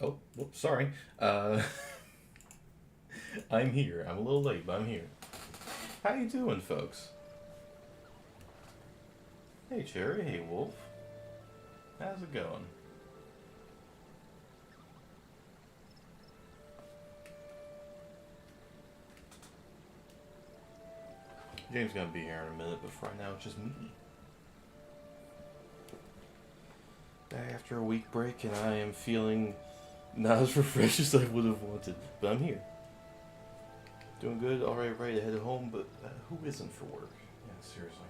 Oh, whoops, sorry. Uh, I'm here. I'm a little late, but I'm here. How you doing, folks? Hey, Cherry. Hey, Wolf. How's it going? James gonna be here in a minute, but for right now, it's just me. Back after a week break, and I am feeling not as refreshed as I would have wanted, but I'm here. Doing good, alright, ready to head home, but who isn't for work? Yeah, seriously.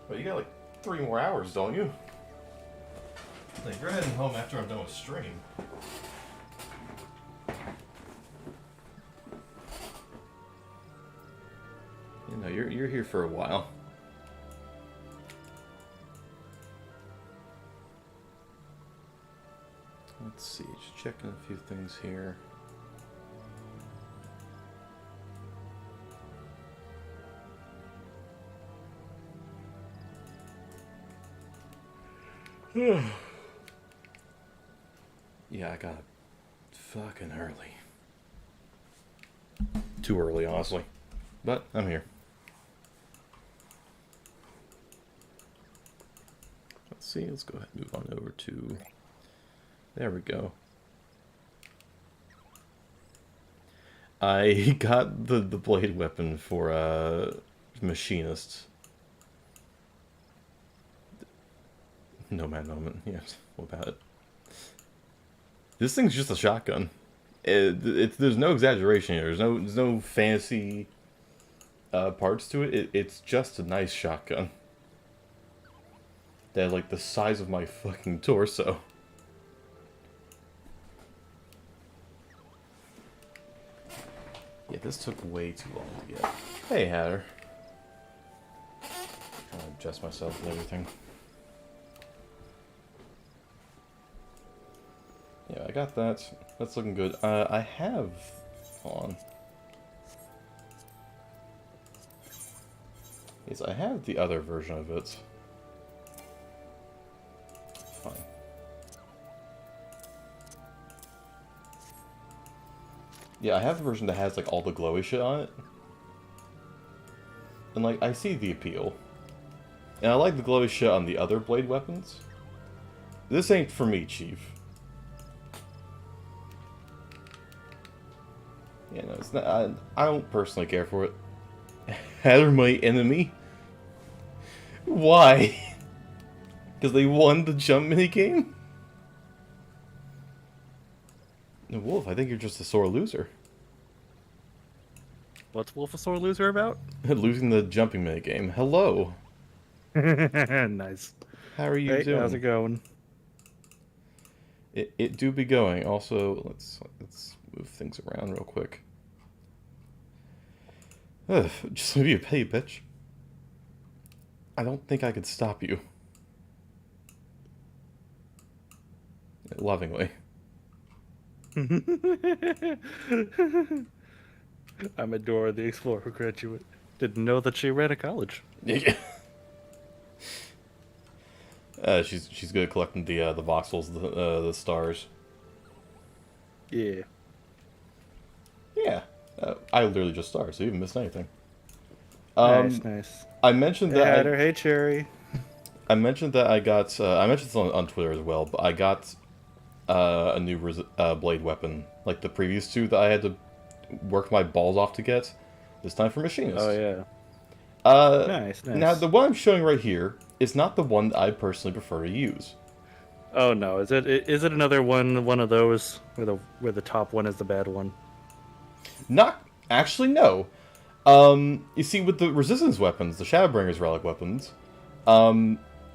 But you got like 3 more hours, don't you? Like, you're heading home after I'm done with stream. You know, you're here for a while. Let's see, just checking a few things here. Yeah, I got up fucking early. Too early, honestly. But I'm here. Let's see, let's go ahead and move on over to... There we go. I got the blade weapon for machinist. No man moment. Yes. What about it? This thing's just a shotgun. There's no exaggeration here. There's no fancy parts to it. It's just a nice shotgun. That like the size of my fucking torso. Yeah, this took way too long to get. Hey, Hatter. Trying to adjust myself and everything. Yeah, I got that. That's looking good. I have... Hold on. Yes, I have the other version of it. Fine. Yeah, I have the version that has, like, all the glowy shit on it. And, like, I see the appeal. And I like the glowy shit on the other blade weapons. This ain't for me, Chief. Yeah, no, it's not. I don't personally care for it. Hatter my enemy? Why? Because they won the jump minigame? Wolf, I think you're just a sore loser. What's Wolf a sore loser about? Losing the jumping minigame. Hello. Nice. How are you Hey, doing? how's it going? It do be going. Also, let's move things around real quick. Ugh, just to be a petty bitch. I don't think I could stop you. Lovingly. I'm a Dora the Explorer graduate. Didn't know that she ran a college. Yeah. She's good at collecting the voxels, the stars. Yeah. Yeah. I literally just stars, so you haven't missed anything. Nice. I mentioned Hey, that Hatter. Hey, Cherry. I mentioned that I got. I mentioned this on Twitter as well, but I got a new blade weapon, like the previous two that I had to work my balls off to get. This time for machinist. Oh, yeah. Nice. Now the one I'm showing right here is not the one that I personally prefer to use. Oh, no. Is it another one of those where the top one is the bad one? Not actually, no. You see, with the resistance weapons, the Shadowbringers relic weapons,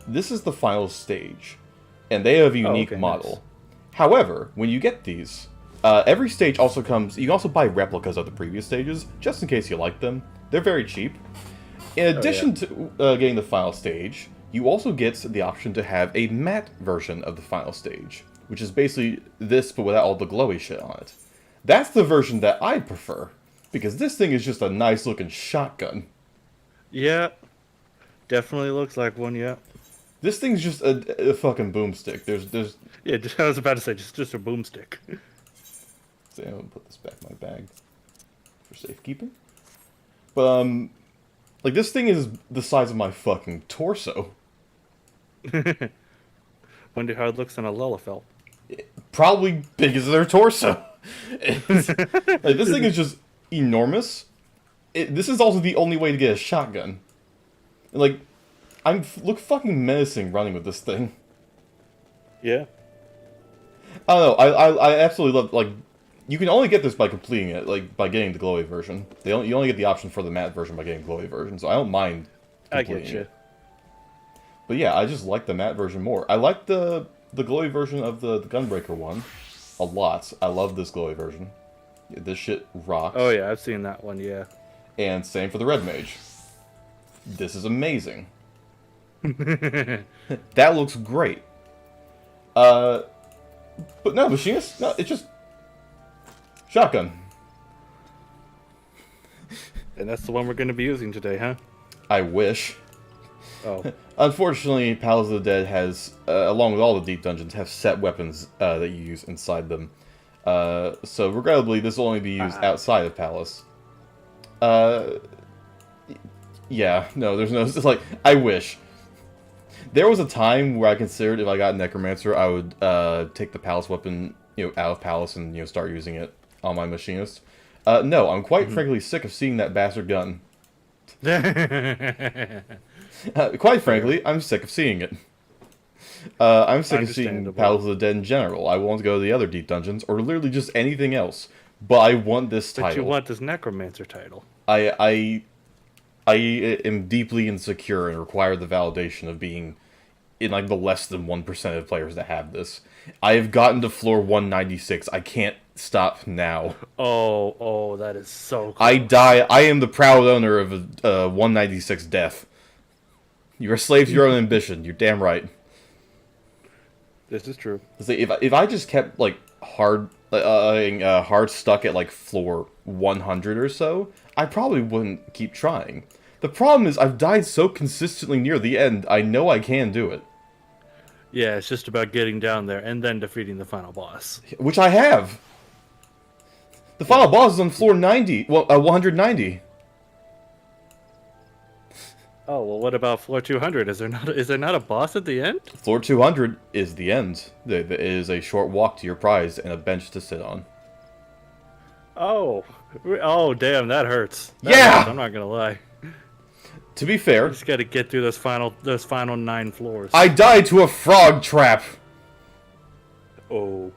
this is the final stage, and they have a unique model. Nice. However, when you get these, every stage also comes. You can also buy replicas of the previous stages, just in case you like them. They're very cheap. In addition to getting the final stage, you also get the option to have a matte version of the final stage, which is basically this, but without all the glowy shit on it. That's the version that I prefer, because this thing is just a nice looking shotgun. Yeah. Definitely looks like one, yeah. This thing's just a fucking boomstick. There's. Yeah, I was about to say just a boomstick. So I'm gonna put this back in my bag for safekeeping. But like this thing is the size of my fucking torso. Wonder how it looks on a Lullafell. Probably big as their torso. Like this thing is just enormous. This is also the only way to get a shotgun. Like, look fucking menacing running with this thing. Yeah. I don't know. I absolutely love, like, you can only get this by completing it, like by getting the glowy version. You only get the option for the matte version by getting glowy version, so I don't mind completing I get you. it. But yeah, I just like the matte version more. I like the glowy version of the Gunbreaker one a lot. I love this glowy version. This shit rocks. Oh yeah, I've seen that one. Yeah. And same for the Red Mage. This is amazing. That looks great. But no, Machinist, no, it's just shotgun. And that's the one we're going to be using today, huh? I wish. Oh. Unfortunately, Palace of the Dead has, along with all the deep dungeons, have set weapons that you use inside them. So regrettably, this will only be used outside of Palace. Yeah, no, there's no... It's like, I wish. There was a time where I considered if I got Necromancer, I would take the Palace weapon, out of Palace and, start using it on my Machinist. No, I'm quite frankly sick of seeing that bastard gun. Quite frankly, I'm sick of seeing it. I'm sick of seeing Palace of the Dead in general. I want to go to the other deep dungeons, or literally just anything else. But I want this title. But you want this Necromancer title. I am deeply insecure and require the validation of being in like the less than 1% of players that have this. I have gotten to floor 196. I can't stop now. Oh, that is so cool. I am the proud owner of a 196 death. You're a slave to your own ambition. You're damn right. This is true. If I just kept like hard stuck at like floor 100 or so, I probably wouldn't keep trying. The problem is I've died so consistently near the end, I know I can do it. Yeah, it's just about getting down there and then defeating the final boss. Which I have. The final boss is on floor 90, well, 190. Oh, well, what about floor 200? Is there not a boss at the end? Floor 200 is the end. There is a short walk to your prize and a bench to sit on. Oh, damn, that hurts. Yeah! I'm not gonna lie. To be fair, You just gotta get through those final 9 floors. I died to a frog trap. Oh.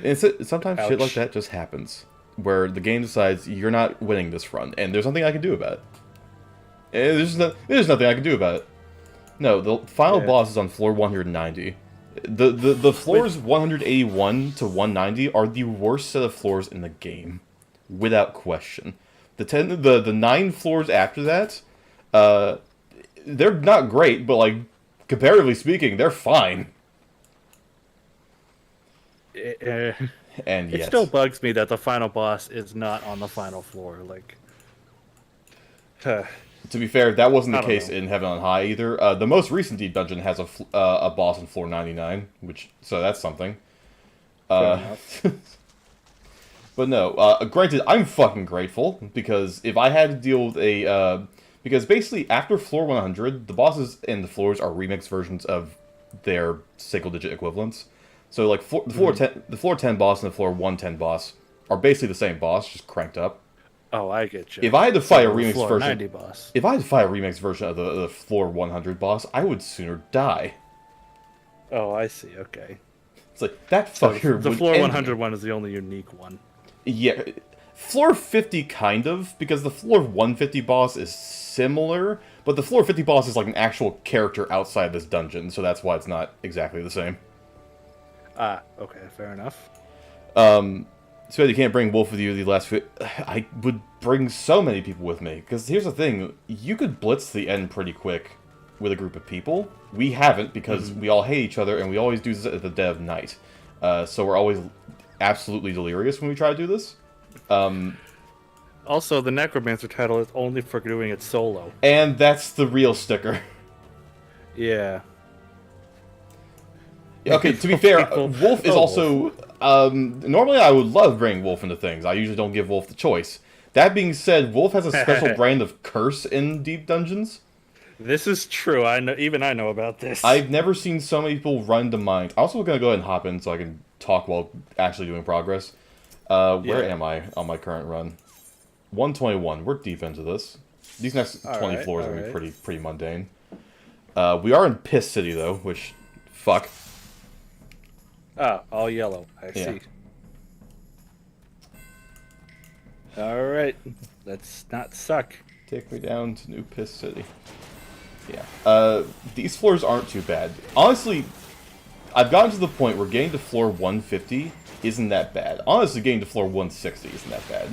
Sometimes Ouch. shit like that just happens, where the game decides you're not winning this run, and there's nothing I can do about it. There's nothing I can do about it. No, the final boss is on floor 190. The floors 181 to 190 are the worst set of floors in the game, without question. The 9 floors after that, they're not great, but like comparatively speaking, they're fine. And It yes, still bugs me that the final boss is not on the final floor. Like, to be fair, that wasn't the I don't case know. in Heaven on High either. The most recent deep dungeon has a boss on floor 99, so that's something. fair enough. But no, granted, I'm fucking grateful, because if I had to deal with because basically after floor 100, the bosses and the floors are remix versions of their single-digit equivalents. So like the floor 10 boss and the floor 110 boss are basically the same boss, just cranked up. Oh, I get you. If I had to fight a the remix floor version, 90 boss. if I had to fight a remix version of the floor 100 boss, I would sooner die. Oh, I see. Okay. It's like that So fucker. the would floor end 100 me. one is the only unique one. Yeah, floor 50 kind of, because the floor 150 boss is similar, but the floor 50 boss is like an actual character outside this dungeon, so that's why it's not exactly the same. Ah, okay, fair enough. So you can't bring Wolf with you the last few... I would bring so many people with me, because here's the thing, you could blitz the end pretty quick with a group of people. We haven't, because we all hate each other, and we always do this at the dead of night. So we're always absolutely delirious when we try to do this. Also, the Necromancer title is only for doing it solo. And that's the real sticker. Yeah. Okay, to be fair, People- Wolf is Oh, also... normally I would love bringing Wolf into things. I usually don't give Wolf the choice. That being said, Wolf has a special brand of curse in Deep Dungeons. This is true. I know. Even I know about this. I've never seen so many people run to mind. I'm also going to go ahead and hop in so I can talk while actually doing progress. Where am I on my current run? 121. We're deep into this. These next 20 floors are going to be pretty mundane. We are in Piss City, though, which... Fuck. Ah, all yellow. I see. Alright. Let's not suck. Take me down to New Piss City. Yeah. These floors aren't too bad. Honestly, I've gotten to the point where getting to floor 150 isn't that bad. Honestly, getting to floor 160 isn't that bad.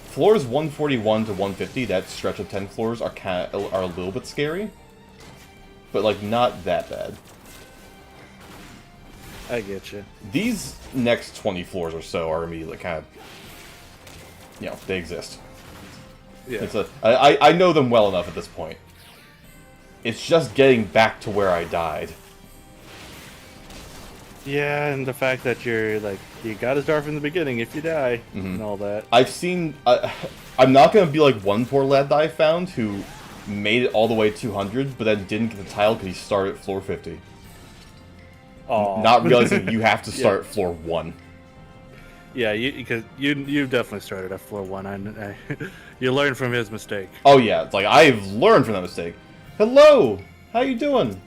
Floors 141 to 150, that stretch of 10 floors, are a little bit scary. But, like, not that bad. I get you. These next 20 floors or so are immediately kind of... You know, they exist. Yeah. I know them well enough at this point. It's just getting back to where I died. Yeah, and the fact that you're like, you gotta start from the beginning if you die, and all that. I've seen... I'm not going to be like one poor lad that I found who made it all the way 200, but then didn't get the tile because he started at floor 50. Aw. Not realizing you have to start at floor 1. Yeah, because you definitely started at floor 1. You learned from his mistake. Oh yeah, it's like, I've learned from that mistake. Hello! How you doing?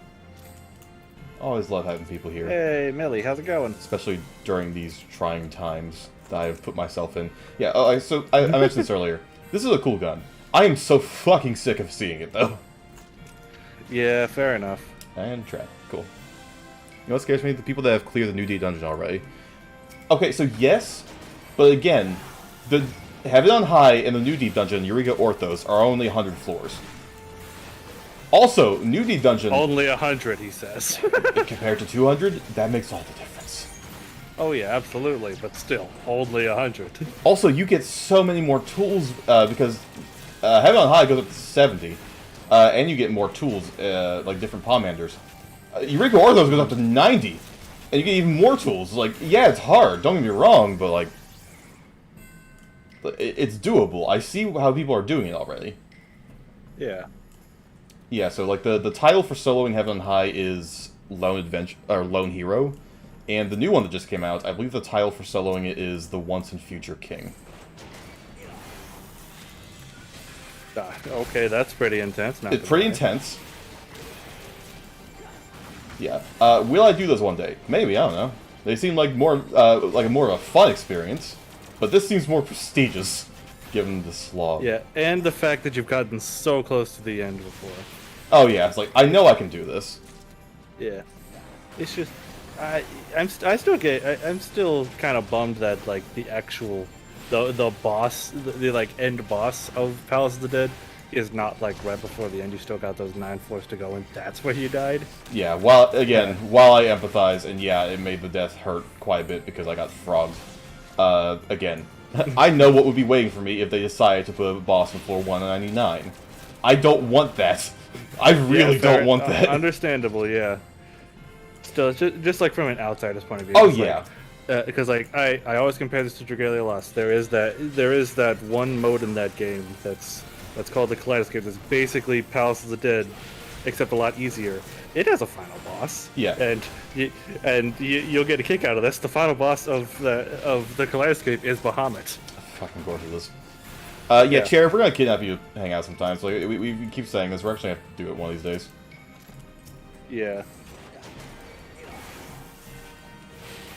Always love having people here. Hey, Millie, how's it going? Especially during these trying times that I've put myself in. Yeah, I mentioned this earlier. This is a cool gun. I am so fucking sick of seeing it, though. Yeah, fair enough. And trap. Cool. You know what scares me? The people that have cleared the New D dungeon already. Okay, so yes, but again, the Heaven on High and the New Deep Dungeon, Eureka Orthos, are only 100 floors. Also, New Deep Dungeon... Only 100, he says. compared to 200, that makes all the difference. Oh yeah, absolutely, but still, only 100. Also, you get so many more tools, because Heaven on High goes up to 70, and you get more tools, like different pomanders. Eureka Orthos goes up to 90, and you get even more tools. Like, yeah, it's hard, don't get me wrong, but like... It's doable. I see how people are doing it already. Yeah. Yeah, so like the title for soloing Heaven on High is Lone Adventure or Lone Hero, and the new one that just came out, I believe the title for soloing it is The Once and Future King. Okay, that's pretty intense. It's pretty intense. Yeah. Will I do those one day? Maybe, I don't know. They seem like more of a fun experience, but this seems more prestigious, given the slog. Yeah, and the fact that you've gotten so close to the end before. Oh yeah, it's like I know I can do this. Yeah, it's just I'm still kind of bummed that like the actual the boss the like end boss of Palace of the Dead is not like right before the end. You still got those 9 floors to go, and that's where you died. Yeah. While I empathize, and yeah, it made the death hurt quite a bit because I got frogged. Again, I know what would be waiting for me if they decided to put a boss on floor 199. I don't want that. I really don't want that. Understandable, yeah. Still, just like from an outsider's point of view. Oh yeah. Because like I always compare this to Dragalia Lost. There is that one mode in that game that's called the Kaleidoscape. That's basically Palace of the Dead, except a lot easier. It has a final boss. Yeah. And you'll get a kick out of this. The final boss of the Kaleidoscape is Bahamut. Fucking go through this. Yeah, Chair, if we're gonna kidnap you to hang out sometimes, like we keep saying this, we're actually gonna have to do it one of these days. Yeah.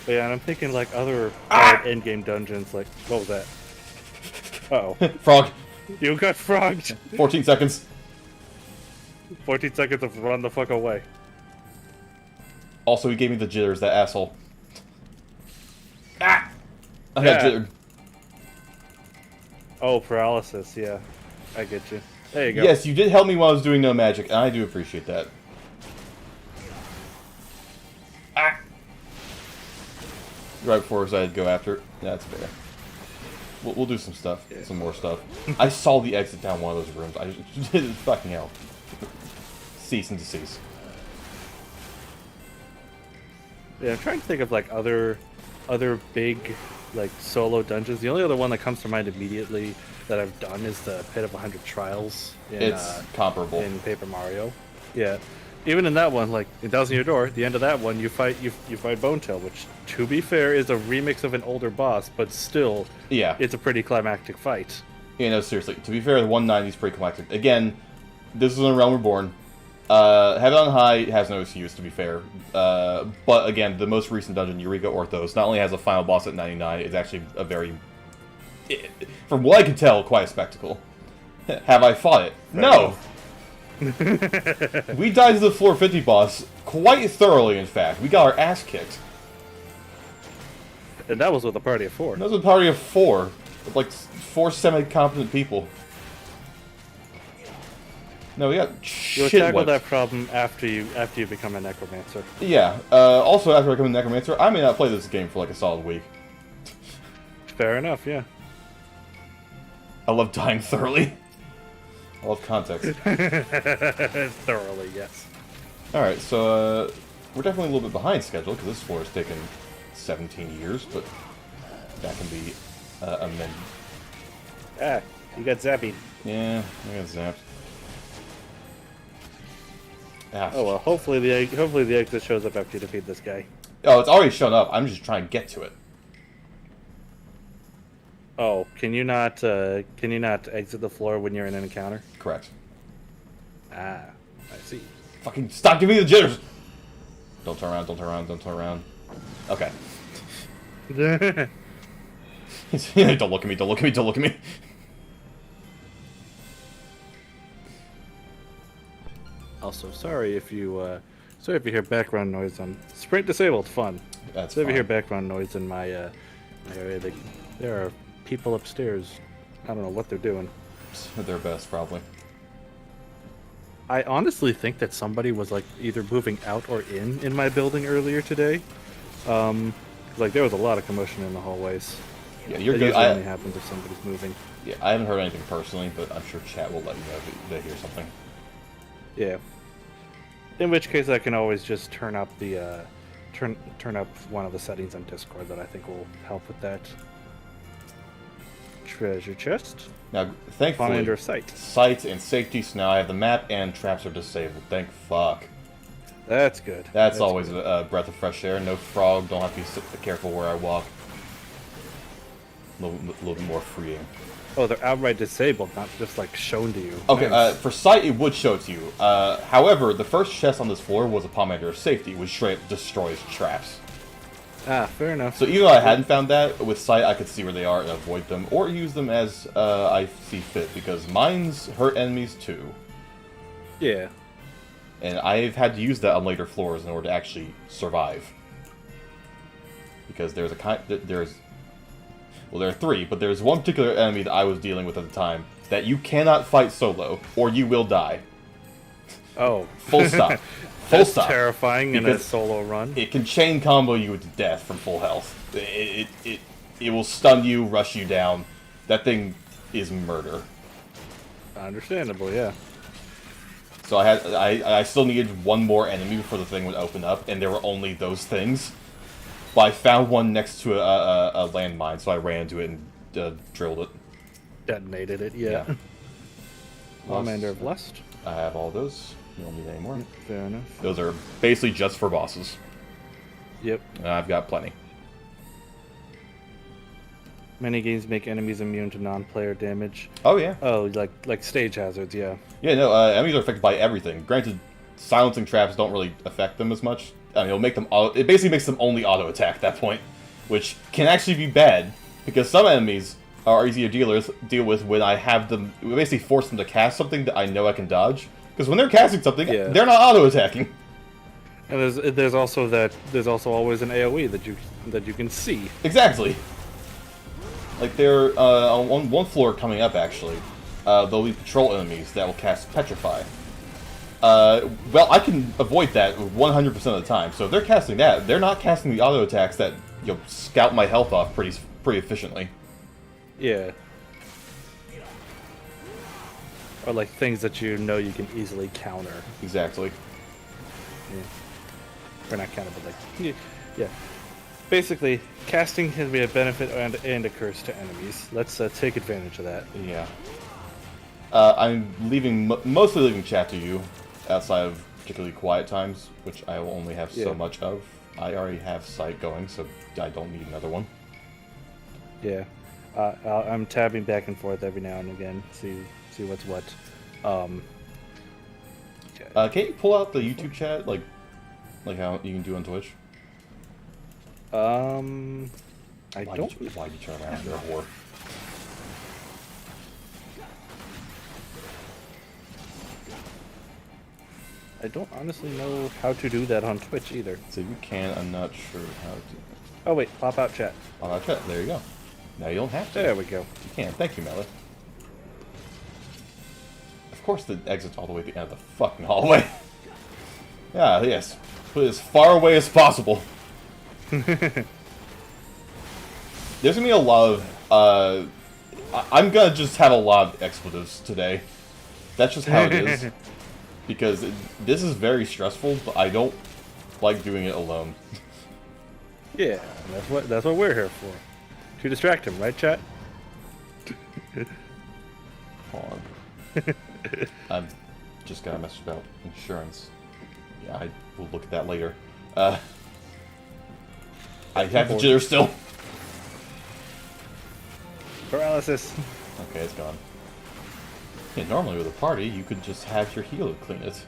But yeah, and I'm thinking like other endgame dungeons. Like, what was that? Uh oh. Frog. You got frogged. 14 seconds. 14 seconds of run the fuck away. Also, he gave me the jitters, that asshole. Ah! I got jittered. Oh, paralysis, yeah. I get you. There you go. Yes, you did help me while I was doing no magic, and I do appreciate that. Ah! Right before I decided to go after it. That's fair. We'll do some stuff. Some more stuff. I saw the exit down one of those rooms. I just did it. Fucking hell. Cease and desist. Yeah, I'm trying to think of like other big like solo dungeons. The only other one that comes to mind immediately that I've done is the Pit of 100 Trials It's comparable. in Paper Mario. Yeah. Even in that one, like in Thousand Year Door, the end of that one, you fight Bone Tail, which, to be fair, is a remix of an older boss, but still, Yeah. it's a pretty climactic fight. You know, seriously. To be fair, the 190 is pretty climactic. Again, this is in a Realm Reborn. Heaven on High has no excuse, to be fair. But again, the most recent dungeon, Eureka Orthos, not only has a final boss at 99, it's actually a very, from what I can tell, quite a spectacle. Have I fought it? No! We died to the 450 boss quite thoroughly, in fact. We got our ass kicked. And that was with a party of 4. That was a party of 4. With like 4 semi-competent people. No, we got You'll shit tackle wiped. that problem after you become a necromancer. Yeah. Also, after I become a necromancer, I may not play this game for like a solid week. Fair enough, yeah. I love dying thoroughly. I love context. Thoroughly, yes. Alright, so we're definitely a little bit behind schedule, because this floor has taken 17 years, but that can be amended. Ah, you got zappy. Yeah, I got zapped. Ah, Oh well, hopefully the exit shows up after you defeat this guy. Oh, it's already shown up. I'm just trying to get to it. Oh, can you not exit the floor when you're in an encounter? Correct. Ah, I see. Fucking stop giving me the jitters! Don't turn around, don't turn around, don't turn around. Okay. Don't look at me, don't look at me, don't look at me. Also, sorry if you hear background noise on Sprint disabled. Fun. That's So if you fine. hear background noise in my area, there are people upstairs. I don't know what they're doing. Their best, probably. I honestly think that somebody was like either moving out or in my building earlier today. Like there was a lot of commotion in the hallways. Yeah, you're It good. usually only happens if somebody's moving. Yeah, I haven't heard anything personally, but I'm sure chat will let you know if they hear something. Yeah. In which case, I can always just turn up the turn up one of the settings on Discord that I think will help with that. Treasure chest. Now, thankfully, Finder sight. sight and safety, so now I have the map and traps are disabled. Thank fuck. That's good. That's always a breath of fresh air. No frog, don't have to be careful where I walk. A little bit more freeing. Oh, they're outright disabled, not just like shown to you. Okay, Nice. for sight, it would show it to you. However, the first chest on this floor was a pomander of safety, which straight up destroys traps. Ah, fair enough. So even though I hadn't found that, with sight I could see where they are and avoid them, or use them as I see fit, because mines hurt enemies too. Yeah. And I've had to use that on later floors in order to actually survive. Because there's well, there are 3, but there's one particular enemy that I was dealing with at the time that you cannot fight solo, or you will die. Oh. Full stop. Full That's stop. terrifying in a Because solo run. It can chain combo you to death from full health. It will stun you, rush you down. That thing is murder. Understandable, yeah. So I still needed one more enemy before the thing would open up, and there were only those things. But I found one next to a landmine, so I ran into it and drilled it. Detonated it, yeah. Commander of Lust. I have all those. You don't need any more. Fair enough. Those are basically just for bosses. Yep. And I've got plenty. Many games make enemies immune to non-player damage. Oh yeah. Oh, like stage hazards, yeah. Yeah, no, enemies are affected by everything. Granted, silencing traps don't really affect them as much. I mean, it'll make them it basically makes them only auto attack at that point, which can actually be bad because some enemies are easier to deal with when I have them basically force them to cast something that I know I can dodge. Because when they're casting something, they're not auto attacking. And there's also always an AOE that you can see. Exactly. Like they're on one floor coming up actually, there'll be patrol enemies that will cast Petrify. Well, I can avoid that 100% of the time. So if they're casting that, they're not casting the auto attacks that scout my health off pretty efficiently. Yeah. Or like things that you know you can easily counter. Exactly. Yeah. Or not counter, but like Yeah. Basically, casting can be a benefit and a curse to enemies. Let's take advantage of that. Yeah. I'm mostly leaving chat to you, outside of particularly quiet times, which I will only have so much of. I already have sight going, so I don't need another one. Yeah. I'm tabbing back and forth every now and again, see what's what. Can you pull out the YouTube chat, like how you can do on Twitch? Why'd you turn around? You're a whore. I don't honestly know how to do that on Twitch either. So you can, I'm not sure how to. Oh wait, pop out chat. Pop out chat, there you go. Now you don't have to. There we go. You can, thank you, Melly. Of course the exit's all the way at the end of the fucking hallway. Yeah, yes. Put it as far away as possible. There's gonna be a lot of, I'm gonna just have a lot of expletives today. That's just how it is. Because this is very stressful, but I don't like doing it alone. Yeah, that's what we're here for. To distract him, right, chat? Hold on. I've just got a message about insurance. Yeah, I will look at that later. I have the jitter still. Paralysis. Okay, it's gone. Yeah, normally with a party, you could just have your healer clean it.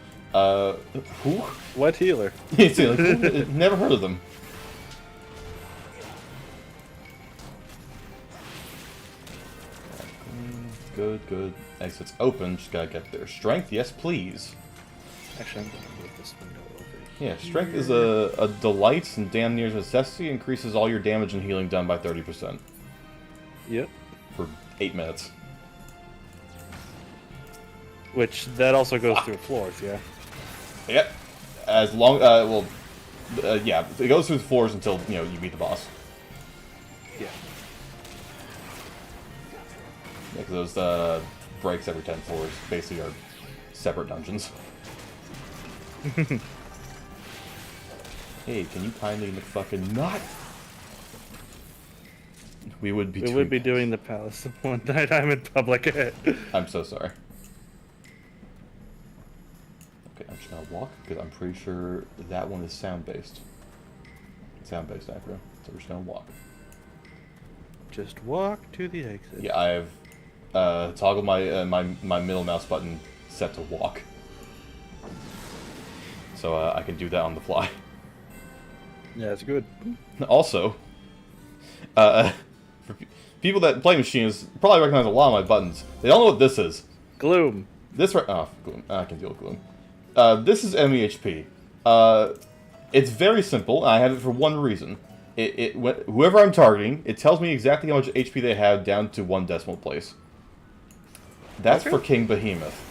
Who? What healer? See, like, never heard of them. Good. Exits open, just gotta get there. Strength, yes please. Actually, I'm gonna move this window over here. Yeah, strength is a delight and damn near necessity. Increases all your damage and healing done by 30%. Yep. For 8 minutes. Which, that also goes through floors, yeah? Yep. As long, yeah, it goes through the floors until, you beat the boss. Yeah. Yeah, because those, breaks every 10 floors basically are separate dungeons. Hey, can you kindly fucking not? We would be doing the palace one night I'm in public. I'm so sorry. Okay, I'm just gonna walk, because I'm pretty sure that one is sound-based. Sound-based aggro, so we're just gonna walk. Just walk to the exit. Yeah, I have toggled my middle mouse button set to walk. So I can do that on the fly. Yeah, that's good. Also, for people that play machines, probably recognize a lot of my buttons. They don't know what this is. Gloom. Gloom. I can deal with gloom. This is enemy HP. It's very simple, and I have it for one reason. Whoever I'm targeting, it tells me exactly how much HP they have down to 1 decimal place. That's for King Behemoth.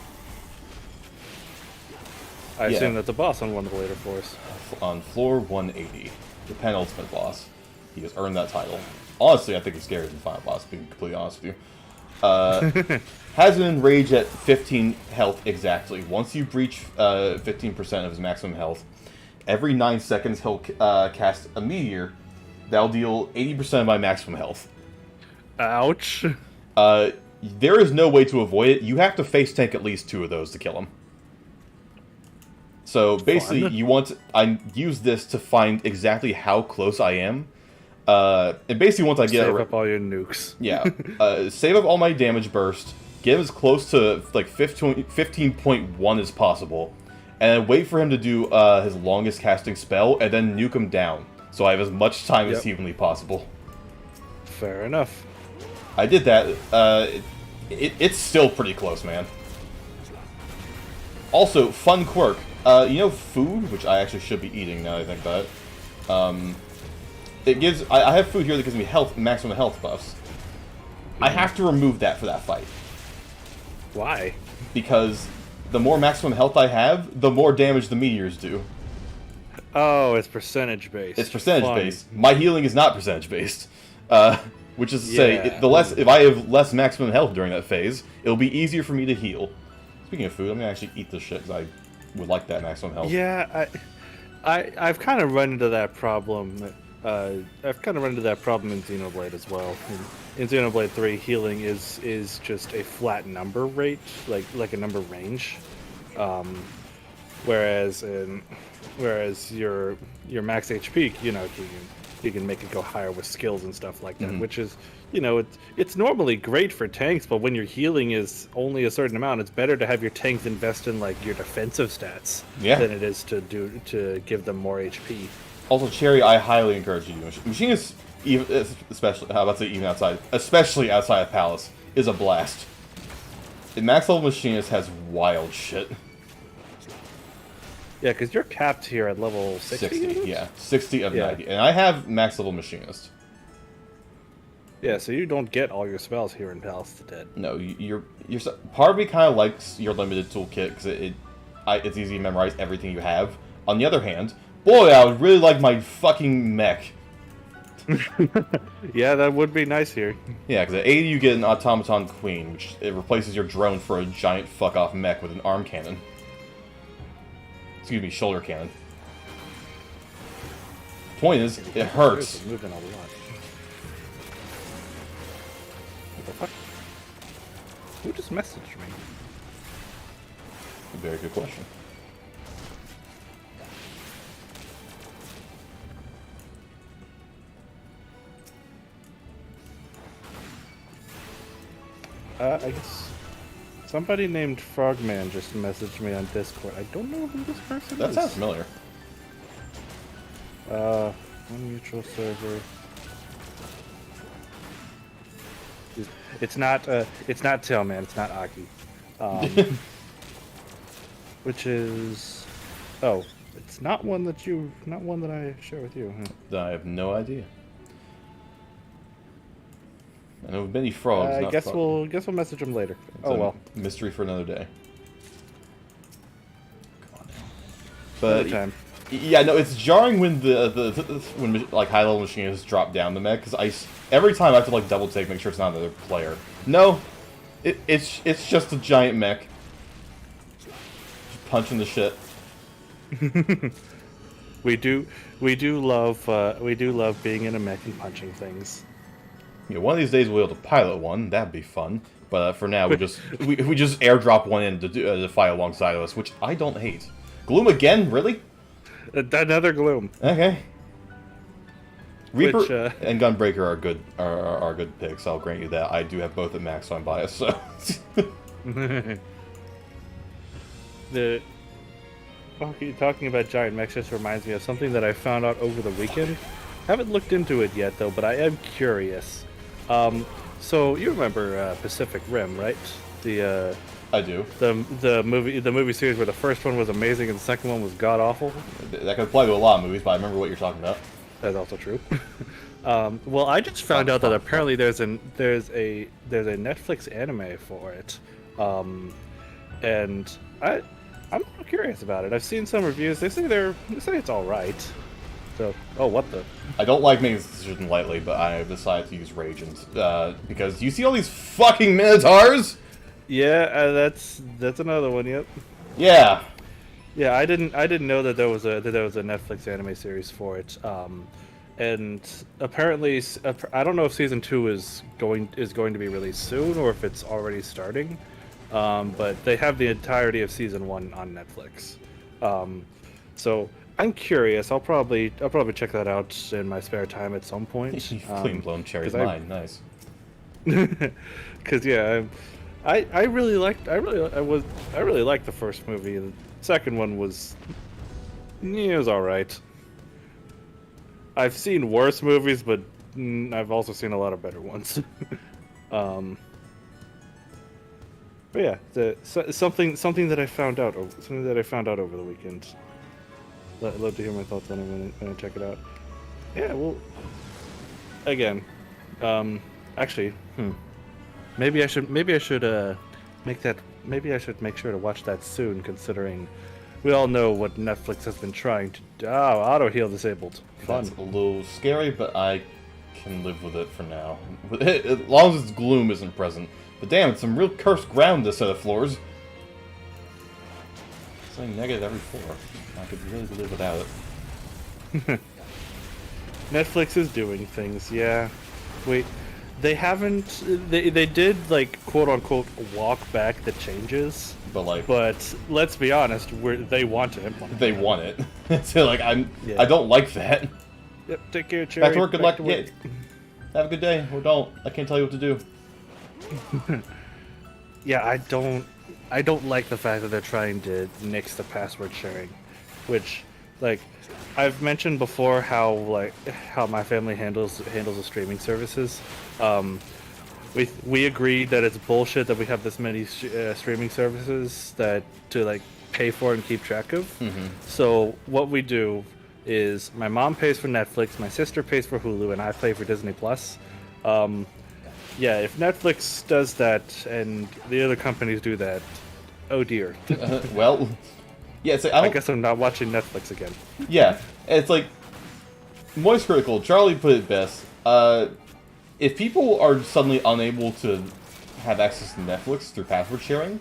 I assume that's a boss on one of the later floors. On floor 180, the penultimate boss. He has earned that title. Honestly, I think he's scarier than the final boss, to be completely honest with you. Has an enrage at 15 health exactly. Once you breach 15% of his maximum health, every 9 seconds he'll cast a meteor that'll deal 80% of my maximum health. Ouch. There is no way to avoid it. You have to face tank at least 2 of those to kill him. So basically, I use this to find exactly how close I am. And basically, once I get save up all your nukes. Yeah, save up all my damage burst, get him as close to like 15.1 as possible, and then wait for him to do his longest casting spell, and then nuke him down, so I have as much time as humanly possible. Fair enough. I did that. It's still pretty close, man. Also, fun quirk. Food, which I actually should be eating now that I think about it. It gives. I have food here that gives me maximum health buffs. I have to remove that for that fight. Why? Because the more maximum health I have, the more damage the meteors do. Oh, it's percentage based. It's percentage based. My healing is not percentage based. Which is to say, if I have less maximum health during that phase, it'll be easier for me to heal. Speaking of food, I'm gonna actually eat this shit because I would like that maximum health. Yeah, I've kind of run into that problem. I've kind of run into that problem in Xenoblade as well. In Xenoblade 3, healing is just a flat number rate, like a number range. Um, whereas your max HP, you can make it go higher with skills and stuff like that, which is, it's normally great for tanks, but when your healing is only a certain amount, it's better to have your tanks invest in like your defensive stats than it is to give them more HP. Also, Cherry, I highly encourage you. Machinist, especially, how about to say even outside, especially outside of Palace, is a blast. The max level Machinist has wild shit. Yeah, because you're capped here at level 60? Yeah. 60 of 90. And I have max level Machinist. Yeah, so you don't get all your spells here in Palace of the Dead. No, you're part of me kind of likes your limited toolkit, because it's easy to memorize everything you have. On the other hand, boy, I would really like my fucking mech. Yeah, that would be nice here. Yeah, because at 80 you get an Automaton Queen, which it replaces your drone for a giant fuck-off mech with an arm cannon. Excuse me, shoulder cannon. Point is, it hurts. Moving a lot. What the fuck? Who just messaged me? Very good question. I guess somebody named Frogman just messaged me on Discord. I don't know who this person is. That sounds familiar. One mutual server. It's not Tailman. It's not Aki. Which is, it's not one that I share with you. Huh? I have no idea. I know many frogs. I guess we'll message him later. It's mystery for another day. Come on now. But time. Yeah, no, it's jarring when when like high level machinists drop down the mech, because every time I have to like double take, make sure it's not another player. No, it's just a giant mech. Just punching the shit. We do love being in a mech and punching things. Yeah, one of these days we'll be able to pilot one. That'd be fun. But for now, we just airdrop one in to fight alongside of us, which I don't hate. Gloom again, really? Another Gloom. Okay. Reaper and Gunbreaker are good picks. I'll grant you that. I do have both at max, so I'm biased. So. Talking about giant mechs just reminds me of something that I found out over the weekend. Haven't looked into it yet though, but I am curious. So you remember Pacific Rim, right? I do. The movie series where the first one was amazing and the second one was god awful. That could apply to a lot of movies, but I remember what you're talking about. That's also true. Well, I just found out that apparently there's a Netflix anime for it, and I'm curious about it. I've seen some reviews. They say it's all right. So, what the? I don't like making this decision lightly, but I have decided to use Rage because you see all these fucking Minotaurs. Yeah, that's another one. Yep. Yeah. Yeah, I didn't know that there was a Netflix anime series for it. And apparently, I don't know if season 2 is going to be released soon or if it's already starting. But they have the entirety of season 1 on Netflix. So I'm curious. I'll probably check that out in my spare time at some point. Clean blown cherry's mine. Nice. Because yeah, I really liked the first movie. The second one was it was all right. I've seen worse movies, but I've also seen a lot of better ones. But yeah, something that I found out over the weekend. I'd love to hear my thoughts on it when I check it out. Yeah, well, again, actually, maybe I should make sure to watch that soon, considering we all know what Netflix has been trying to do. Auto heal disabled. Fun. That's a little scary, but I can live with it for now. As long as its gloom isn't present. But damn, it's some real cursed ground, this set of floors. It's like negative every floor. I could really live without it. Netflix is doing things, yeah. Wait, they haven't. They did like quote unquote walk back the changes, But like, but let's be honest, they want to implement. they want it. So like, I Yeah. don't like that. Yep, take care, Cherry. Back to work. Good luck. to work. Yeah. Have a good day, or don't. I can't tell you what to do. Yeah, I don't like the fact that they're trying to nix the password sharing, which, like, I've mentioned before how my family handles the streaming services. We agreed that it's bullshit that we have this many streaming services that to like pay for and keep track of. So what we do is my mom pays for Netflix, my sister pays for Hulu, and I pay for Disney Plus. Yeah, if Netflix does that and the other companies do that, oh dear. Well, yeah. It's like, I guess I'm not watching Netflix again. Yeah, it's like Moist Critical. Charlie put it best. If people are suddenly unable to have access to Netflix through password sharing,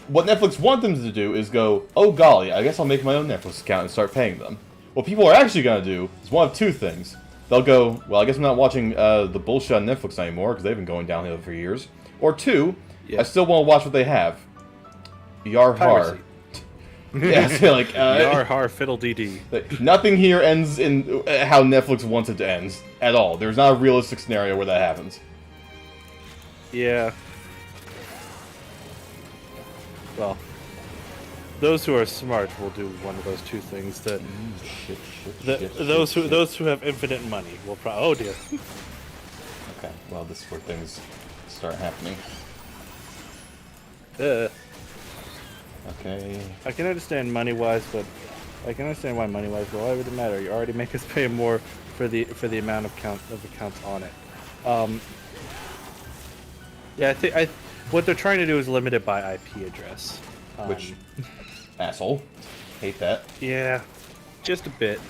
what Netflix want them to do is go, oh golly, I guess I'll make my own Netflix account and start paying them. What people are actually going to do is one of two things. They'll go, well, I guess I'm not watching the bullshit on Netflix anymore because they've been going downhill for years. Or two, Yeah. I still want to watch what they have. Yar har. Piracy. Yeah, so like, Yar har fiddle dee dee. like, nothing here ends in how Netflix wants it to end at all. There's not a realistic scenario where that happens. Yeah. Well, those who are smart will do one of those two things. That those who have infinite money will probably. Oh dear. Okay, well, this is where things start happening. Okay. I can understand money-wise, but I can understand why money-wise. But why would it matter? You already make us pay more for the amount of accounts on it. Yeah, I think what they're trying to do is limit it by IP address. Which, asshole. Hate that. Yeah, just a bit.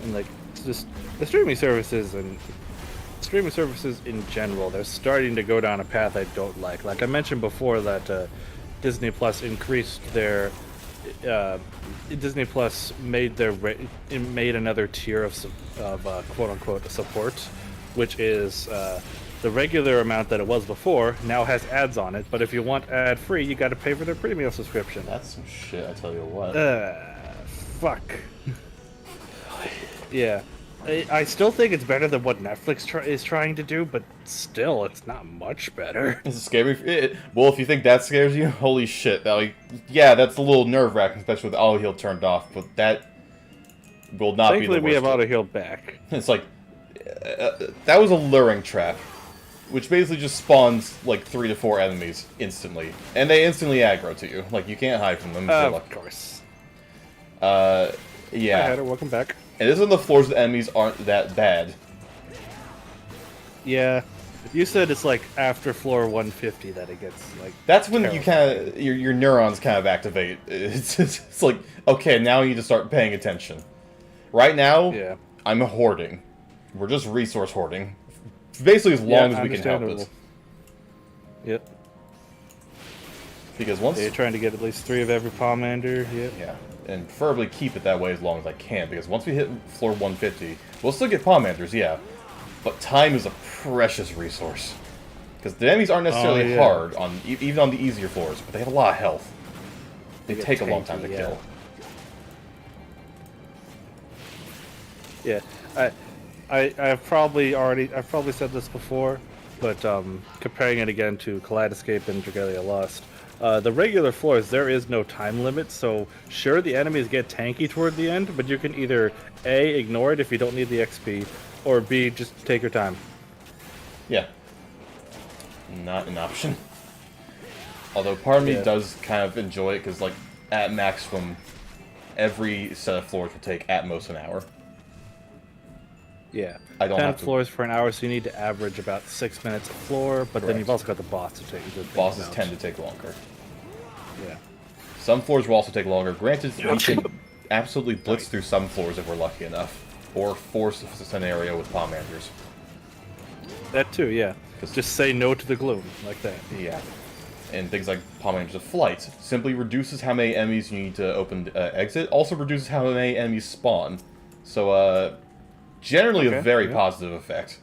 And like, it's just the streaming services in general, they're starting to go down a path I don't like. Like I mentioned before that Disney Plus increased their Disney Plus made another tier of quote unquote support, which is the regular amount that it was before now has ads on it. But if you want ad free, you got to pay for their premium subscription. That's some shit, I tell you what. Fuck. Yeah. I still think it's better than what Netflix is trying to do, but still, it's not much better. Is it scary? Well, if you think that scares you, holy shit. Yeah, that's a little nerve-wracking, especially with auto heal turned off, but that will not be the worst. Thankfully, we have auto heal back. It's like, that was a luring trap, which basically just spawns like 3 to 4 enemies instantly, and they instantly aggro to you. Like, you can't hide from them. Of course. Yeah. Hi, Hatter, welcome back. And this is on the floors the enemies aren't that bad. Yeah. You said it's like after floor 150 that it gets like. That's when terrible. you kind of your neurons kind of activate. It's like, okay, now you need to start paying attention. Right now, Yeah. I'm hoarding. We're just resource hoarding, basically as long as we can help it. Yep. Because once You're trying to get at least 3 of every Pomander. Yep. yeah, and preferably keep it that way as long as I can. Because once we hit floor 150, we'll still get Pomanders, yeah, but time is a precious resource. Because the enemies aren't necessarily hard on even on the easier floors, but they have a lot of health. They take a long time to kill. Yeah, I've probably said this before, but comparing it again to Kaleidoscape and Dragalia Lost, the regular floors there is no time limit. So sure, the enemies get tanky toward the end, but you can either A, ignore it if you don't need the XP, or B, just take your time. Yeah, not an option. Although part of me does kind of enjoy it because, like, at maximum, every set of floors will take at most an hour. Yeah, I don't 10 have to- floors for an hour, so you need to average about 6 minutes a floor. But then Correct. you've also got the boss to take. Bosses tend to take longer. Yeah. Some floors will also take longer. Granted, we can absolutely blitz through some floors if we're lucky enough, or force a scenario with Pomanders. That too, yeah. 'Cause- Just say no to the gloom, like that. Yeah. and things like Palm of Flight. Simply reduces how many enemies you need to open exit. Also reduces how many enemies spawn. So, generally a very positive effect.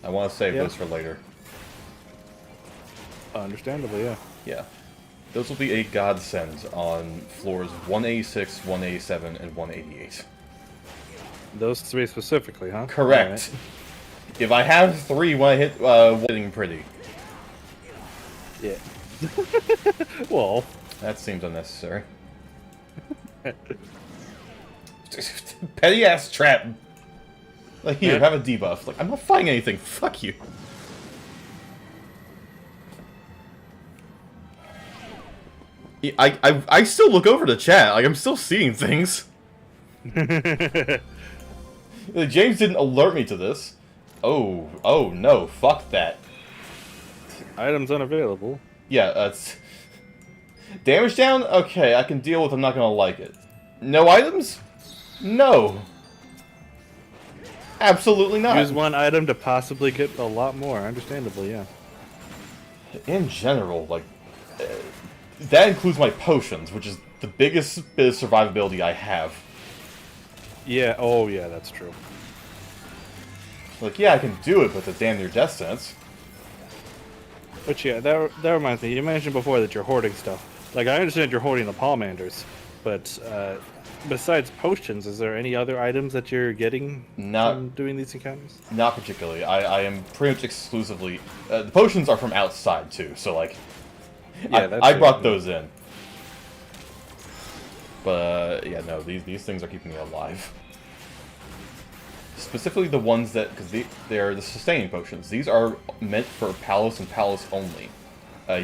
I want to save those for later. Understandably, yeah. Yeah. Those will be a godsend on floors 186, 187, and 188. Those 3 specifically, huh? Correct. Right. If I have 3 when I hit hitting pretty. Yeah. Well, that seems unnecessary. Petty ass trap. Like, here, have a debuff. Like, I'm not fighting anything. Fuck you. I still look over the chat. Like, I'm still seeing things. James didn't alert me to this. Oh no, fuck that. Items unavailable. Yeah, that's... Damage down? Okay, I can deal with. I'm not gonna like it. No items? No. Absolutely not. Use 1 item to possibly get a lot more, understandably, yeah. In general, like... that includes my potions, which is the biggest bit of survivability I have. Yeah, oh yeah, that's true. Like, yeah, I can do it, but the damn near death sentence. But yeah, that reminds me, you mentioned before that you're hoarding stuff. Like, I understand you're hoarding the Palmanders, but besides potions, is there any other items that you're getting from doing these encounters? Not particularly. I am pretty much exclusively... the potions are from outside, too, so, like... Yeah, I brought those in. But, yeah, no, these things are keeping me alive. Specifically the ones that... Because they're the sustaining potions. These are meant for Palace and Palace only.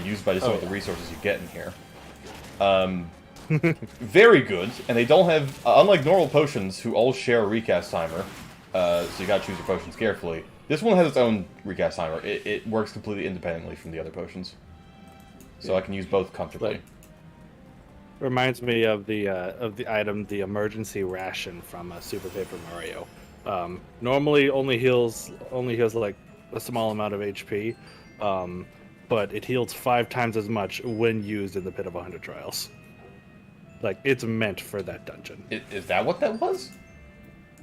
Used by some of the resources you get in here. Very good, and they don't have... unlike normal potions, who all share a recast timer, so you gotta choose your potions carefully, this one has its own recast timer. It works completely independently from the other potions. So I can use both comfortably. Like, reminds me of the item, the emergency ration from Super Paper Mario. Normally only heals like a small amount of HP, but it heals 5 times as much when used in the Pit of 100 Trials. Like, it's meant for that dungeon. Is that what that was?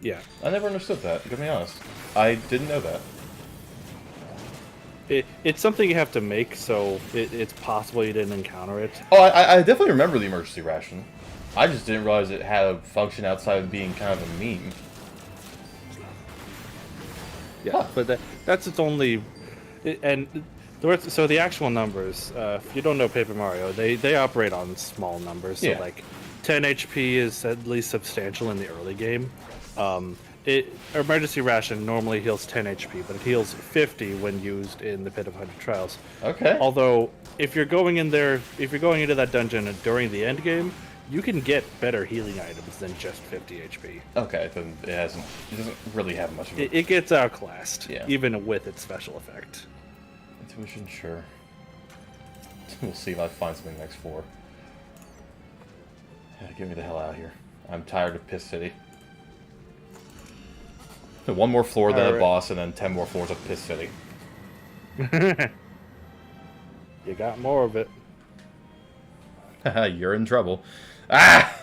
Yeah. I never understood that, to be honest. I didn't know that. It's something you have to make, so it's possible you didn't encounter it. Oh, I definitely remember the emergency ration. I just didn't realize it had a function outside of being kind of a meme. Yeah, but that's its only... And so the actual numbers, if you don't know Paper Mario, they operate on small numbers. So like 10 HP is at least substantial in the early game. Emergency ration normally heals 10 HP, but it heals 50 when used in the Pit of 100 Trials. Okay. Although, if you're going into that dungeon during the end game, you can get better healing items than just 50 HP. Okay, then it doesn't really have much of it gets outclassed, even with its special effect. Intuition, sure. We'll see if I find something next floor. Get me the hell out of here. I'm tired of Piss City. 1 more floor than a boss, and then 10 more floors of Piss City. You got more of it. You're in trouble. Ah!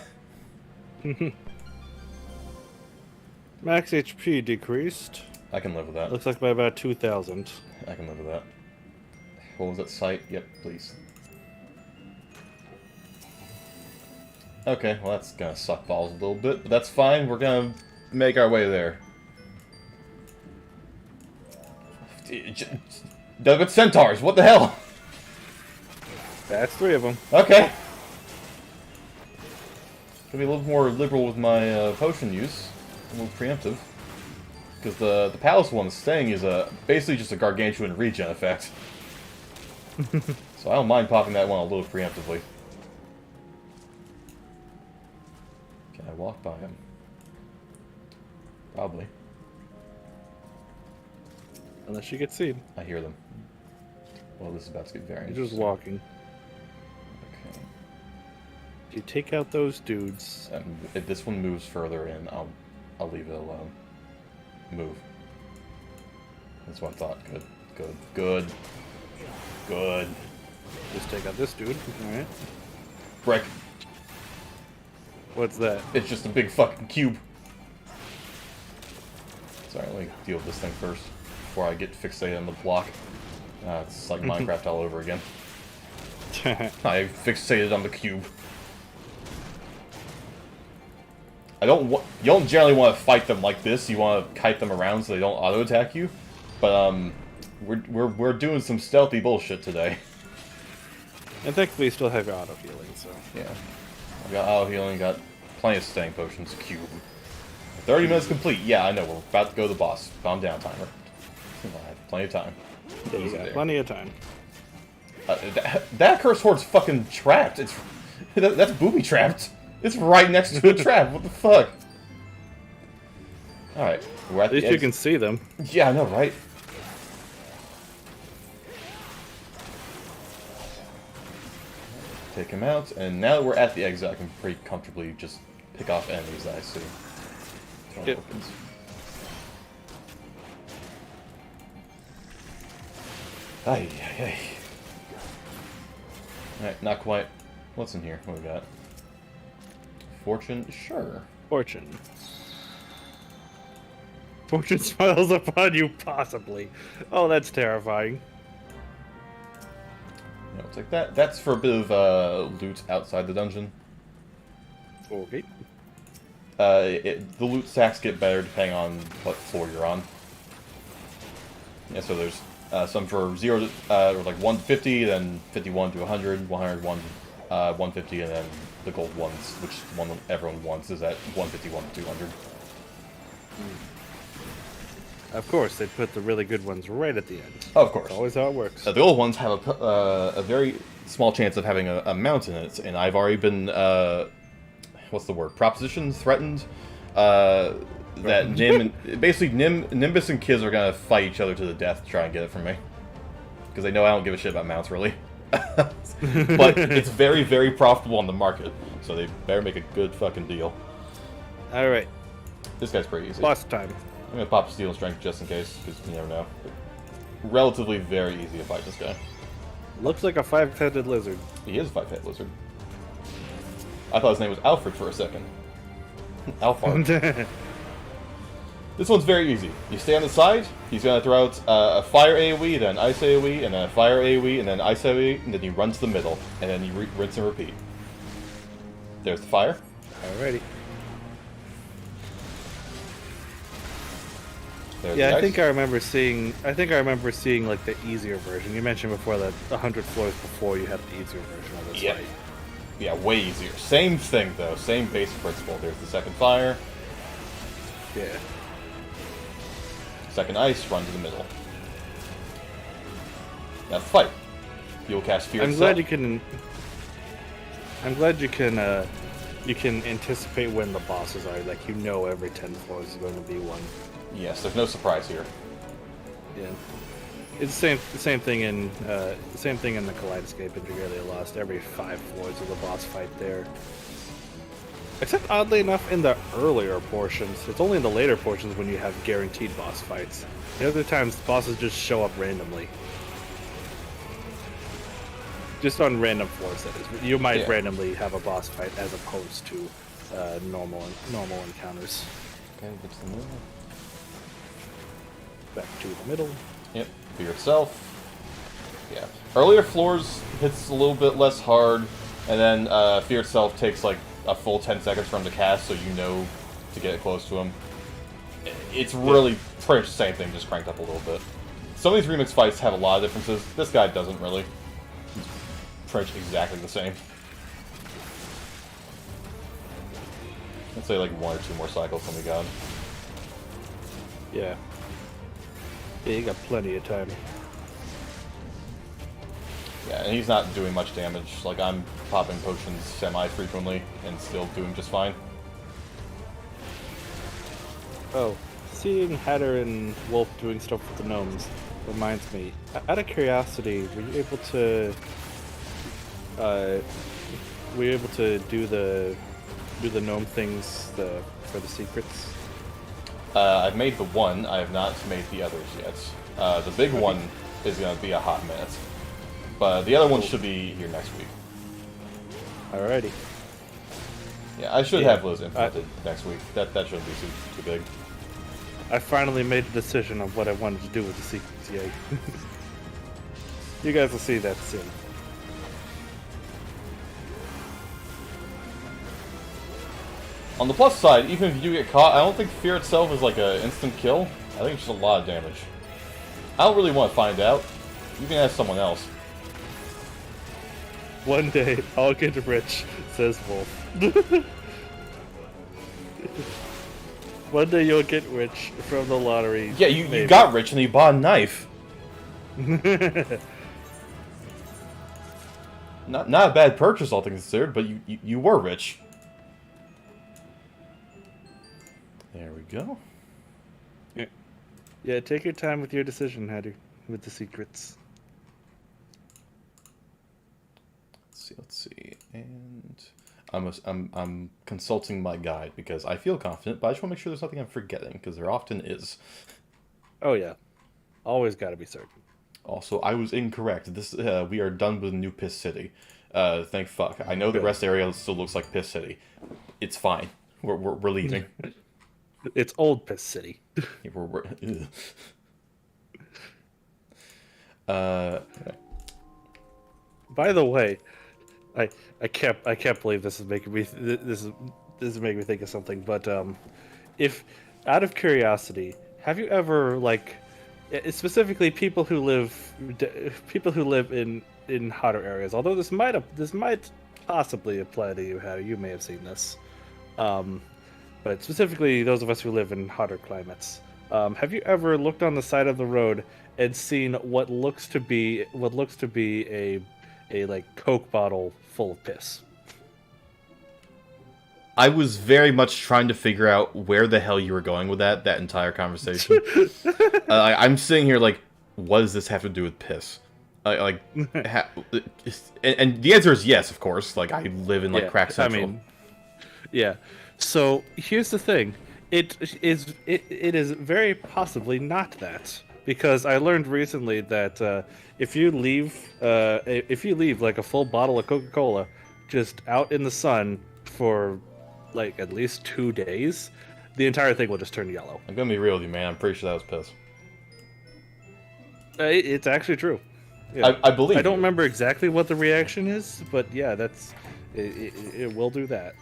Max HP decreased. I can live with that. Looks like by about 2,000. I can live with that. What was that site? Yep, please. Okay, well that's gonna suck balls a little bit, but that's fine. We're gonna make our way there. Delicate centaurs, what the hell? That's 3 of them. Okay. Gonna be a little more liberal with my potion use. A little preemptive. Because the palace one staying is basically just a gargantuan regen effect. So I don't mind popping that one a little preemptively. Can I walk by him? Probably. Unless you get seen. I hear them. Well, this is about to get very You're just walking. Okay. You take out those dudes. If this one moves further in, I'll leave it alone. Move. That's what I thought. Good. Good. Good. Good. Just take out this dude. Alright. Brick. What's that? It's just a big fucking cube. Sorry, let me deal with this thing first before I get fixated on the block. It's like Minecraft all over again. I fixated on the cube. You don't generally want to fight them like this. You want to kite them around so they don't auto attack you. But we're doing some stealthy bullshit today. And thankfully, you still have your auto healing, so Yeah, I got auto healing, got plenty of staying potions. Cube. 30 minutes complete. Yeah, I know. We're about to go to the boss. Calm down, timer. I have plenty of time. you got plenty of time. That cursed horde's fucking trapped. That's booby trapped. It's right next to a trap. What the fuck? All right, we're at least you can see them. Yeah, I know, right? Take him out, and now that we're at the exit, I can pretty comfortably just pick off enemies that I see. Yep. Ay, ay, ay. Alright, not quite. What's in here? What we got? Fortune? Sure. Fortune. Fortune smiles upon you, possibly. Oh, that's terrifying. No, it's like that. That's for a bit of loot outside the dungeon. Okay. The loot stacks get better depending on what floor you're on. Yeah, so there's some for 0 to, or like 1 to 50, then 51 to 100, 101, 150, and then the gold ones, which one everyone wants is at 151 to 200. Of course, they put the really good ones right at the end. Oh, of course. That's always how it works. The old ones have a very small chance of having a mount in it, and I've already been, what's the word? Propositioned? Threatened? That Nimbus and Kiz are gonna fight each other to the death to try and get it from me. Because they know I don't give a shit about mounts, really. But it's very, very profitable on the market, so they better make a good fucking deal. Alright. This guy's pretty easy. Boss time. I'm gonna pop Steel and Strength just in case, because you never know. Relatively very easy to fight this guy. Looks like a 5-headed lizard. He is a 5-headed lizard. I thought his name was Alfred for a second. Alfred. This one's very easy. You stay on the side, he's going to throw out a fire AoE, then ice AoE, and then a fire AoE, and then ice AoE, and then you run to the middle, and then you rinse and repeat. There's the fire. Alrighty. There's Yeah, the I ice. think I remember seeing like the easier version. You mentioned before that 100 floors before you had the easier version of this fight. Yeah, way easier. Same thing, though. Same basic principle. There's the second fire. Yeah. Second ice, run to the middle. Now fight. You'll cast Fear I'm itself. glad you can anticipate when the bosses are. Like, you know every 10 floors is going to be one. Yes, there's no surprise here. Yeah. It's the same thing in the Kaleidoscape in Regalia Lost. Every 5 floors of the boss fight there. Except, oddly enough, in the earlier portions. It's only in the later portions when you have guaranteed boss fights. The other times, bosses just show up randomly. Just on random floors, that is. You might randomly have a boss fight as opposed to normal encounters. Okay, get to the middle. Back to the middle. Yep, Fear itself. Yeah. Earlier floors hits a little bit less hard, and then Fear itself takes like a full 10 seconds for him to cast, so you know to get close to him. It's really pretty much the same thing, just cranked up a little bit. Some of these remix fights have a lot of differences. This guy doesn't really. He's pretty much exactly the same. Let's say like 1 or 2 more cycles than we got. Yeah. Yeah, you got plenty of time. Yeah, and he's not doing much damage. Like, I'm popping potions semi-frequently and still doing just fine. Oh, seeing Hatter and Wolf doing stuff with the gnomes reminds me. Out of curiosity, were you able to do the gnome things for the secrets? I've made the one. I have not made the others yet. The big one is going to be a hot minute. But the other one should be here next week. Alrighty. Yeah, I should have Liz implemented next week. That shouldn't be too big. I finally made a decision of what I wanted to do with the secrets, yay. You guys will see that soon. On the plus side, even if you do get caught, I don't think fear itself is like an instant kill. I think it's just a lot of damage. I don't really want to find out. You can ask someone else. One day, I'll get rich, says Wolf. One day you'll get rich from the lottery. Yeah, you got rich and you bought a knife. Not a bad purchase, all things considered, but you were rich. There we go. Yeah, take your time with your decision, Hattie, with the secrets. Let's see, and I'm consulting my guide because I feel confident, but I just want to make sure there's nothing I'm forgetting because there often is. Oh yeah, always got to be certain. Also, I was incorrect. This we are done with New Piss City. Thank fuck. I know the rest area still looks like Piss City. It's fine. We're leaving. It's Old Piss City. Okay. By the way, I can't believe this is making me this is making me think of something. But if out of curiosity, have you ever specifically people who live in hotter areas? Although this might possibly apply to you, how you may have seen this. But specifically those of us who live in hotter climates. Have you ever looked on the side of the road and seen what looks to be a Coke bottle full of piss? I was very much trying to figure out where the hell you were going with that entire conversation. I'm sitting here like, what does this have to do with piss? And the answer is yes, of course. Like, I live in Crack Central. I mean, yeah. So here's the thing. It is very possibly not that, because I learned recently that if you leave like a full bottle of Coca-Cola just out in the sun for like at least 2 days, the entire thing will just turn yellow. I'm gonna be real with you, man. I'm pretty sure that was piss. It's actually true. Yeah. I believe. I don't remember exactly what the reaction is, but yeah, it will do that.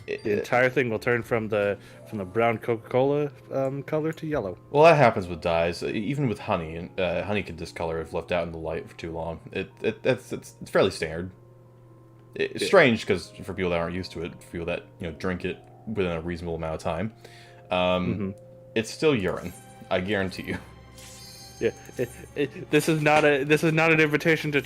The entire thing will turn from the brown Coca-Cola color to yellow. Well, that happens with dyes, even with honey. And honey can discolor if left out in the light for too long. It's fairly standard. It's strange because for people that aren't used to it, for people that drink it within a reasonable amount of time, it's still urine. I guarantee you. Yeah, this is not an invitation to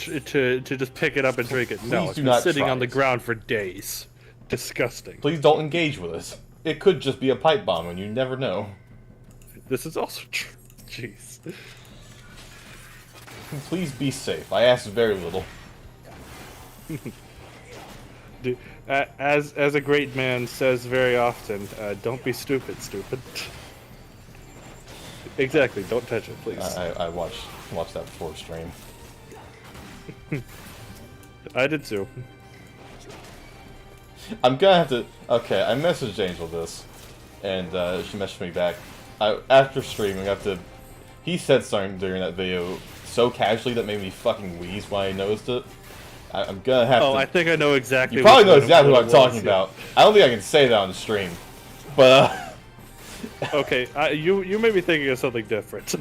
just pick it up and drink it. No, it's been sitting on the ground for days. Disgusting. Please don't engage with us. It could just be a pipe bomb, and you never know. This is also true. Jeez. Please be safe. I ask very little. Dude, as a great man says very often, don't be stupid. Exactly. Don't touch it, please. I watched that before stream. I did too. I'm gonna have to... Okay, I messaged Angel this, and she messaged me back. After streaming, I have to... He said something during that video so casually that made me fucking wheeze when I noticed it. I'm gonna have to... I think I know exactly... You probably know exactly what I'm talking about. I don't think I can say that on the stream. But, Okay, you may be thinking of something different.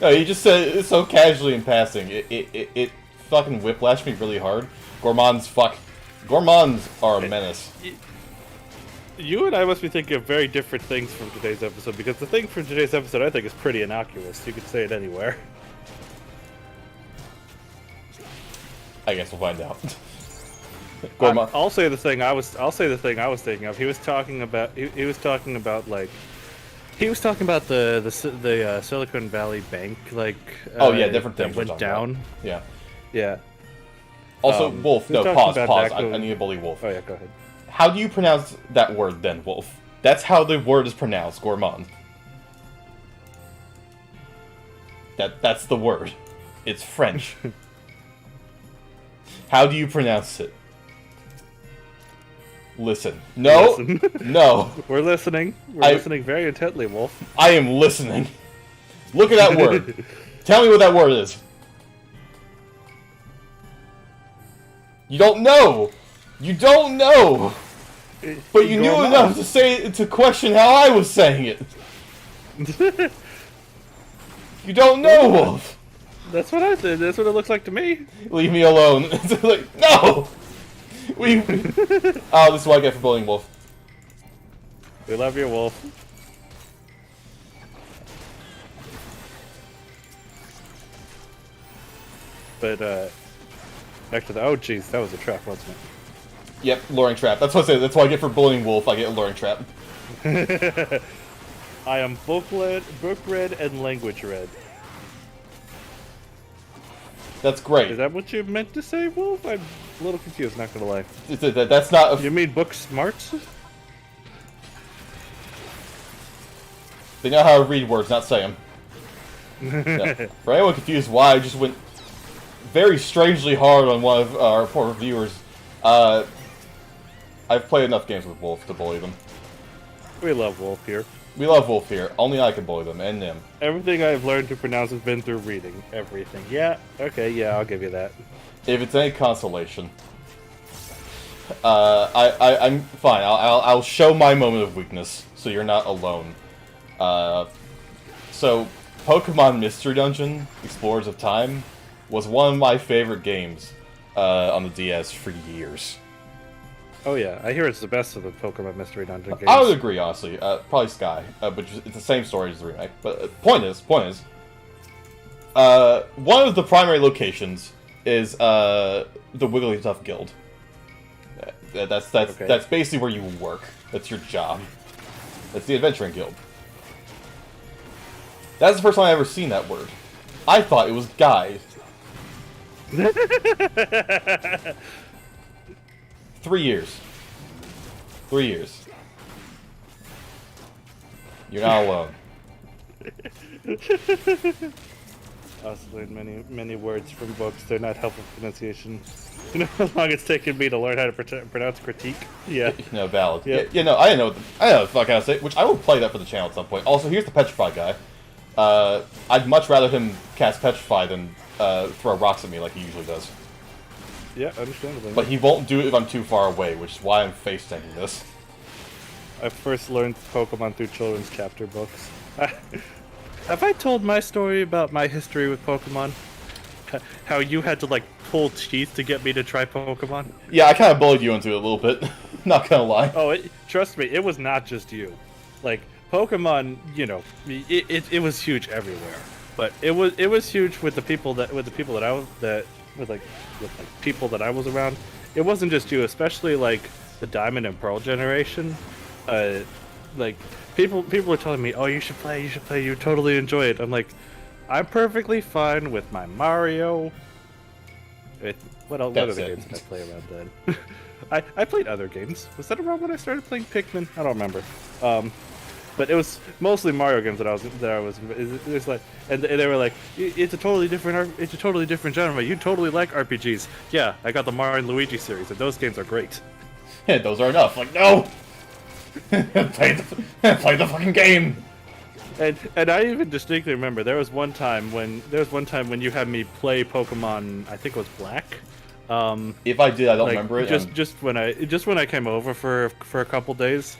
No, you just said it so casually in passing. It fucking whiplashed me really hard. Gourmands are a menace. You and I must be thinking of very different things from today's episode, because the thing from today's episode I think is pretty innocuous. You could say it anywhere. I guess we'll find out. I'll say the thing I was thinking of. He was talking about the Silicon Valley Bank, different things went down. Yeah. Yeah. Also, Wolf. No, pause. I need to bully Wolf. Oh yeah, go ahead. How do you pronounce that word then, Wolf? That's how the word is pronounced, gourmand. That's the word. It's French. How do you pronounce it? Listen. No. Listen. No. We're listening. We're listening very intently, Wolf. I am listening. Look at that word. Tell me what that word is. You don't know. You don't know. But you knew enough to say to question how I was saying it. You don't know, Wolf. That's what I said. That's what it looks like to me. Leave me alone. It's like, no. Oh, this is what I get for bullying Wolf. We love you, Wolf. But back to the jeez, that was a trap, wasn't it? Yep, luring trap. That's what I say. That's what I get for bullying Wolf. I get a luring trap. I am book red, and language red. That's great. Is that what you meant to say, Wolf? I'm a little confused, not gonna lie. That's not. You mean book smarts? They know how to read words, not say them. Yeah. For anyone confused why I just went very strangely hard on one of our poor reviewers, I've played enough games with Wolf to bully them. We love Wolf here. We love Wolf here. Only I can bully them, and them. Everything I've learned to pronounce has been through reading. Everything. Yeah, okay, yeah, I'll give you that. If it's any consolation, I'm fine. I'll show my moment of weakness, so you're not alone. So, Pokemon Mystery Dungeon, Explorers of Time, was one of my favorite games on the DS for years. Oh yeah, I hear it's the best of the Pokemon Mystery Dungeon games. I would agree, honestly. Probably Sky, but it's the same story as the remake. But point is, one of the primary locations is the Wigglytuff Guild. That's basically where you work. That's your job. That's the Adventuring Guild. That's the first time I ever seen that word. I thought it was guide. 3 years. 3 years. You're not alone. I also learned many words from books. They're not helpful pronunciation. You know how long it's taken me to learn how to pronounce critique? Yeah. No, valid. Yep. Yeah, no, I know what the fuck I say, which I will play that for the channel at some point. Also, here's the Petrify guy. I'd much rather him cast Petrify than throw rocks at me like he usually does. Yeah, understandably. But he won't do it if I'm too far away, which is why I'm face tanking this. I first learned Pokemon through children's chapter books. Have I told my story about my history with Pokemon? How you had to, like, pull teeth to get me to try Pokemon? Yeah, I kind of bullied you into it a little bit. Not gonna lie. Oh, trust me, it was not just you. Like, Pokemon, you know, it was huge everywhere. But it was huge with the people that people that I was around. It wasn't just you, especially like the Diamond and Pearl generation. Like people were telling me, "Oh, you should play, you totally enjoy it." I'm like, I'm perfectly fine with my Mario. What other games did I play around then? I played other games. Was that around when I started playing Pikmin? I don't remember. But it was mostly Mario games that I was. It's like, and they were like, it's a totally different genre. You totally like RPGs. Yeah, I got the Mario and Luigi series, and those games are great. Yeah, those are enough. Like, no, play the fucking game. And I even distinctly remember there was one time when you had me play Pokemon. I think it was Black. If I did, I don't remember it. Just when I came over for a couple days,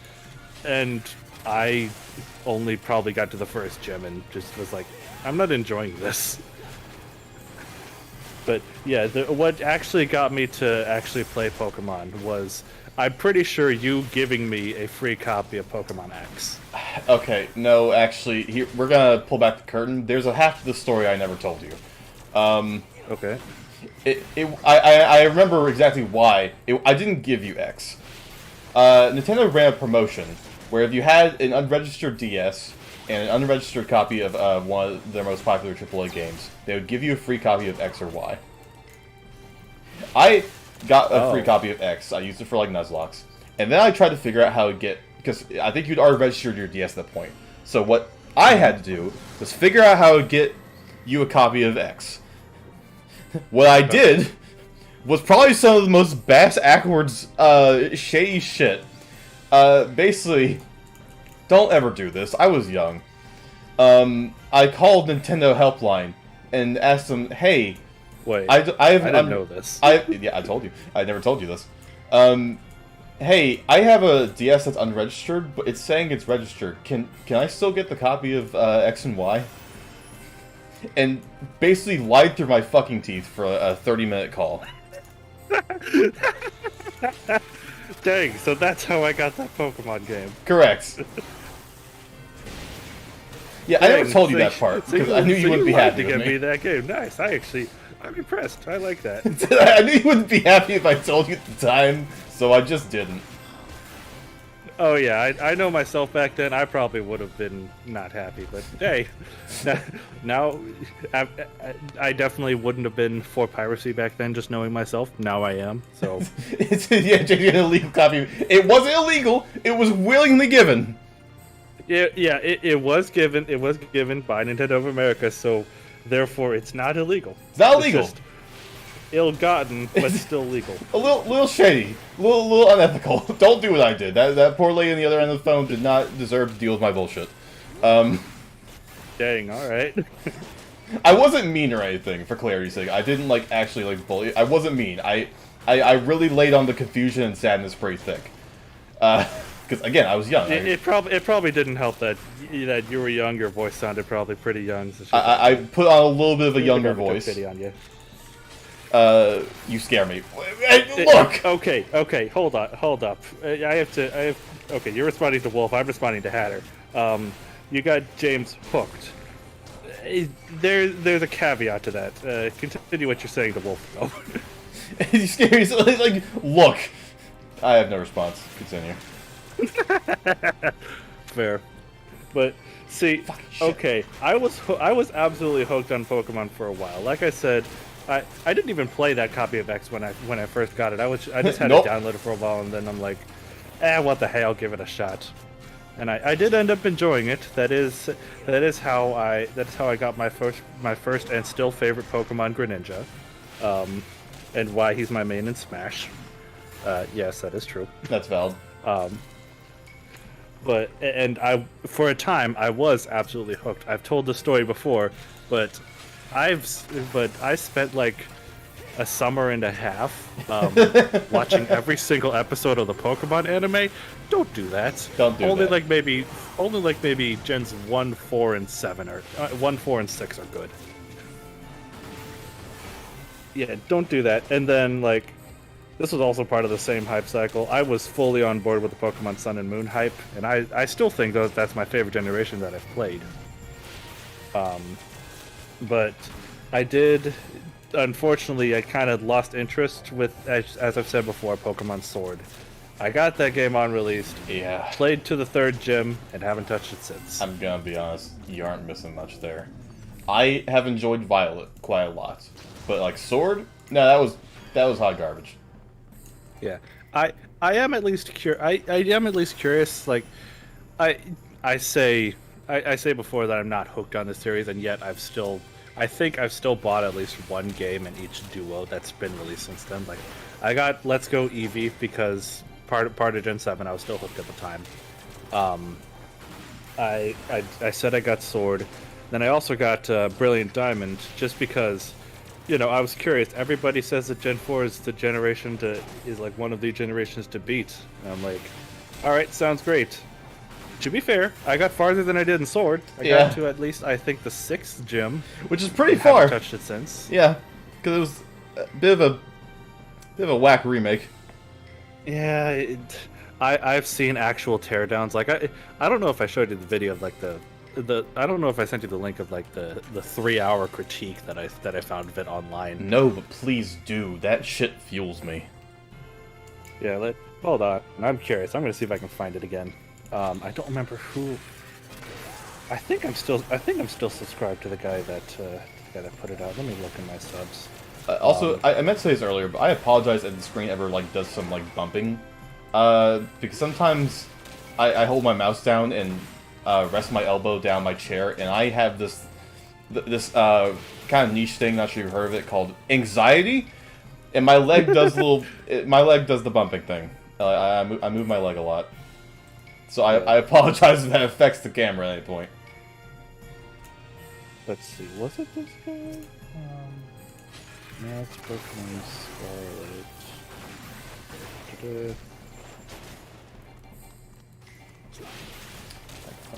and I only probably got to the first gym and just was like, I'm not enjoying this. But yeah, what actually got me to actually play Pokemon was, I'm pretty sure you giving me a free copy of Pokemon X. Okay, no, actually, here, we're gonna pull back the curtain. There's a half to the story I never told you. Okay. I remember exactly why. I didn't give you X. Nintendo ran a promotion where if you had an unregistered DS and an unregistered copy of one of their most popular AAA games, they would give you a free copy of X or Y. I got a free copy of X. I used it for like Nuzlocke. And then I tried to figure out how to get, because I think you'd already registered your DS at that point. So what I had to do was figure out how to get you a copy of X. What I did was probably some of the most bass-ackwards, shady shit. Basically, don't ever do this. I was young. I called Nintendo Helpline and asked them, hey... Wait, I didn't know this. Yeah, I told you. I never told you this. Hey, I have a DS that's unregistered, but it's saying it's registered. Can I still get the copy of X and Y? And basically lied through my fucking teeth for a 30-minute call. Dang, so that's how I got that Pokemon game. Correct. Yeah, Dang, I never told you that part, because I knew you wouldn't be happy to with get me. me that game. Nice, I'm impressed. I like that. I knew you wouldn't be happy if I told you at the time, so I just didn't. Oh yeah, I know myself back then. I probably would have been not happy, but hey, now I definitely wouldn't have been for piracy back then. Just knowing myself, now I am. So Yeah, an illegal copy. It wasn't illegal. It was willingly given. It was given. It was given by Nintendo of America. So therefore, it's not illegal. It's not illegal. Just ill-gotten, but still legal. A little shady, a little unethical. Don't do what I did. That poor lady on the other end of the phone did not deserve to deal with my bullshit. Dang, all right. I wasn't mean or anything, for clarity's sake. I didn't actually bully. I wasn't mean. I really laid on the confusion and sadness pretty thick. Because again, I was young. It probably didn't help that you were young. Your voice sounded probably pretty young. So I put on a little bit of a younger voice. Pity on you. You scare me. Look. Okay. Hold up. Okay, you're responding to Wolf. I'm responding to Hatter. You got James hooked. There's a caveat to that. Continue what you're saying to Wolf, though. You scare me. So, look. I have no response. Continue. Fair, but see, okay, I was absolutely hooked on Pokemon for a while. Like I said, I didn't even play that copy of X when I first got it. I just had Nope. it downloaded for a while, and then I'm like, what the hell? I'll give it a shot. And I did end up enjoying it. That is how I got my first and still favorite Pokemon, Greninja, and why he's my main in Smash. Yes, that is true. That's valid. But for a time I was absolutely hooked. I've told the story before, but I spent like a summer and a half watching every single episode of the Pokemon anime. Don't do that. Don't do only that. Only maybe gens 1, 4, and 7 are 1, 4, and 6 are good. Yeah, don't do that. And then this was also part of the same hype cycle. I was fully on board with the Pokemon Sun and Moon hype, and I still think that's my favorite generation that I've played. But I did, unfortunately, I kind of lost interest with, as I've said before, Pokemon Sword. I got that game on release, played to the 3rd gym, and haven't touched it since. I'm gonna be honest, you aren't missing much there. I have enjoyed Violet quite a lot, but Sword, no, that was hot garbage. Yeah, I am at least I am at least curious. I say before that I'm not hooked on the series, and yet I think I've still bought at least one game in each duo that's been released since then. I got Let's Go Eevee because part of Gen 7 I was still hooked at the time. I said I got Sword, then I also got Brilliant Diamond just because. I was curious. Everybody says that Gen 4 is the generation is one of the generations to beat. And I'm like, all right, sounds great. To be fair, I got farther than I did in Sword. I got to at least, I think, the 6th gym, which is pretty far. Haven't touched it since. Yeah, because it was a bit of a whack remake. Yeah, I've seen actual teardowns. I don't know if I showed you the video of I don't know if I sent you the link of the 3-hour critique that I found of it online. No, but please do. That shit fuels me. Yeah, hold on. I'm curious. I'm gonna see if I can find it again. I don't remember who. I think I'm still subscribed to the guy that put it out. Let me look in my subs. Also, I meant to say this earlier, but I apologize if the screen ever does some bumping, because sometimes I hold my mouse down and rest my elbow down my chair, and I have this kind of niche thing, not sure you've heard of it, called anxiety, And my leg does my leg does the bumping thing. I move my leg a lot. So I apologize if that affects the camera at any point. Let's see, was it this guy? No, it's Pokemon Scarlet.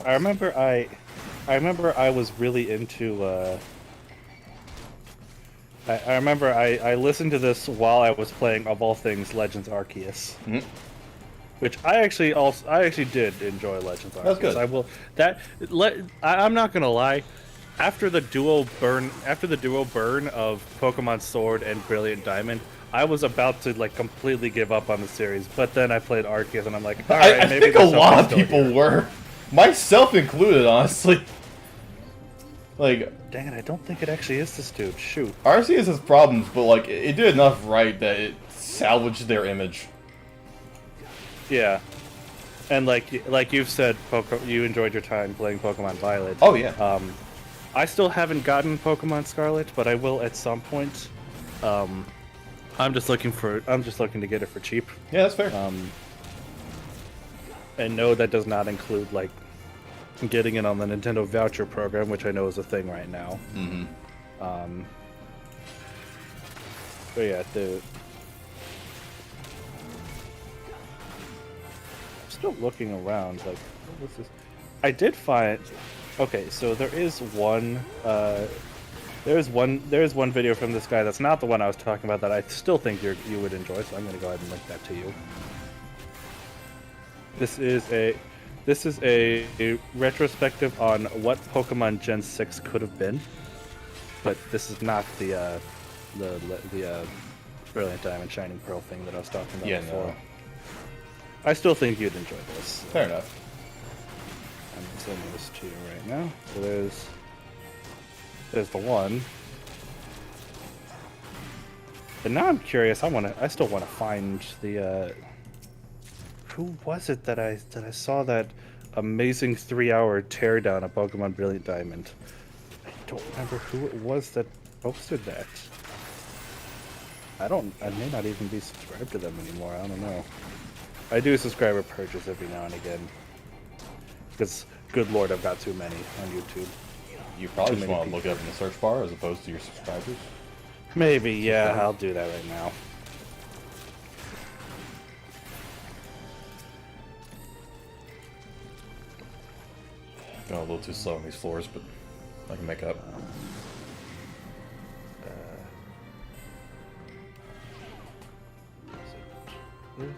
I remember I was really into I remember I listened to this while I was playing, of all things, Legends Arceus. Mm-hmm. Which I actually did enjoy Legends Arceus. That's good. I'm not gonna lie. After the duo burn of Pokemon Sword and Brilliant Diamond, I was about to like completely give up on the series. But then I played Arceus, and I'm like, all right, I think a lot of people were, myself included, honestly. Like, dang it, I don't think it actually is this dude. Shoot. Arceus has problems, but like it did enough right that it salvaged their image. Yeah. And like you've said, you enjoyed your time playing Pokemon Violet. Oh yeah. I still haven't gotten Pokemon Scarlet, but I will at some point. I'm just looking to get it for cheap. Yeah, that's fair. And no, that does not include like getting it on the Nintendo voucher program, which I know is a thing right now. Mm-hmm. But yeah, I'm still looking around. Like, what was this? I did find. Okay, so there is one video from this guy that's not the one I was talking about that I still think you would enjoy, so I'm going to go ahead and link that to you. This is a retrospective on what Pokemon Gen 6 could have been, but this is not the Brilliant Diamond Shining Pearl thing that I was talking about before. No. I still think you'd enjoy this. Fair enough. I'm sending this to you right now. So there's the one. And now I'm curious. I still want to find the. Who was it that I saw that amazing 3-hour teardown of Pokemon Brilliant Diamond? I don't remember who it was that posted that. I may not even be subscribed to them anymore. I don't know. I do subscriber purchase every now and again. Because, good lord, I've got too many on YouTube. You probably just want to look it up in the search bar as opposed to your subscribers. Maybe, yeah, I'll do that right now. Going a little too slow on these floors, but I can make up. This.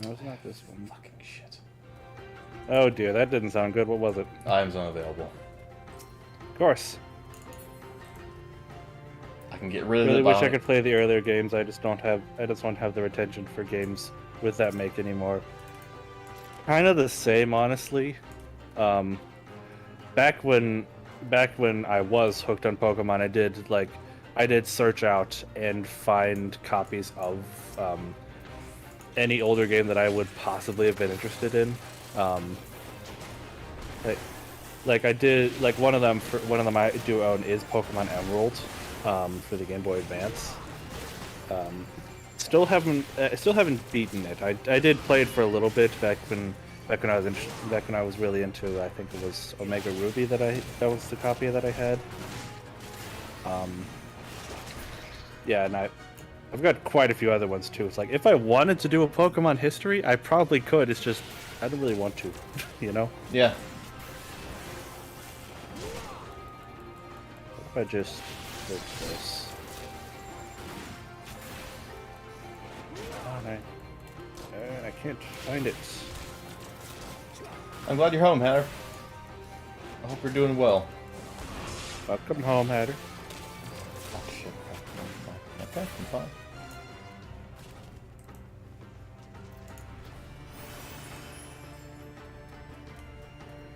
No, it's not this one. Fucking shit. Oh dear, that didn't sound good. What was it? Items unavailable. Of course. I can get rid of it. Really wish I could play the earlier games. I just don't have the retention for games with that make anymore. Kind of the same, honestly. Back when I was hooked on Pokemon, I did search out and find copies of any older game that I would possibly have been interested in. Like I did, like one of them I do own is Pokemon Emerald for the Game Boy Advance. Still haven't beaten it. I did play it for a little bit back when I was really into, I think it was Omega Ruby that was the copy that I had. Yeah, and I've got quite a few other ones too. It's like if I wanted to do a Pokemon history, I probably could. It's just I don't really want to, you know? Yeah. What if I just did this? Oh, I can't find it. I'm glad you're home, Hatter. I hope you're doing well. Welcome home, Hatter. Oh shit. Okay, I'm fine.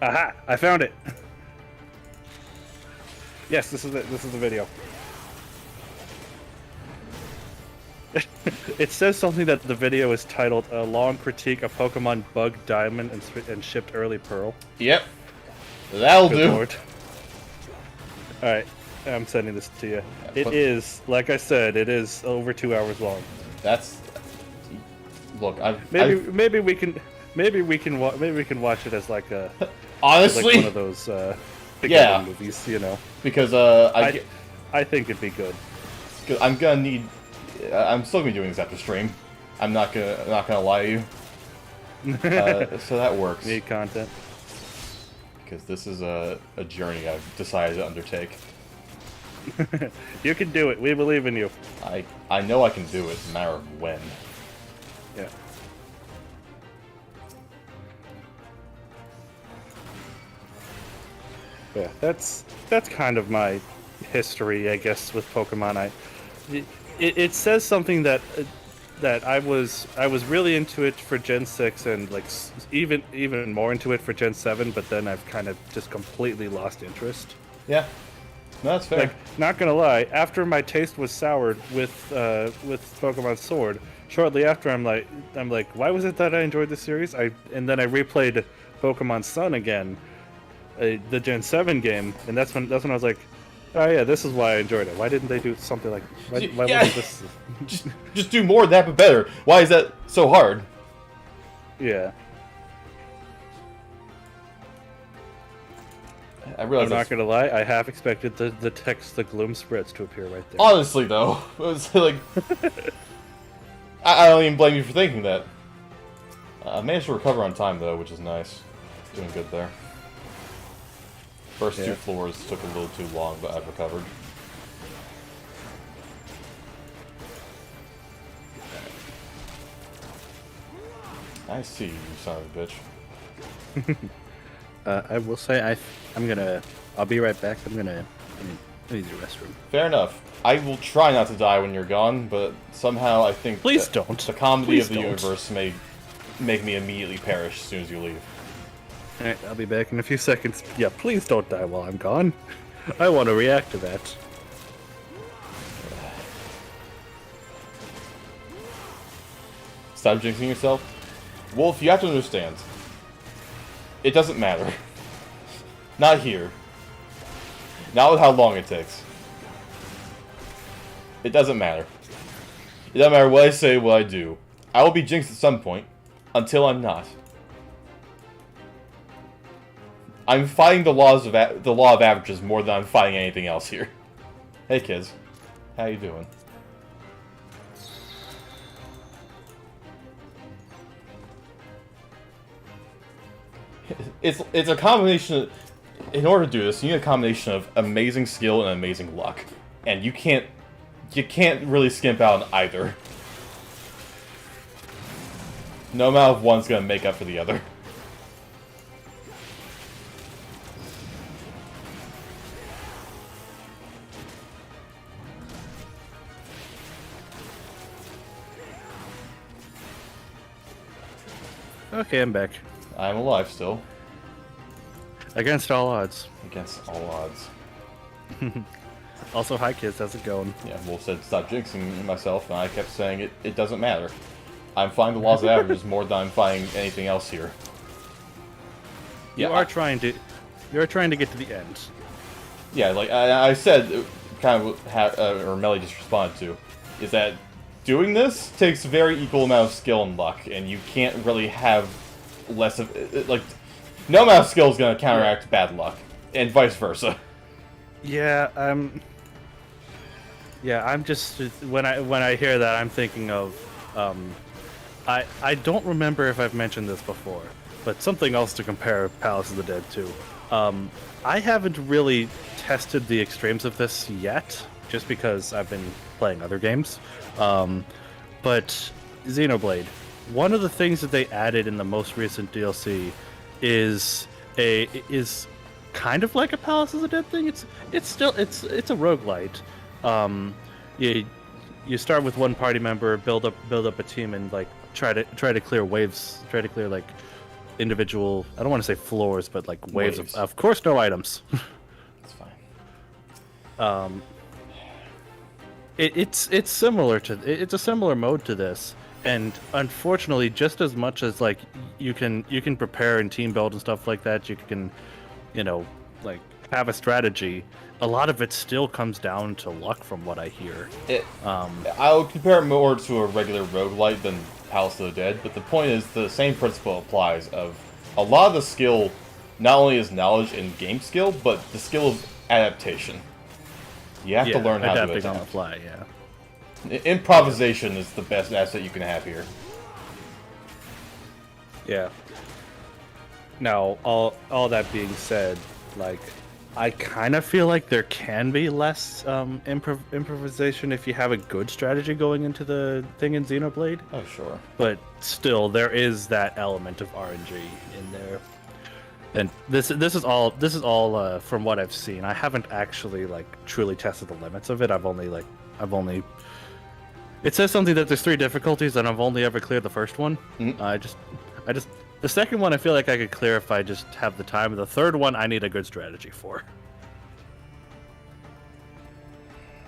Aha! I found it! Yes, this is it. This is the video. It says something that the video is titled "A Long Critique of Pokemon Bug Diamond and Shipped Early Pearl." Yep. That'll Good do. Lord. Alright. I'm sending this to you. Yeah, It is, like I said, it is over 2 hours long. That's look. Maybe we can watch it as like a honestly as like one of those yeah, movies, you know. because I think it'd be good. I'm gonna need. I'm still gonna be doing this after stream. I'm not gonna lie to you. So that works. Need content. Because this is a journey I've decided to undertake. You can do it. We believe in you. I know I can do it. It's a matter of when. Yeah. Yeah, that's kind of my history, I guess, with Pokemon. It says something that I was really into it for Gen 6 and like even more into it for Gen 7, but then I've kind of just completely lost interest. Yeah. No, that's fair. Like, not gonna lie, after my taste was soured with Pokemon Sword, shortly after I'm like, why was it that I enjoyed this series? And then I replayed Pokemon Sun again, the Gen 7 game, and that's when I was like, oh yeah, this is why I enjoyed it. Why didn't they do something like? Why wasn't this? just do more of that, but better. Why is that so hard? Yeah. I realize I'm not gonna lie, I have expected the text, the gloom spreads to appear right there. Honestly, though, it was like I don't even blame you for thinking that. I managed to recover on time though, which is nice. Doing good there. First two floors took a little too long, but I've recovered. I see you, son of a bitch. I will say I'll be right back. Let me use the restroom. Fair enough. I will try not to die when you're gone, but somehow I think Please don't. The comedy Please of the don't. universe may make me immediately perish as soon as you leave. Alright, I'll be back in a few seconds. Yeah, please don't die while I'm gone. I want to react to that. Stop jinxing yourself. Wolf, you have to understand. It doesn't matter. Not here. Not with how long it takes. It doesn't matter. It doesn't matter what I say, what I do. I will be jinxed at some point, until I'm not. I'm fighting the law of averages more than I'm fighting anything else here. Hey kids, how you doing? It's a combination of, in order to do this, you need a combination of amazing skill and amazing luck. And you can't really skimp out on either. No amount of one's gonna make up for the other. Okay, I'm back. I'm alive still. Against all odds. Against all odds. Also, hi kids, how's it going? Yeah, Wolf said stop jinxing myself, and I kept saying it doesn't matter. I'm fighting the laws of averages more than I'm fighting anything else here. You are trying to get to the end. Yeah, like I said, kind of, or Melly just responded to, is that doing this takes a very equal amount of skill and luck, and you can't really have less of, like, no amount of skill is going to counteract bad luck, and vice versa. Yeah, I'm just when I hear that, I'm thinking of I don't remember if I've mentioned this before, but something else to compare Palace of the Dead to. I haven't really tested the extremes of this yet, just because I've been playing other games. But Xenoblade, one of the things that they added in the most recent DLC is kind of like a Palace of the Dead thing. It's a roguelite. You start with one party member, build up a team, and like try to clear waves, try to clear like individual. I don't want to say floors, but like waves. Of course, no items. That's fine. It's similar to it's a similar mode to this, and unfortunately, just as much as like you can prepare and team build and stuff like that, you can, like have a strategy. a lot of it still comes down to luck, from what I hear. I would compare it more to a regular roguelite than Palace of the Dead, but the point is the same principle applies of a lot of the skill not only is knowledge and game skill, but the skill of adaptation. You have to learn how to adapt. On the fly, yeah. Improvisation is the best asset you can have here. Yeah. Now, all that being said, like, I kind of feel like there can be less improvisation if you have a good strategy going into the thing in Xenoblade. Oh, sure. But still, there is that element of RNG in there. And this is all from what I've seen. I haven't actually like truly tested the limits of it. I've only it says something that there's 3 difficulties, and I've only ever cleared the first one. Mm-hmm. I just the second one I feel like I could clear if I just have the time. The third one I need a good strategy for.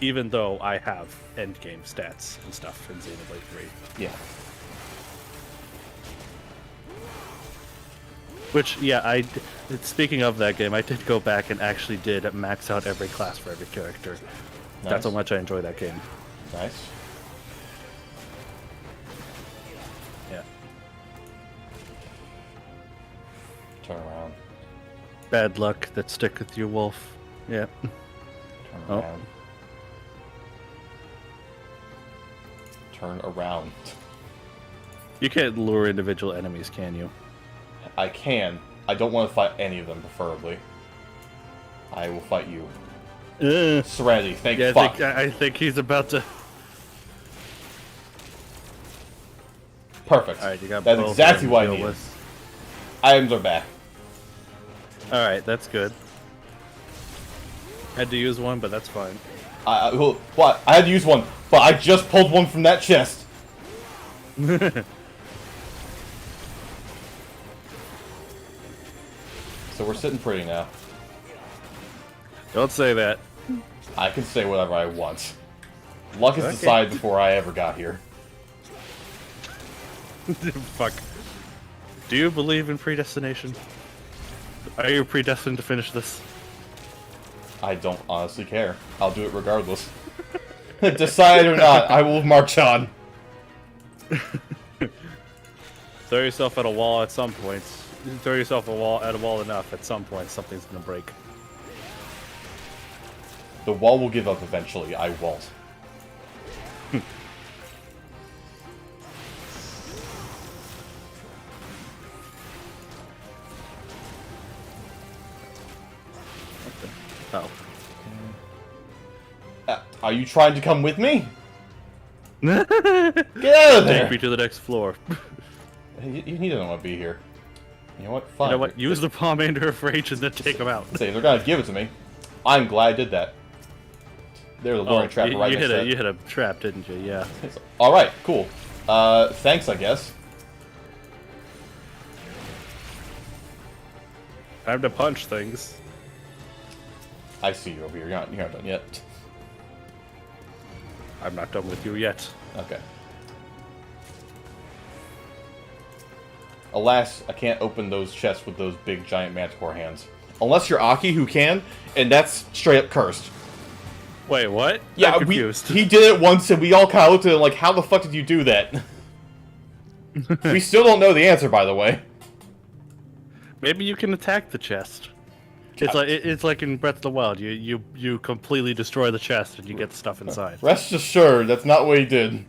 Even though I have endgame stats and stuff in Xenoblade 3. Yeah. Which, yeah, speaking of that game, I did go back and actually did max out every class for every character. Nice. That's how much I enjoy that game. Nice. Yeah. Turn around. Bad luck that stick with you, Wolf. Yeah. Turn around. Turn around. You can't lure individual enemies, can you? I can. I don't want to fight any of them, preferably. I will fight you. Serenity, thank fuck. I think he's about to... Perfect. Alright, you got That's both exactly what I deal needed. with. Items are back. Alright, that's good. Had to use one, but that's fine. What? I had to use one, but I just pulled one from that chest. So we're sitting pretty now. Don't say that. I can say whatever I want. Luck is decided before I ever got here. Fuck. Do you believe in predestination? Are you predestined to finish this? I don't honestly care. I'll do it regardless. Decide or not, I will march on. Throw yourself at a wall at some point. Throw yourself at a wall enough, at some point something's gonna break. The wall will give up eventually, I won't. Oh. Are you trying to come with me? Get out of there! Take me to the next floor. You need to know to be here. You know what? Fine. You know what? Use the Pomander of Rage and then take him out. Say they're gonna give it to me. I'm glad I did that. There's a luring trap right next to that. You hit a trap, didn't you? Yeah. Alright, cool. Thanks, I guess. Time to punch things. I see you over here. You're not done yet. I'm not done with you yet. Okay. Alas, I can't open those chests with those big giant manticore hands. Unless you're Aki, who can, and that's straight up cursed. Wait, what? Yeah, I'm confused. he did it once, and we all kind of looked at him like, how the fuck did you do that? We still don't know the answer, by the way. Maybe you can attack the chest. It's like in Breath of the Wild. You completely destroy the chest and you get the stuff inside. Rest assured, that's not what he did.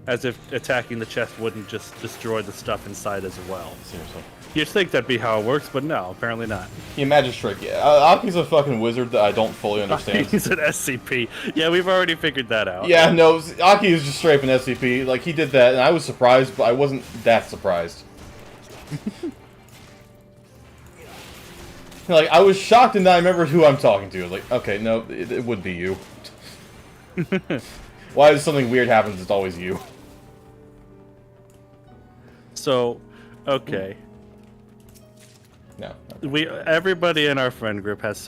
As if attacking the chest wouldn't just destroy the stuff inside as well. Seriously. You'd think that'd be how it works, but no, apparently not. He magic trick. Yeah, Aki's a fucking wizard that I don't fully understand. He's an SCP. Yeah, we've already figured that out. Yeah, no, Aki is just straight up an SCP. Like, he did that, and I was surprised, but I wasn't that surprised. Like, I was shocked and I remembered who I'm talking to. Like, okay, no, it would be you. Why does something weird happens, it's always you. So, okay. No. Everybody in our friend group has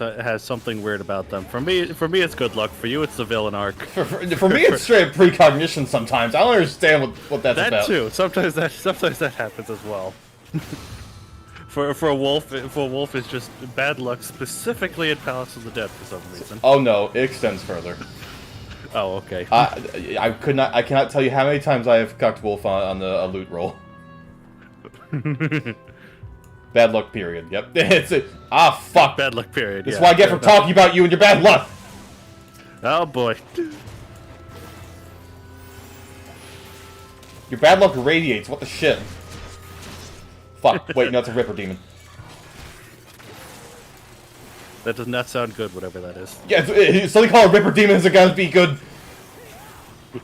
something weird about them. For me, it's good luck. For you, it's the villain arc. For me, it's straight up precognition sometimes. I don't understand what that's about. That too. Sometimes that happens as well. For a wolf is just bad luck, specifically in Palace of the Dead for some reason. Oh no, it extends further. Oh, okay. I cannot tell you how many times I have cucked wolf on the loot roll. Bad luck period. Yep. It's it. Ah, fuck. Bad luck period. That's what I get for talking about you and your bad luck. Oh boy. Your bad luck radiates. What the shit? Fuck. Wait, no, it's a Ripper Demon. That does not sound good, whatever that is. Yeah, something called a Ripper Demon is gonna be good.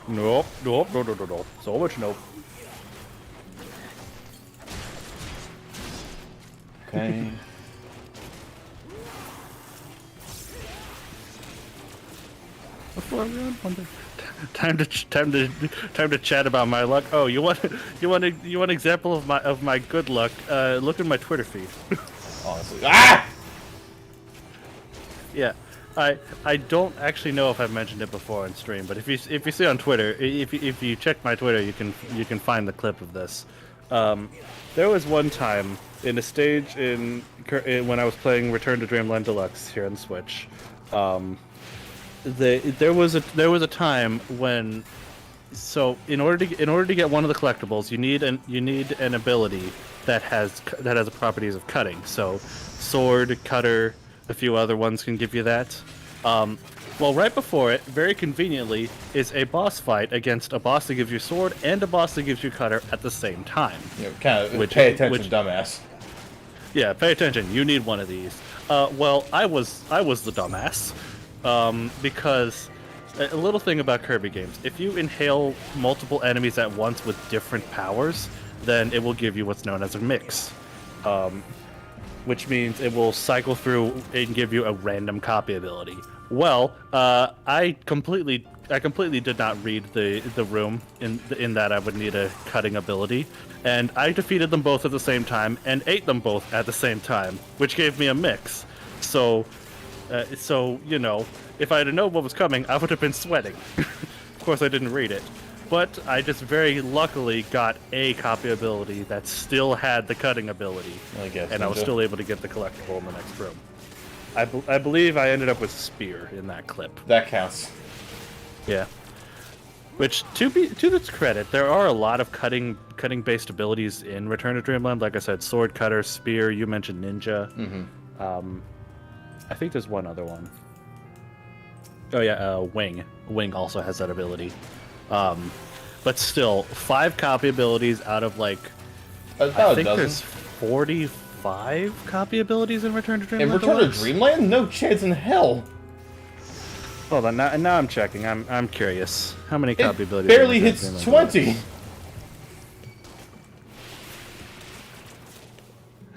Nope. No. So much nope. Okay. Time to chat about my luck. Oh, you want an example of my good luck? Look at my Twitter feed. Honestly. Ah! Yeah, I don't actually know if I've mentioned it before on stream, but if you see on Twitter, if you check my Twitter, you can find the clip of this. There was one time in a stage when I was playing Return to Dreamland Deluxe here on the Switch. There was a time when, so in order to get one of the collectibles, you need an ability that has the properties of cutting. So sword, cutter, a few other ones can give you that. Well, right before it, very conveniently, is a boss fight against a boss that gives you sword and a boss that gives you cutter at the same time. Yeah, kind of. Pay attention, dumbass. Yeah, pay attention. You need one of these. Well, I was the dumbass. Because a little thing about Kirby games, if you inhale multiple enemies at once with different powers, then it will give you what's known as a mix. Which means it will cycle through and give you a random copy ability. Well, I completely did not read the room in that I would need a cutting ability, and I defeated them both at the same time and ate them both at the same time, which gave me a mix. So you know, if I had known what was coming, I would have been sweating. Of course, I didn't read it, but I just very luckily got a copy ability that still had the cutting ability, I guess, and I was still able to get the collectible in the next room. I believe I ended up with Spear in that clip. That counts. Yeah. Which, to its credit, there are a lot of cutting based abilities in Return to Dreamland. Like I said, sword, cutter, spear. You mentioned ninja. Mm-hmm. I think there's one other one. Oh yeah, Wing. Wing also has that ability. But still, 5 copy abilities out of like I think there's 45 copy abilities in Return to Dreamland. In Return to Dreamland? No chance in hell. Hold on, now I'm checking. I'm curious. How many copy abilities? Barely hits 20.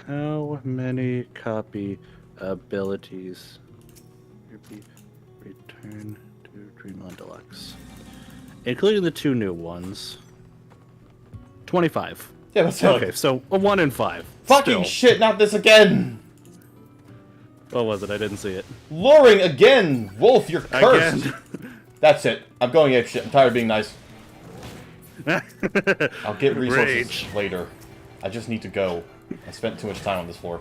How many copy abilities? Return to Dreamland Deluxe, including the 2 new ones. 25. Yeah, that's okay. So a 1 in 5. Fucking Still. shit! Not this again. What was it? I didn't see it. Luring again, Wolf. You're cursed. Again. That's it. I'm going apeshit. I'm tired of being nice. I'll get resources Rage. later. I just need to go. I spent too much time on this floor.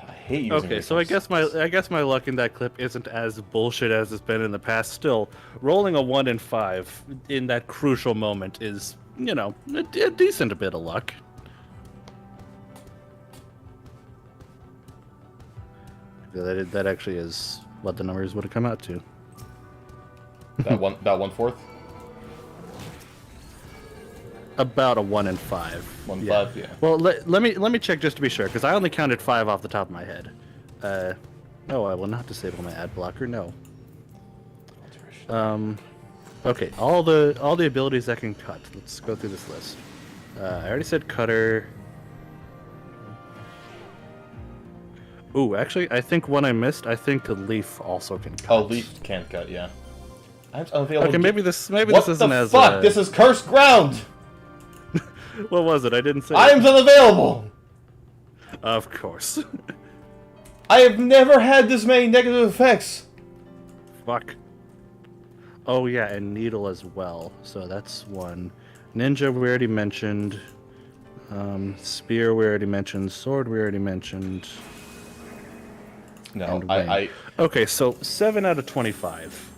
I hate using Okay, so I guess my luck in that clip isn't as bullshit as it's been in the past. Still, rolling a 1 in 5 in that crucial moment is, you know, a decent bit of luck. That actually is what the numbers would have come out to. about 1/4. About a 1 in 5. 1 in 5, yeah. Well, let me check just to be sure, because I only counted 5 off the top of my head. No, I will not disable my ad blocker. No. Okay, all the abilities that can cut. Let's go through this list. I already said cutter. Ooh, actually, I think one I missed. I think the leaf also can cut. Oh, leaf can't cut. Yeah. I'm unavailable. Okay, maybe this isn't as. What the fuck? This is cursed ground. What was it? I didn't say. I am unavailable. Of course. I have never had this many negative effects. Fuck. Oh yeah, and needle as well. So that's one. Ninja we already mentioned. Spear we already mentioned. Sword we already mentioned. No, And I, wing. I Okay, so 7 out of 25.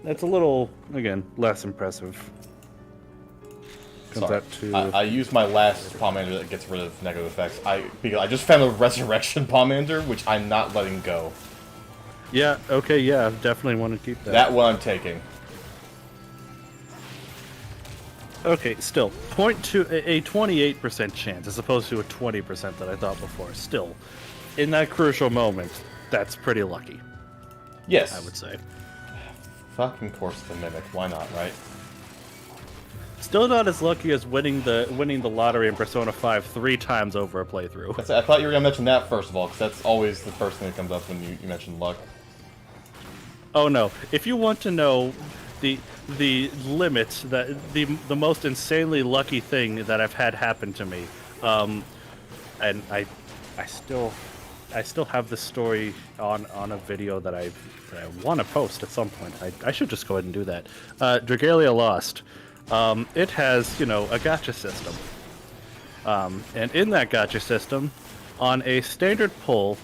That's a little, again, less impressive. Comes sorry. out to... I used my last Pomander that gets rid of negative effects. Because I just found a Resurrection Pomander, which I'm not letting go. Yeah, okay, yeah, definitely want to keep that. That one I'm taking. Okay, still, a 28% chance as opposed to a 20% that I thought before. Still, in that crucial moment, that's pretty lucky, Yes. I would say. Fucking Course of the Mimic. Why not, right? Still not as lucky as winning the lottery in Persona 5 3 times over a playthrough. I thought you were going to mention that first of all, because that's always the first thing that comes up when you mention luck. Oh no! If you want to know the limits, that the most insanely lucky thing that I've had happen to me, and I still have this story on a video that I want to post at some point. I should just go ahead and do that. Dragalia Lost. It has, a gacha system. And in that gacha system, on a standard pull,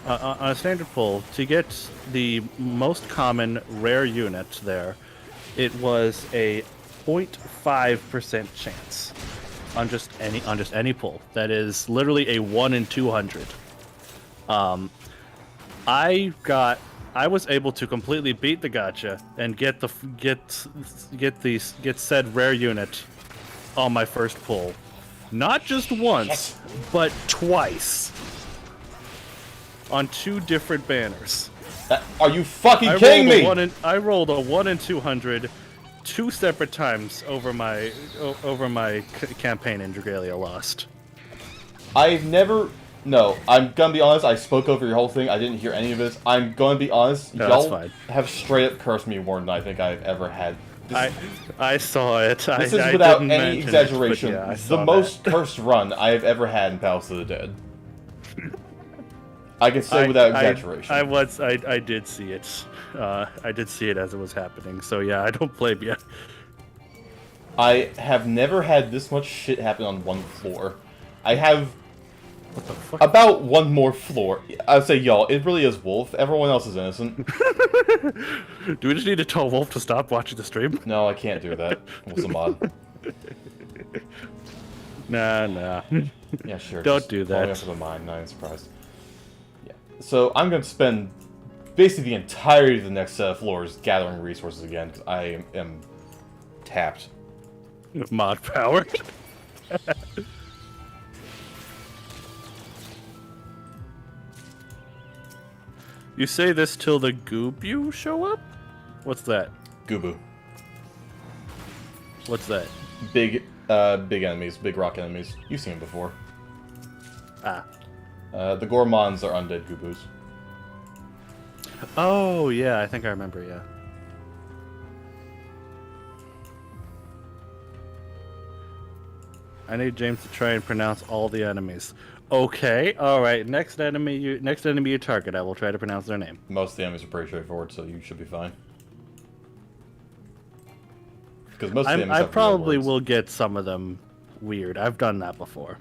to get the most common rare unit there, it was a 0.5% chance on just any pull. That is literally a 1 in 200. I was able to completely beat the gacha and get said rare unit on my first pull, not just once, but twice on 2 different banners. Are you fucking kidding me? I rolled a 1 in 200 2 separate times over my campaign in Dragalia Lost. I've never... No, I'm gonna be honest, I spoke over your whole thing, I didn't hear any of this. I'm gonna be honest, No, y'all have straight up cursed me more than I think I've ever had. I saw it. This is without any exaggeration, the that. most cursed run I have ever had in Palace of the Dead. I can say without exaggeration. I did see it. I did see it as it was happening, so yeah, I don't blame you. I have never had this much shit happen on one floor. I have... What the fuck? About one more floor. I'd say, y'all, it really is Wolf. Everyone else is innocent. Do we just need to tell Wolf to stop watching the stream? No, I can't do that. Wolf's a mod. Nah. Yeah, sure. Don't do that. Up to the mine, not even surprised. Yeah. So I'm going to spend basically the entirety of the next set of floors gathering resources again, because I am tapped. Mod powered. You say this till the Goobu show up? What's that? Gubu. What's that? Big enemies, big rock enemies. You've seen them before. Ah. The Gormons are undead Gubus. Oh, yeah, I think I remember, yeah. I need James to try and pronounce all the enemies. Okay, alright, next enemy you target, I will try to pronounce their name. Most of the enemies are pretty straightforward, so you should be fine. Because most of the enemies I have probably real words. will get some of them weird. I've done that before.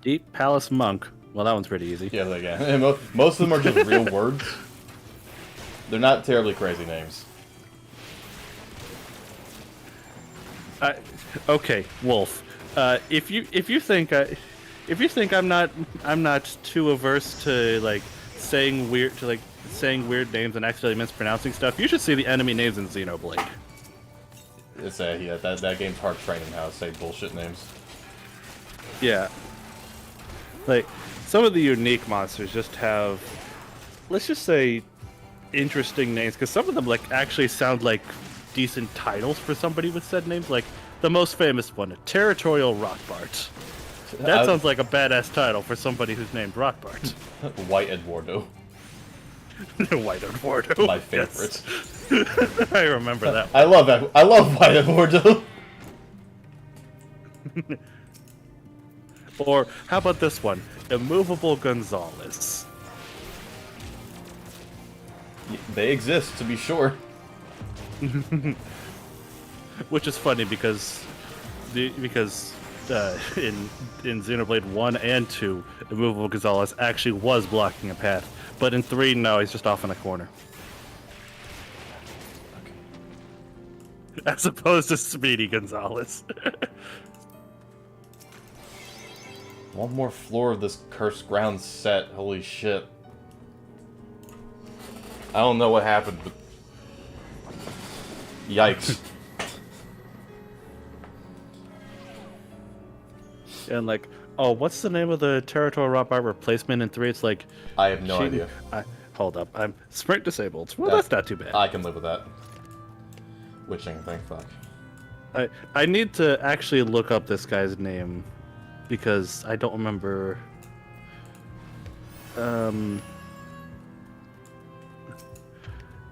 Deep Palace Monk. Well, that one's pretty easy. Yeah, again. Most of them are just real words. They're not terribly crazy names. Okay, Wolf. If you think I'm not too averse to saying weird names and accidentally mispronouncing stuff, you should see the enemy names in Xenoblade. It's that game's hard training how to say bullshit names. Yeah. Like, some of the unique monsters just have, let's just say, interesting names, because some of them actually sound like decent titles for somebody with said names. Like the most famous one, Territorial Rockbart. That sounds like a badass title for somebody who's named Rockbart. White Eduardo. White Eduardo. My favorite. Yes. I remember that. I love that. I love White Eduardo. Or how about this one, Immovable Gonzalez. They exist, to be sure. which is funny because in Xenoblade 1 and 2, immovable Gonzalez actually was blocking a path, but in 3, no, he's just off in a corner. As opposed to Speedy Gonzalez. One more floor of this cursed ground set. Holy shit. I don't know what happened, but... Yikes. And like, oh, what's the name of the territorial rock bar replacement in 3? It's like... I have no idea. Hold up, I'm sprint disabled. Well, that's not too bad. I can live with that. Witching thing, fuck. I need to actually look up this guy's name because I don't remember.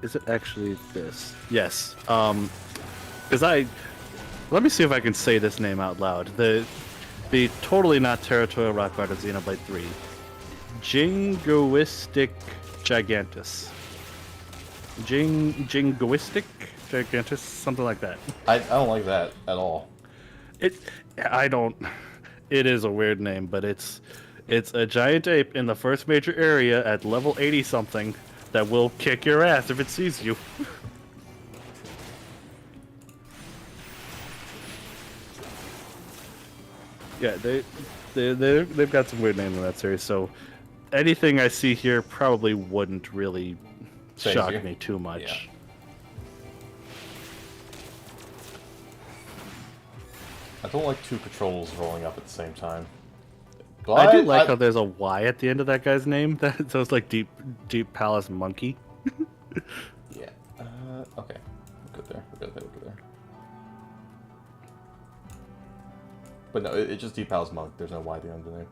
Is it actually this? Yes. Because let me see if I can say this name out loud. The totally not territorial rock bard of Xenoblade 3. Jingoistic Gigantus. Jingoistic Gigantus, something like that. I don't like that at all. It is a weird name, but it's a giant ape in the first major area at level 80 something that will kick your ass if it sees you. Yeah, they've got some weird names in that series, so anything I see here probably wouldn't really shock me too much. Yeah. I don't like two controls rolling up at the same time. But I do like how there's a Y at the end of that guy's name. So it's like Deep Palace Monkey. Yeah. Okay. We're good there. We're good there. But no, it's just Deep Palace Monk. There's no Y at the end of the name.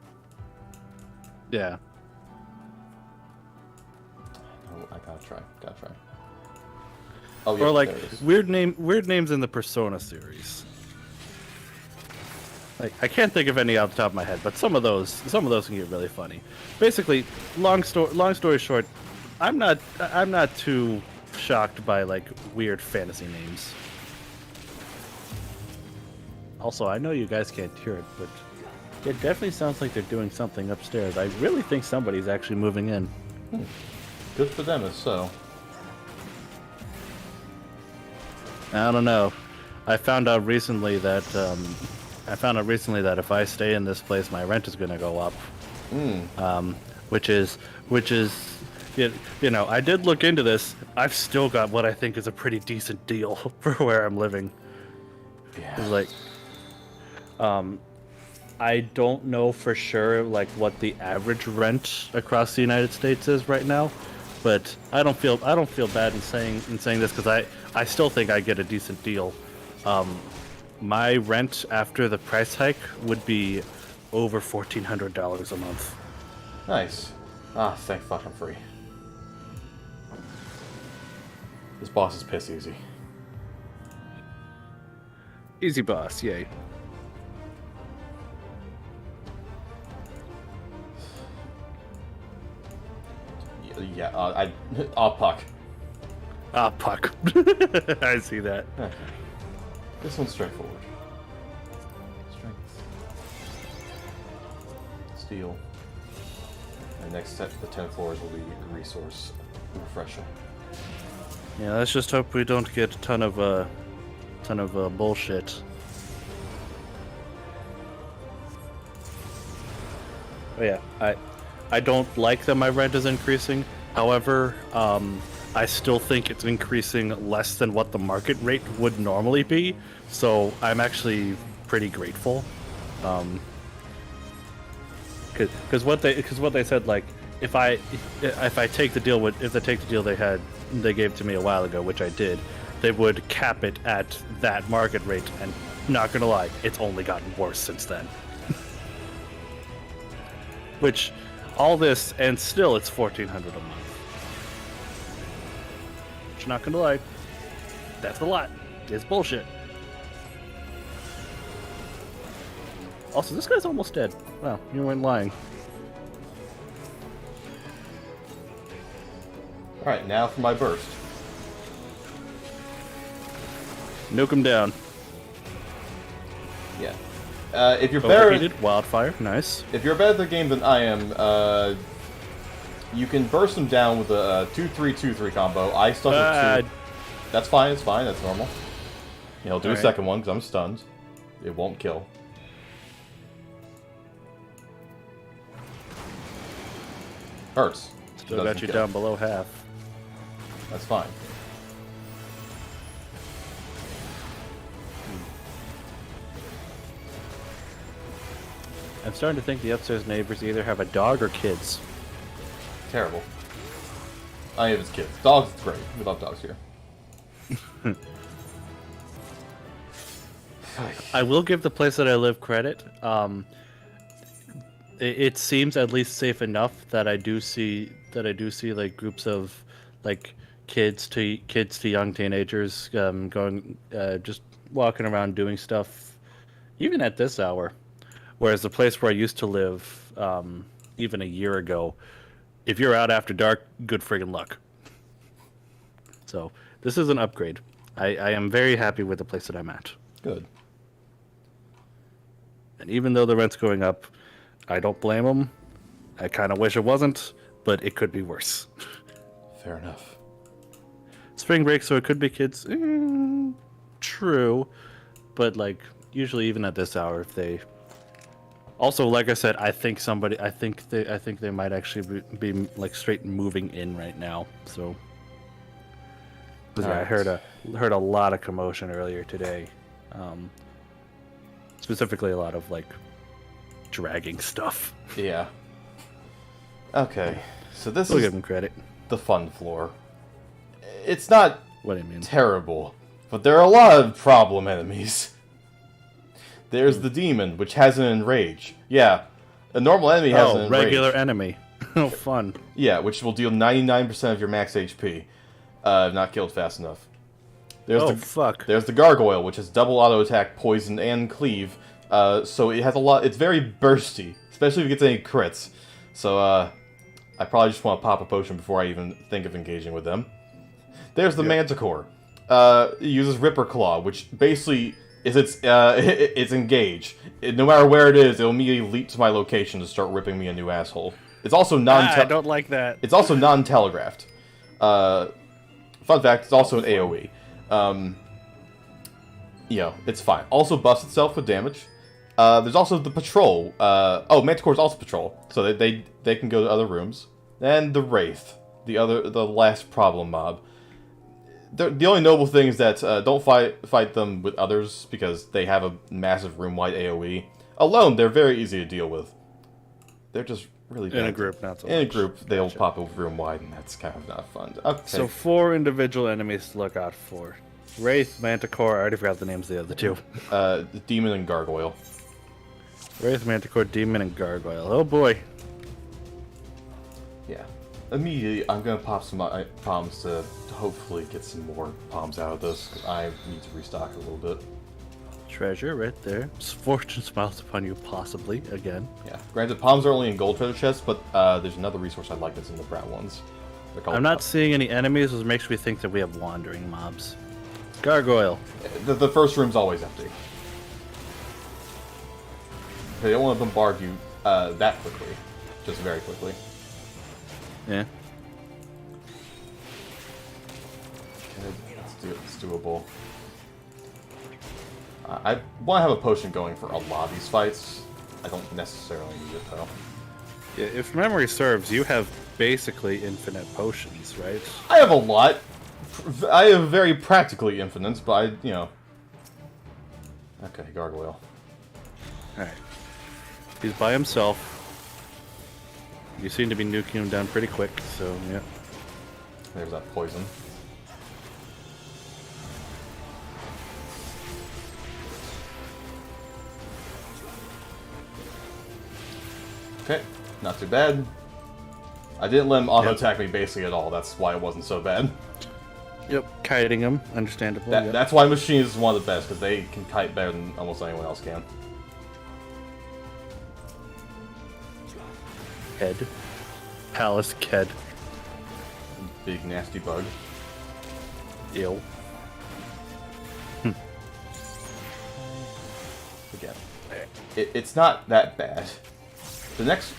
Yeah. No, I gotta try. Oh yeah. Or like there it is. weird names in the Persona series. Like, I can't think of any off the top of my head, but some of those can get really funny. Basically, long story short, I'm not too shocked by like weird fantasy names. Also, I know you guys can't hear it, but it definitely sounds like they're doing something upstairs. I really think somebody's actually moving in. Good for them, if so. I don't know. I found out recently that if I stay in this place, my rent is going to go up. Which is, you know, I did look into this. I've still got what I think is a pretty decent deal for where I'm living. Yeah. It's like, I don't know for sure like what the average rent across the United States is right now, but I don't feel bad in saying this because I still think I get a decent deal. My rent after the price hike would be over $1,400 a month. Nice. Ah, thank fuck I'm free. This boss is piss easy. Easy boss, yay. Yeah, Puck. Ah, Puck. I see that. Okay. This one's straightforward. Strength. Steel. And next set, the 10 floors will be resource refresher. Yeah, let's just hope we don't get a ton of bullshit. Oh yeah, I don't like that my rent is increasing. However, I still think it's increasing less than what the market rate would normally be. So I'm actually pretty grateful. Because what they said, like if I take the deal they gave to me a while ago, which I did, they would cap it at that market rate. And not gonna lie, it's only gotten worse since then. Which, all this and still it's $1,400 a month. Which, not gonna lie, that's a lot. It's bullshit. Also, this guy's almost dead. Wow, you weren't lying. Alright, now for my burst. Nuke him down. If you're better, Overheated wildfire, nice. if you're better at the game than I am, you can burst them down with a 2-3-2-3 combo. I stuck with 2. That's fine. It's fine. That's normal. You know, do a second one because I'm stunned. It won't kill. Hurts. Still got you down below half. That's fine. I'm starting to think the upstairs neighbors either have a dog or kids. Terrible. I have his kids. Dogs, it's great. We love dogs here. I will give the place that I live credit. It seems at least safe enough that I do see like groups of like kids to young teenagers going just walking around doing stuff, even at this hour. Whereas the place where I used to live, even a year ago, if you're out after dark, good friggin' luck. So this is an upgrade. I am very happy with the place that I'm at. Good. And even though the rent's going up, I don't blame them. I kind of wish it wasn't, but it could be worse. Fair enough. Spring break, so it could be kids. True, but like usually even at this hour, if they. Also, like I said, I think they might actually be like straight moving in right now. So, I heard a lot of commotion earlier today. Specifically, a lot of like dragging stuff. Yeah. Okay, so this We'll is give them credit. the fun floor. It's not What do you mean? terrible, but there are a lot of problem enemies. There's the demon, which has an enrage. Yeah, a normal enemy has an enrage. Regular enemy. Oh, fun. Yeah, which will deal 99% of your max HP. If not killed fast enough. Fuck. There's the gargoyle, which has double auto attack, poison, and cleave. So it has a lot. It's very bursty, especially if it gets any crits. So I probably just want to pop a potion before I even think of engaging with them. There's the Manticore. It uses Ripper Claw, which basically is it's engage. No matter where it is, it'll immediately leap to my location to start ripping me a new asshole. It's also I don't like that. It's also non-telegraphed. Fun fact, it's also an AoE. It's fine. Also buffs itself with damage. There's also the patrol. Manticore's also patrol, so they can go to other rooms. And the Wraith, the last problem mob. The only noble thing is that don't fight them with others because they have a massive room-wide AoE. Alone, they're very easy to deal with. They're just really bad. In a group, not so much. In a group, they'll pop over room-wide, and that's kind of not fun. Okay. So 4 individual enemies to look out for. Wraith, Manticore, I already forgot the names of the other 2. The Demon and Gargoyle. Wraith, Manticore, Demon, and Gargoyle. Oh boy. Yeah. Immediately, I'm gonna pop some palms to hopefully get some more palms out of this, because I need to restock a little bit. Treasure right there. Fortune smiles upon you, possibly, again. Yeah. Granted, palms are only in gold treasure chests, but there's another resource I like that's in the brown ones. I'm not seeing any enemies, which makes me think that we have wandering mobs. Gargoyle. The first room's always empty. They don't want to bombard you that quickly. Just very quickly. Yeah. Okay, let's do it. It's doable. I want to have a potion going for a lot of these fights. I don't necessarily need it, though. Yeah, if memory serves, you have basically infinite potions, right? I have a lot. I have very practically infinite, but Okay, Gargoyle. Alright. He's by himself. You seem to be nuking him down pretty quick, so yeah. There's that poison. Okay, not too bad. I didn't let him auto-attack me basically at all, that's why it wasn't so bad. Yep, kiting him, understandable. That's why Machines is one of the best, because they can kite better than almost anyone else can. Head. Palace Ked. Big nasty bug. Ew. Again. it's not that bad. The next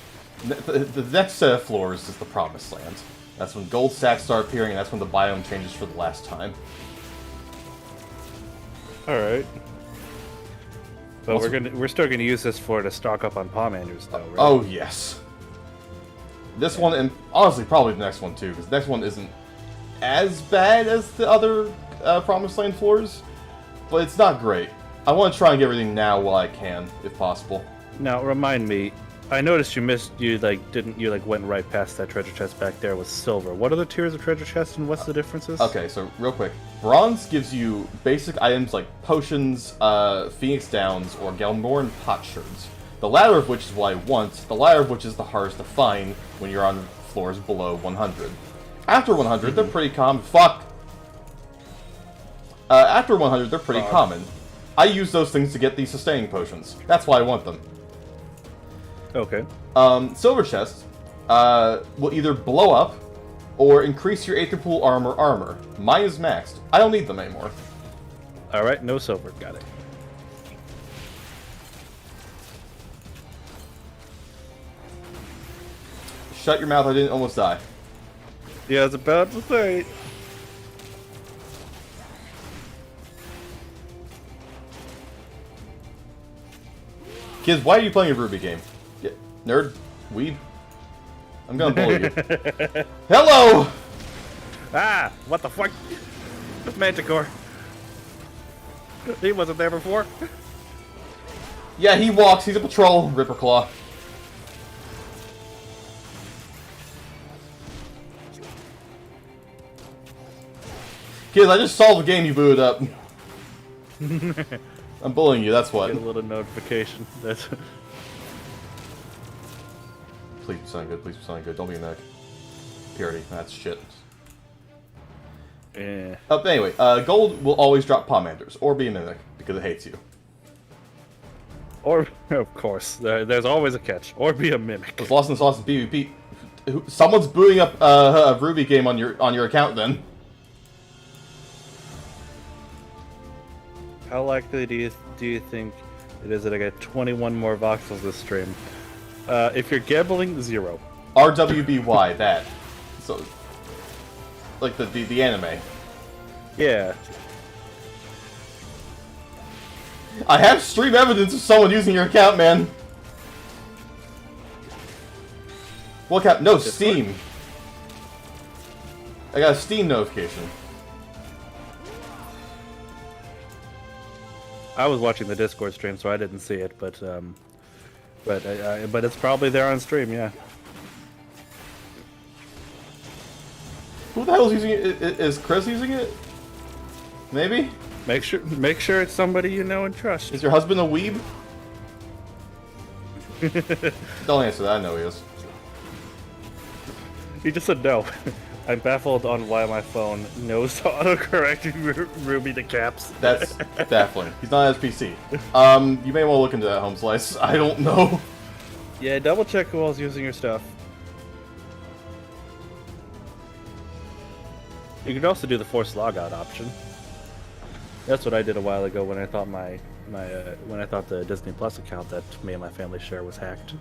set of floors is the Promised Land. That's when gold stacks start appearing, and that's when the biome changes for the last time. All right. But Also, we're still gonna use this to stock up on Palmanders, though. Right? Oh yes. This one, and honestly, probably the next one too, because the next one isn't as bad as the other Promised Land floors, but it's not great. I want to try and get everything now while I can, if possible. Now remind me. I noticed you went right past that treasure chest back there with silver. What are the tiers of treasure chests and what's the differences? Okay, so real quick. Bronze gives you basic items like potions, Phoenix Downs, or Galmorn potsherds. The latter of which is what I want, the latter of which is the hardest to find when you're on floors below 100. After 100, they're pretty common. After 100, they're pretty common. I use those things to get these sustaining potions. That's why I want them. Okay. Silver chests will either blow up or increase your Aether Pool armor. Mine is maxed. I don't need them anymore. All right, no silver. Got it. Shut your mouth, I didn't almost die. Yeah, I was about to say. Kids, why are you playing a Ruby game? Yeah, nerd? Weeb? I'm gonna bully you. Hello! Ah! What the fuck? Manticore. He wasn't there before. Yeah, he walks, he's a patrol, Ripperclaw. Kids, I just solved the game you booted up. I'm bullying you, that's what. Get a little notification. That's. Please be something good, please be something good. Don't be a neck. Purity, that's shit. Yeah. But anyway, gold will always drop Palmanders, or be a mimic, because it hates you. Or, of course, there's always a catch. Or be a mimic. It's Lost in the Sauce and PvP. Someone's booting up a Ruby game on your account then. How likely do you think it is that I get 21 more voxels this stream? If you're gambling, 0. RWBY, that. So, like the anime. Yeah. I have stream evidence of someone using your account, man. What account? No, Steam. I got a Steam notification. I was watching the Discord stream, so I didn't see it, but it's probably there on stream, yeah. Who the hell is using it? Is Chris using it? Maybe? Make sure it's somebody you know and trust. Is your husband a weeb? Don't answer that, I know he is. He just said no. I'm baffled on why my phone knows to autocorrect Ruby to caps. That's baffling. He's not on his PC. You may want to look into that, Home Slice. I don't know. Yeah, double check who else using your stuff. You could also do the forced logout option. That's what I did a while ago when I thought when I thought the Disney Plus account that me and my family share was hacked.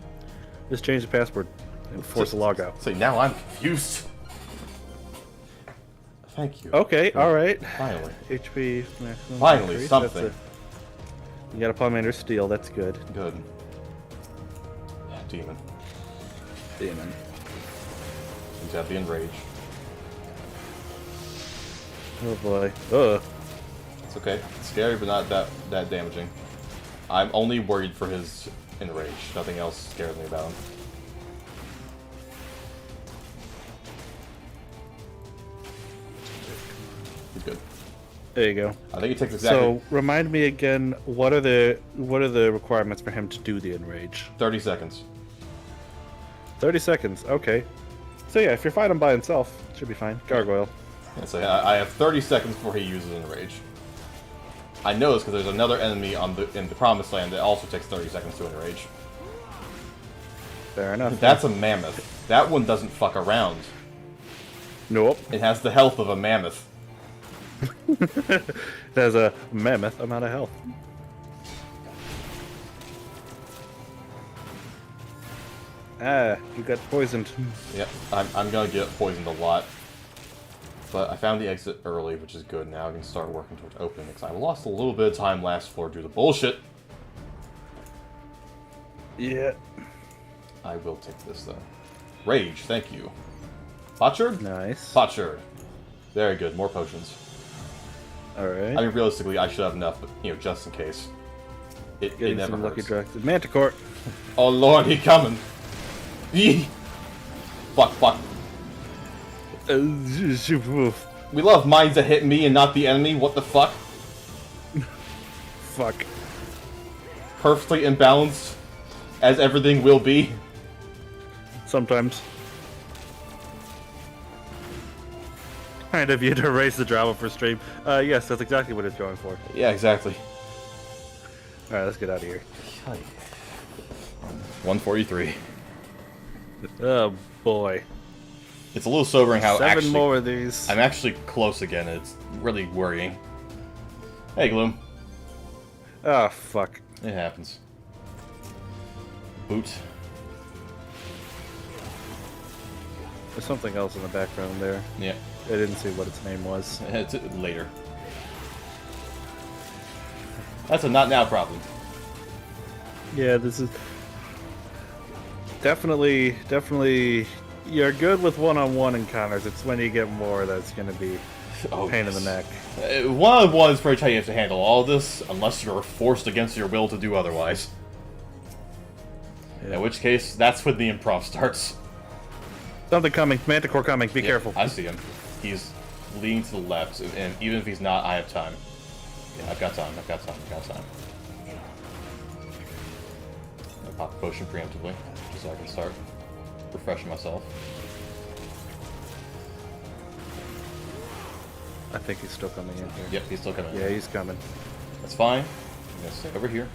Just change the password and force a logout. So now I'm confused. Thank you. Okay, alright. Finally. HP maximum. Finally, increase. something. You got a Palmander Steel, that's good. Good. Demon. Demon. He's got the Enrage. Oh boy. Ugh. It's okay. It's scary, but not that damaging. I'm only worried for his Enrage. Nothing else scares me about him. He's good. There you go. I think it takes exactly So remind me again, what are the requirements for him to do the Enrage? 30 seconds. 30 seconds, okay. So yeah, if you're fighting by himself, it should be fine. Gargoyle. Yeah, so I have 30 seconds before he uses Enrage. I know this because there's another enemy in the Promised Land that also takes 30 seconds to Enrage. Fair enough. That's a mammoth. That one doesn't fuck around. Nope. It has the health of a mammoth. There's a mammoth amount of health. Ah, you got poisoned. Yep, I'm gonna get poisoned a lot. But I found the exit early, which is good. Now I can start working towards opening, because I lost a little bit of time last floor due to bullshit. Yeah. I will take this, though. Rage, thank you. Potsherd? Nice. Potsherd. Very good, more potions. Alright. I mean, realistically, I should have enough, but, you know, just in case. It never some lucky hurts. drugs. Manticore. Oh lord, he coming. Yee. Fuck. We love mines that hit me and not the enemy, what the fuck? Fuck. Perfectly imbalanced, as everything will be. Sometimes. Kind of you to raise the drama for stream. Yes, that's exactly what it's going for. Yeah, exactly. Alright, let's get out of here. 143. Oh boy. It's a little sobering how 7 more of these. I'm actually close again. It's really worrying. Hey, Gloom. Oh, fuck. It happens. Boot. There's something else in the background there. Yeah. I didn't see what its name was. It's later. That's a not now problem. Yeah, this is... Definitely... You're good with one-on-one encounters. It's when you get more that's gonna be a pain in the neck. One-on-one is pretty how you have to handle all this, unless you're forced against your will to do otherwise. Yeah. In which case, that's when the improv starts. Something coming. Manticore coming. Be Yeah, careful. I see him. He's leaning to the left, and even if he's not, I have time. Yeah, I've got time. I'll pop a potion preemptively, just so I can start refreshing myself. I think he's still coming in here. Yep, he's still coming in. Yeah, he's coming. That's fine. I'm gonna stay over here.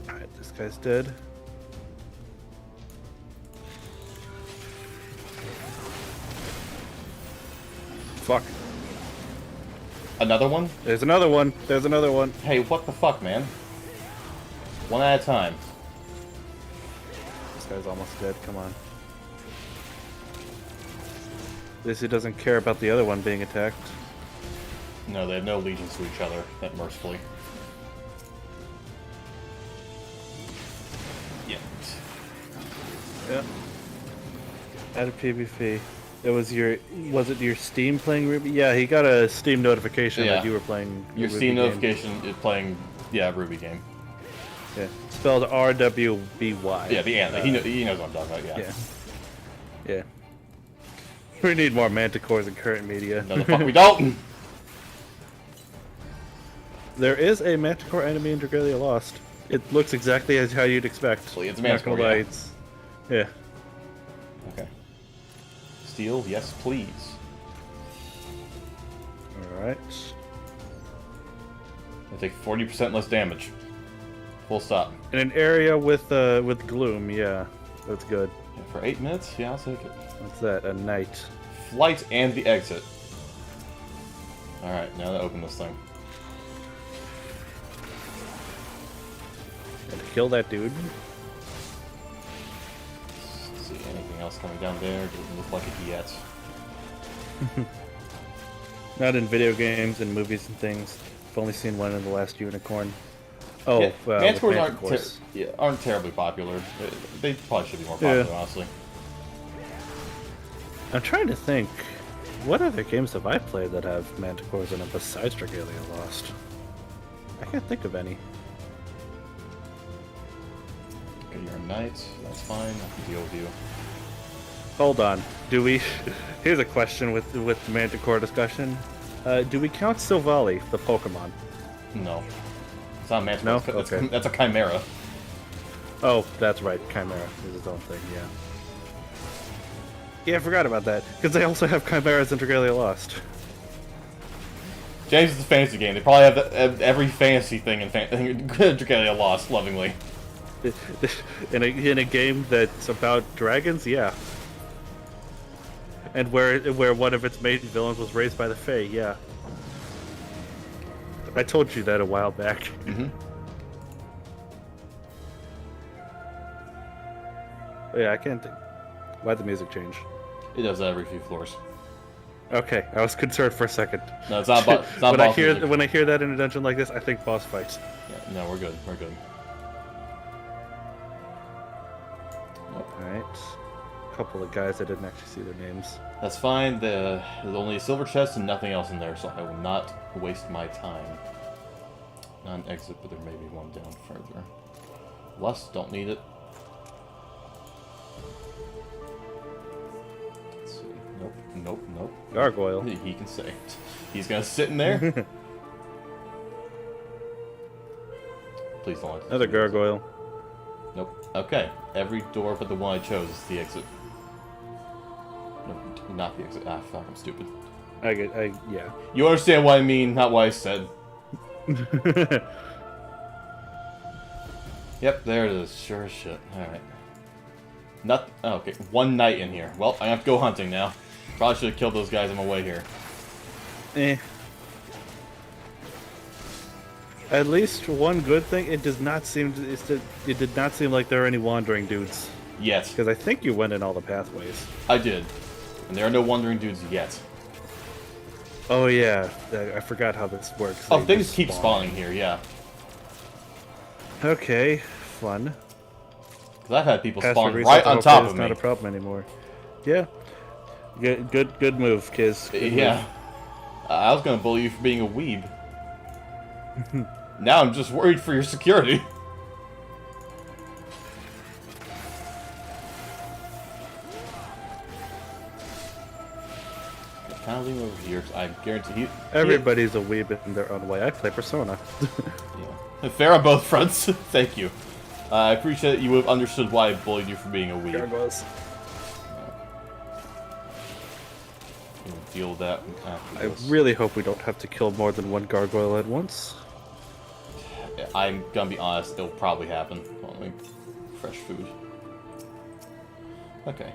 Alright, this guy's dead. Fuck. Another one? There's another one. There's another one. Hey, what the fuck, man? One at a time. This guy's almost dead. Come on. This he doesn't care about the other one being attacked. No, they have no allegiance to each other, that mercifully. Yeah. Yeah. Added PvP. It was your... Was it your Steam playing Ruby? Yeah, he got a Steam notification that you were playing Your Ruby Steam game. notification is playing, yeah, Ruby game. Yeah. Spelled R-W-B-Y. Yeah, the anime. He knows what I'm talking about, yeah. Yeah. We need more Manticores in current media. No, the fuck we don't! There is a Manticore enemy in Dragalia Lost. It looks exactly as how you'd expect. Actually, it's a Not gonna Manticore, lie, yeah. it's... Yeah. Okay. Steel, yes, please. Alright. I take 40% less damage. Full stop. In an area with gloom, yeah. That's good. Yeah, for 8 minutes? Yeah, I'll take it. What's that? A knight. Flight and the exit. Alright, now to open this thing. And kill that dude. Let's see, anything else coming down there? Doesn't look like it yet. Not in video games and movies and things. I've only seen one in The Last Unicorn. Oh, Yeah, Manticores Manticores. aren't terribly popular. They probably should be more popular, honestly. I'm trying to think. What other games have I played that have Manticores in them besides Dragalia Lost? I can't think of any. Okay, you're a knight. That's fine. I can deal with you. Hold on. Do we... Here's a question with Manticore discussion. Do we count Silvally, the Pokemon? No. It's not a Manticore. No? That's, Okay. that's a Chimera. Oh, that's right. Chimera is its own thing, yeah. Yeah, I forgot about that. Because they also have Chimeras in Dragalia Lost. James is a fantasy game. They probably have every fantasy thing in Dragalia Lost, lovingly. in a game that's about dragons, yeah. And where one of its main villains was raised by the Fae, yeah. I told you that a while back. Mm-hmm. Yeah, I can't think. Why'd the music change? It does that every few floors. Okay, I was concerned for a second. No, it's not. It's not when boss music. when I hear that in a dungeon like this, I think boss fights. Yeah, no, we're good. We're good. Nope. All right. A couple of guys I didn't actually see their names. That's fine. There's only a silver chest and nothing else in there, so I will not waste my time. Not an exit, but there may be one down further. Lust, don't need it. Let's see. Nope, nope, nope. Gargoyle. He can say it. He's gonna sit in there. Please don't let this Another be gargoyle. Nope. Okay. Every door but the one I chose is the exit. No, not the exit. Ah, fuck, I'm stupid. Yeah. You understand what I mean, not what I said. Yep, there it is. Sure as shit. Alright. Oh, okay. One night in here. Well, I have to go hunting now. Probably should have killed those guys on my way here. Eh. At least one good thing, it does not seem it did not seem like there are any wandering dudes. Yet. Because I think you went in all the pathways. I did. And there are no wandering dudes yet. Oh yeah, I forgot how this works. Oh, They things just keep spawn. spawning here, yeah. Okay, fun. Because I've had people Pass spawn the right reset, on okay, top it's of not me. a problem anymore. Yeah. Good move, Kiz. Good Yeah. move. I was gonna bully you for being a weeb. Now I'm just worried for your security. Kind of lean over here, 'cause I guarantee you. Everybody's a weeb in their own way. I play Persona. Yeah. Fair on both fronts. Thank you. I appreciate that you have understood why I bullied you for being a weeb. Gargoyles. We'll deal with that after I this. really hope we don't have to kill more than one gargoyle at once. I'm gonna be honest, it'll probably happen. Hold on, let me fresh food. Okay.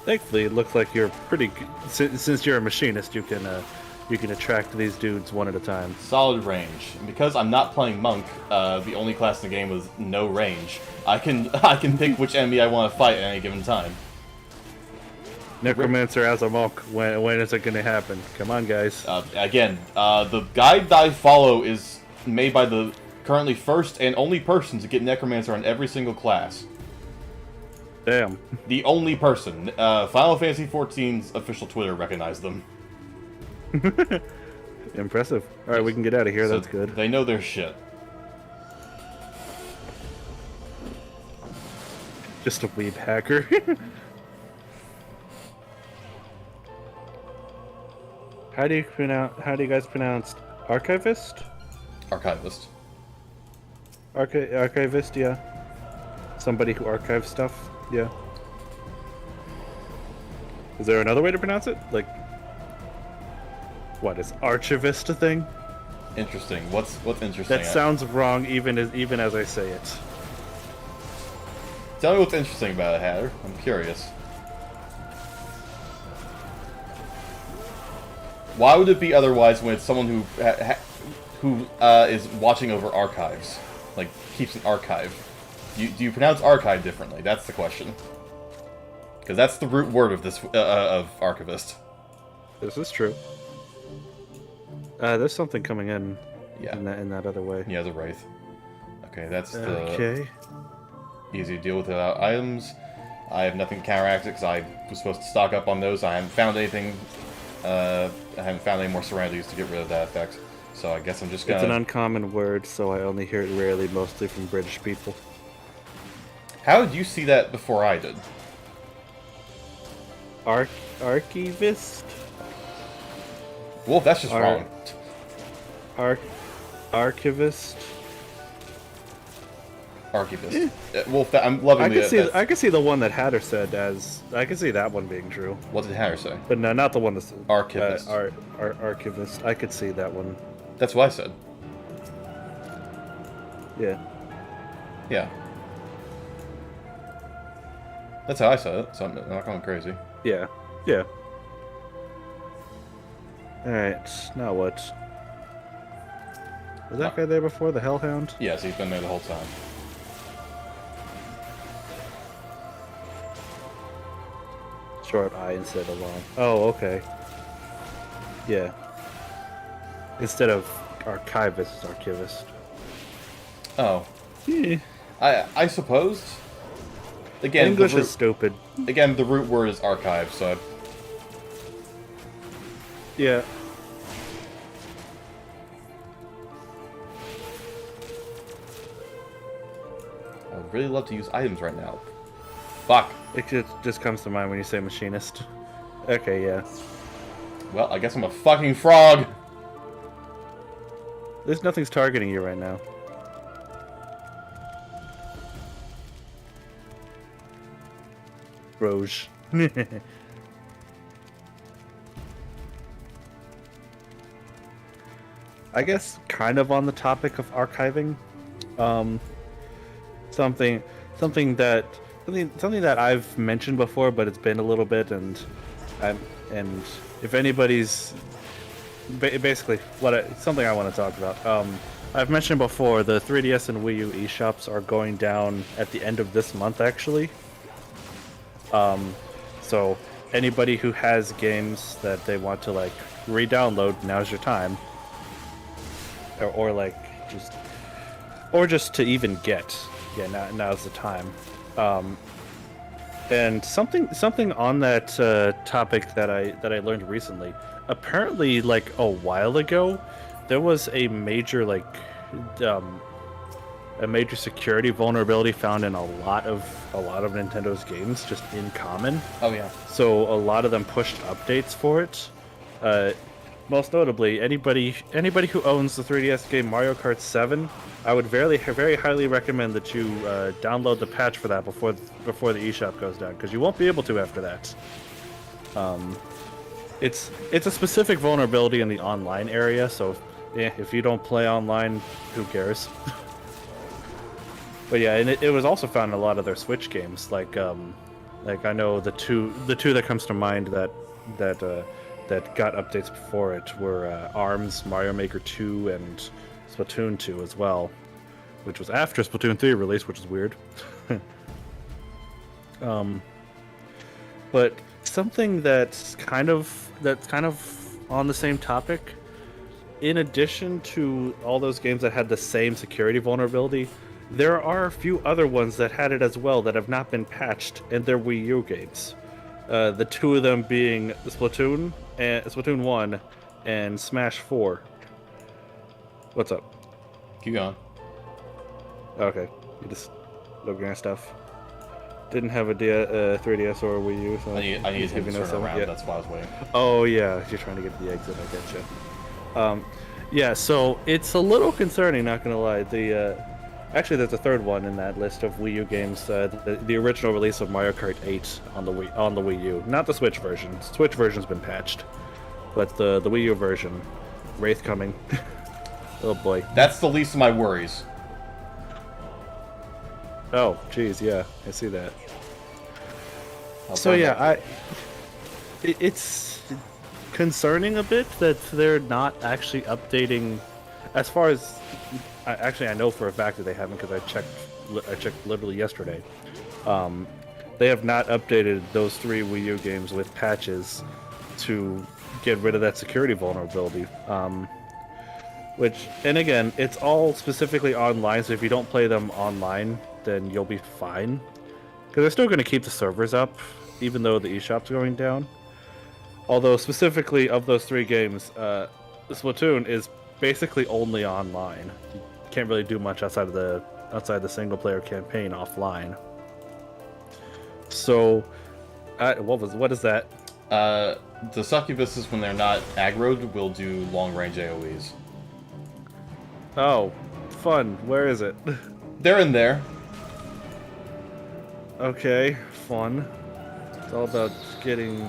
Thankfully, it looks like you're pretty good. Since you're a machinist, you can attract these dudes one at a time. Solid range. And because I'm not playing monk, the only class in the game with no range, I can pick which enemy I want to fight at any given time. Necromancer as a monk. When is it going to happen? Come on, guys. Again, the guide that I follow is made by the currently first and only person to get Necromancer on every single class. Damn. The only person. Final Fantasy XIV's official Twitter recognized them. Impressive. All right, we can get out of here. So That's good. They know their shit. Just a weeb hacker. How do you guys pronounce archivist? Archivist. Archivist, yeah. Somebody who archives stuff, yeah. Is there another way to pronounce it? Like, what is archivist a thing? Interesting. What's interesting? That sounds wrong, even as I say it. Tell me what's interesting about it, Hatter. I'm curious. Why would it be otherwise when it's someone who is watching over archives, like keeps an archive? Do you pronounce archive differently? That's the question. Because that's the root word of this of archivist. This is true. There's something coming in. Yeah. In that other way. Yeah, the wraith. Okay, that's the Okay. easy to deal with without items. I have nothing to counteract it because I was supposed to stock up on those. I haven't found anything. I haven't found any more Serenities to get rid of that effect. So I guess I'm just gonna. It's an uncommon word, so I only hear it rarely, mostly from British people. How did you see that before I did? Archivist? Wolf, that's just wrong. Archivist? Archivist. Wolf, I'm loving I could see the one that Hatter said as. I could see that one being true. What did Hatter say? But no, not the one that's. Archivist. Archivist. I could see that one. That's what I said. Yeah. Yeah. That's how I said it, so I'm not going crazy. Yeah. Yeah. Alright, now what? Was that guy there before, the Hellhound? Yes, he's been there the whole time. Short I instead of long. Oh, okay. Yeah. Instead of archivist, it's archivist. Oh. Yeah. I suppose. Again, English is stupid. Again, the root word is archive, so... Yeah. I would really love to use items right now. Fuck. It just comes to mind when you say machinist. Okay, yeah. Well, I guess I'm a fucking frog! There's nothing's targeting you right now. Roge. I guess kind of on the topic of archiving, something that I've mentioned before, but it's been a little bit, and if anybody's basically something I want to talk about. I've mentioned before the 3DS and Wii U eShops are going down at the end of this month, actually. So anybody who has games that they want to like re-download, now's your time. Or just to even get, yeah, now's the time. And something on that topic that I learned recently. Apparently, like a while ago, there was a major security vulnerability found in a lot of Nintendo's games, just in common. Oh yeah. So a lot of them pushed updates for it. Most notably, anybody who owns the 3DS game Mario Kart 7, I would very highly recommend that you download the patch for that before the eShop goes down, because you won't be able to after that. It's a specific vulnerability in the online area, so if you don't play online, who cares? But yeah, and it was also found in a lot of their Switch games, like I know the two that comes to mind that got updates before it were ARMS, Mario Maker 2, and Splatoon 2 as well, which was after Splatoon 3 release, which is weird. But something that's kind of on the same topic, in addition to all those games that had the same security vulnerability, there are a few other ones that had it as well that have not been patched, and they're Wii U games. The two of them being Splatoon 1 and Smash 4. What's up? Keep going. Okay, you just looking at stuff. Didn't have a 3DS or a Wii U, so I need him to turn around. Yeah. That's why I was waiting. Oh yeah, you're trying to get to the exit. I getcha. Yeah, so it's a little concerning. Not gonna lie. Actually, there's a third one in that list of Wii U games. The original release of Mario Kart 8 on the Wii U, not the Switch version. Switch version's been patched, but the Wii U version, Wraith coming. Oh boy. That's the least of my worries. Oh, geez, yeah, I see that. So yeah, it's concerning a bit that they're not actually updating. As far as I know for a fact that they haven't, because I checked literally yesterday. They have not updated those 3 Wii U games with patches to get rid of that security vulnerability. Which, and again, it's all specifically online, so if you don't play them online, then you'll be fine. Because they're still going to keep the servers up, even though the eShop's going down. Although, specifically of those 3 games, Splatoon is basically only online. You can't really do much outside the single-player campaign offline. So, what is that? The succubuses, when they're not aggroed, will do long-range AoEs. Oh, fun. Where is it? They're in there. Okay, fun. It's all about getting...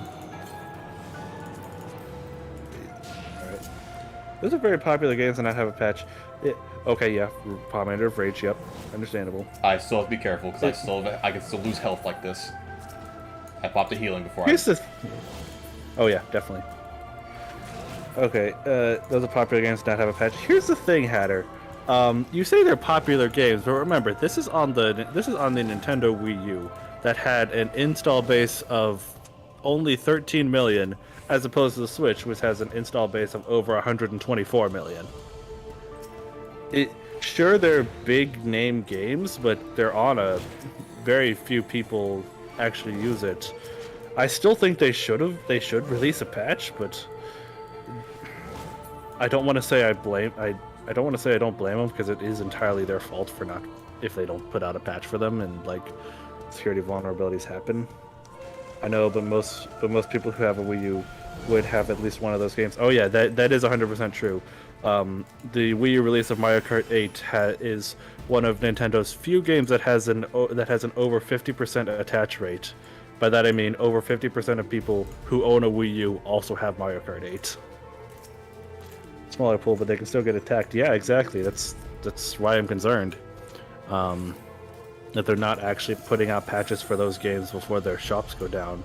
Alright. Those are very popular games and I have a patch. Okay, yeah, Pomander of Rage, yep. Understandable. I still have to be careful, because I can still lose health like this. I popped a healing before Oh yeah, definitely. Okay, those are popular games not have a patch. Here's the thing, Hatter. You say they're popular games, but remember, this is on the Nintendo Wii U that had an install base of only 13 million, as opposed to the Switch, which has an install base of over 124 million. Sure, they're big name games, but they're on a very few people actually use it. I still think they should release a patch, but I don't want to say I don't want to say I don't blame them, because it is entirely their fault for not, if they don't put out a patch for them and like security vulnerabilities happen. I know, but most people who have a Wii U would have at least one of those games. Oh yeah, that is 100% true. The Wii U release of Mario Kart 8 is one of Nintendo's few games that has an over 50% attach rate. By that I mean over 50% of people who own a Wii U also have Mario Kart 8. Smaller pool, but they can still get attacked. Yeah, exactly. That's why I'm concerned. That they're not actually putting out patches for those games before their shops go down.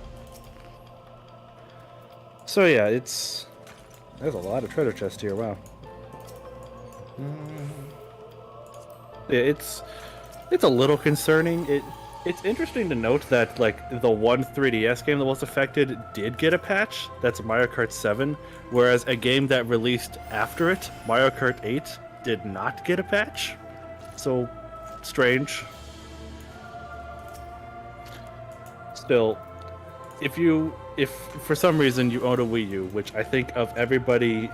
So yeah, there's a lot of treasure chests here. Wow. Yeah, it's a little concerning. It's interesting to note that like the one 3DS game that was affected did get a patch. That's Mario Kart 7, whereas a game that released after it, Mario Kart 8, did not get a patch. So strange. Still, if for some reason you own a Wii U, which I think of everybody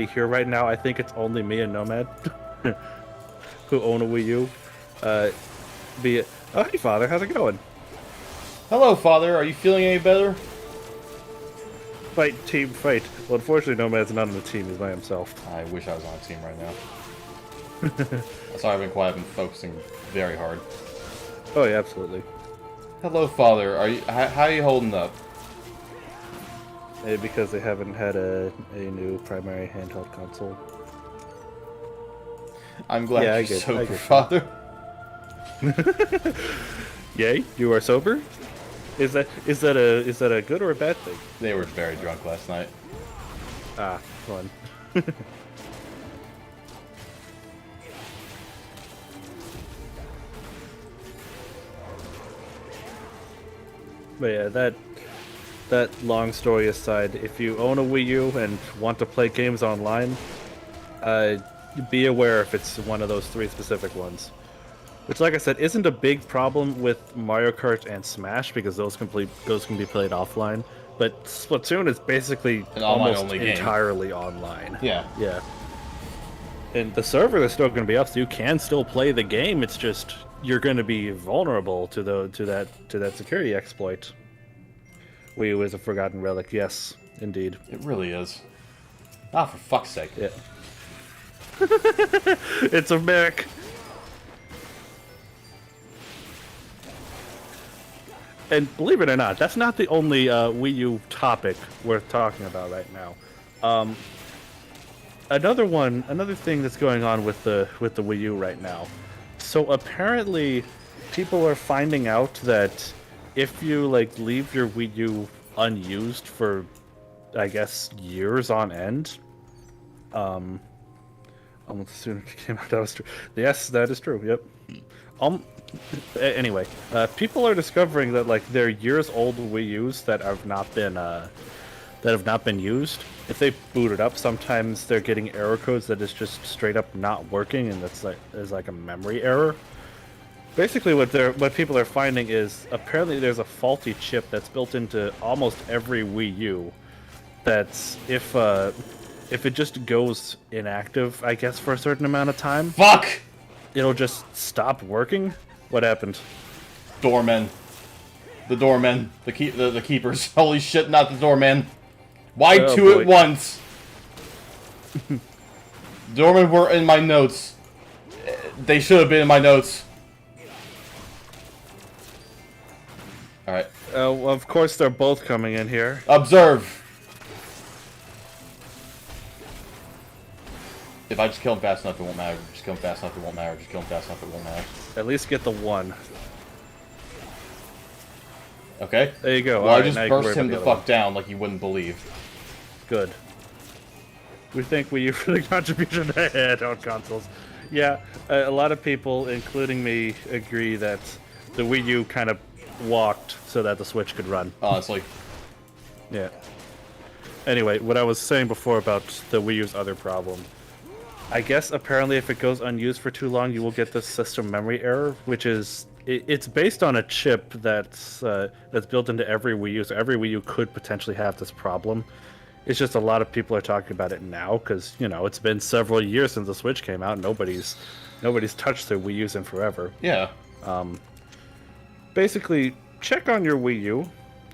here right now, I think it's only me and Nomad who own a Wii U. Oh, hey, Father, how's it going? Hello, Father. Are you feeling any better? Fight, team, fight. Well, unfortunately, Nomad's not on the team. He's by himself. I wish I was on a team right now. That's why I've been focusing very hard. Oh, yeah, absolutely. Hello, Father. How are you holding up? Maybe because they haven't had a new primary handheld console. I'm glad you're sober, Father. Yay, you are sober? Is that a good or a bad thing? They were very drunk last night. Ah, fun. But yeah, that long story aside, if you own a Wii U and want to play games online, be aware if it's one of those 3 specific ones. Which, like I said, isn't a big problem with Mario Kart and Smash, because those can be played offline. But Splatoon is basically almost entirely online. Yeah. Yeah. And the server is still going to be up, so you can still play the game. It's just you're going to be vulnerable to that security exploit. Wii U is a forgotten relic. Yes, indeed. It really is. Ah, for fuck's sake. Yeah. It's a mech. And believe it or not, that's not the only Wii U topic worth talking about right now. Another thing that's going on with the Wii U right now. So apparently, people are finding out that if you like leave your Wii U unused for, I guess, years on end, almost as soon as it came out, that was true. Yes, that is true. Yep. Anyway, people are discovering that like their years old Wii U's that have not been used. If they boot it up, sometimes they're getting error codes that is just straight up not working, and that's like a memory error. Basically, what people are finding is apparently there's a faulty chip that's built into almost every Wii U. That's if it just goes inactive, I guess, for a certain amount of time. Fuck! It'll just stop working. What happened? Doormen. The doormen. The keepers. Holy shit, not the doormen. Why two boy. at once? Doormen were in my notes. They should have been in my notes. Alright. Well, of course they're both coming in here. Observe. If I just kill him fast enough, it won't matter. Just kill him fast enough, it won't matter. Just kill him fast enough, it won't matter. At least get the one. Okay. There you go. Well, All I right, just now you can burst worry him about the other fuck down like you wouldn't believe. one. Good. We thank Wii U for the contribution to handheld consoles. Yeah, a lot of people, including me, agree that the Wii U kind of walked so that the Switch could run. Honestly. Yeah. Anyway, what I was saying before about the Wii U's other problem. I guess apparently if it goes unused for too long, you will get this system memory error, which is it's based on a chip that's built into every Wii U. So every Wii U could potentially have this problem. It's just a lot of people are talking about it now because it's been several years since the Switch came out. Nobody's touched their Wii U's in forever. Yeah. Basically, check on your Wii U.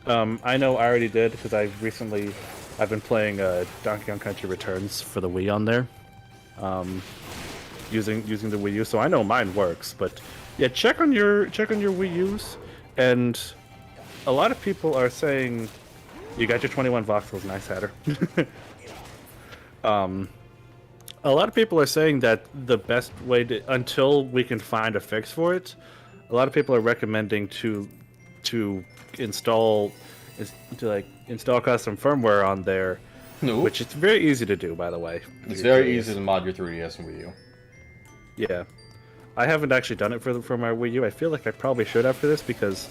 I know I already did because I've been playing Donkey Kong Country Returns for the Wii on there, using the Wii U. So I know mine works, but yeah, check on your Wii U's. And a lot of people are saying. You got your 21 voxels, nice Hatter. A lot of people are saying that the best way to, until we can find a fix for it, a lot of people are recommending to install custom firmware on there, which it's very easy to do, by the way. It's very easy to mod your 3DS and Wii U. Yeah, I haven't actually done it for my Wii U. I feel like I probably should after this because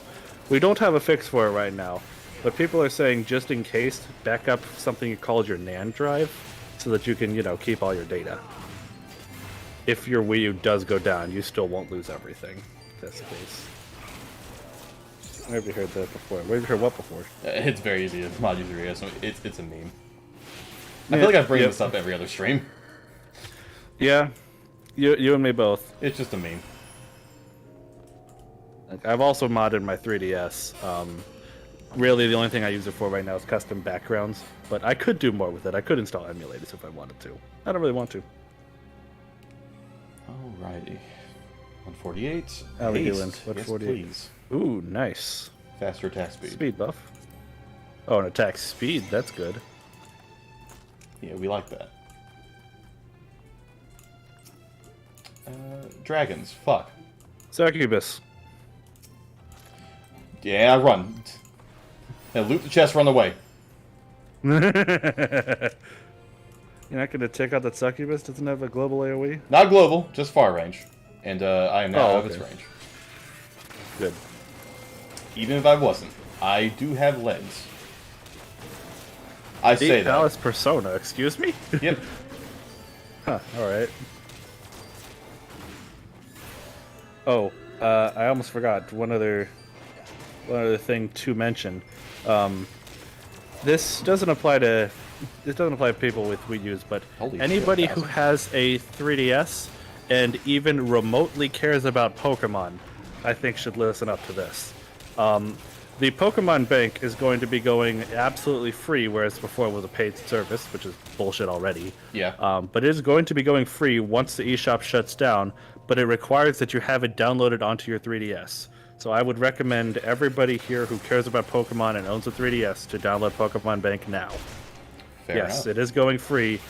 we don't have a fix for it right now. But people are saying, just in case, back up something called your NAND drive, so that you can, keep all your data. If your Wii U does go down, you still won't lose everything. If that's the case. Where have you heard that before? Where have you heard what before? It's very easy to mod your 3DS. It's a meme. I feel like I bring this up every other stream. Yeah, you and me both. It's just a meme. I've also modded my 3DS. Really, the only thing I use it for right now is custom backgrounds, but I could do more with it. I could install emulators if I wanted to. I don't really want to. Alrighty. 148. How are we doing? Yes, 148. please. Ooh, nice. Faster attack speed. Speed buff. Oh, an attack speed. That's good. Yeah, we like that. Dragons. Fuck. Succubus. Yeah, run. Yeah, loot the chest, run away. You're not going to take out that Succubus? Doesn't have a global AoE? Not global, just far range. And I am now out of its range. Good. Even if I wasn't, I do have legs. I say that. Alice Persona, excuse me? Yep. Huh, alright. Oh, I almost forgot one other thing to mention. This doesn't apply to people with Wii U's, but anybody who has a 3DS and even remotely cares about Pokemon, I think should listen up to this. The Pokemon Bank is going to be going absolutely free, whereas before it was a paid service, which is bullshit already. Yeah. But it is going to be going free once the eShop shuts down, but it requires that you have it downloaded onto your 3DS. So I would recommend everybody here who cares about Pokemon and owns a 3DS to download Pokemon Bank now. Fair enough. It is going free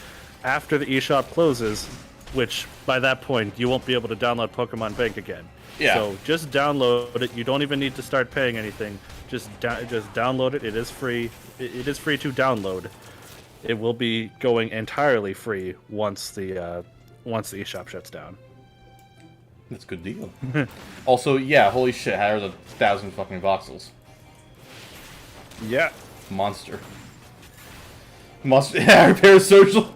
after the eShop closes, which by that point you won't be able to download Pokemon Bank again. Yeah. So just download it. You don't even need to start paying anything. Just download it. It is free. It is free to download. It will be going entirely free once the eShop shuts down. That's a good deal. Also, yeah, holy shit, there's 1,000 fucking voxels. Yeah. Monster. Yeah, parasocial.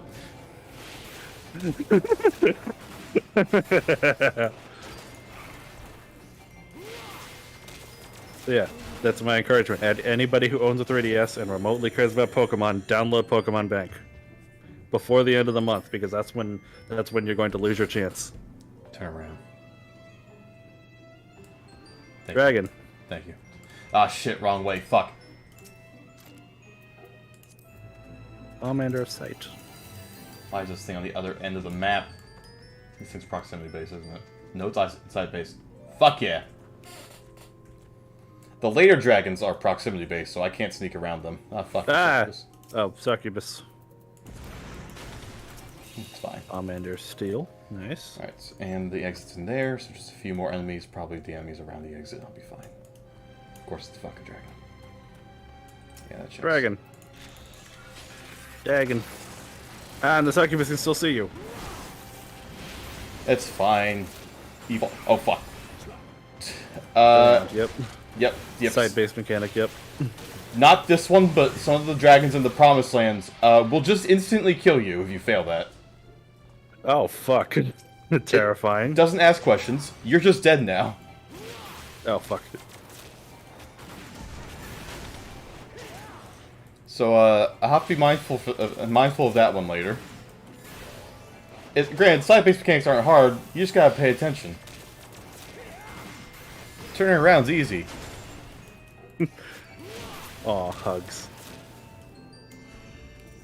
So yeah, that's my encouragement. Anybody who owns a 3DS and remotely cares about Pokemon, download Pokemon Bank before the end of the month, because that's when you're going to lose your chance. Turn around. Dragon. Thank you. Ah, shit, wrong way. Fuck. Commander of Sight. Why is this thing on the other end of the map? This thing's proximity based, isn't it? No, it's side based. Fuck yeah. The later dragons are proximity based, so I can't sneak around them. Ah, fuck. Succubus. Oh, Succubus. It's fine. Commander Steel. Nice. Alright, and the exit's in there, so just a few more enemies, probably the enemies around the exit, I'll be fine. Of course, it's the fucking dragon. Yeah, that checks. Dragon. And the succubus can still see you. It's fine. Evil. Oh, fuck. Yep. Yep. Side base mechanic, yep. Not this one, but some of the dragons in the Promised Lands will just instantly kill you if you fail that. Oh, fuck. Terrifying. It doesn't ask questions. You're just dead now. Oh, fuck. So, I'll have to be mindful of that one later. Granted, side-based mechanics aren't hard, you just gotta pay attention. Turning around's easy. Aw, hugs.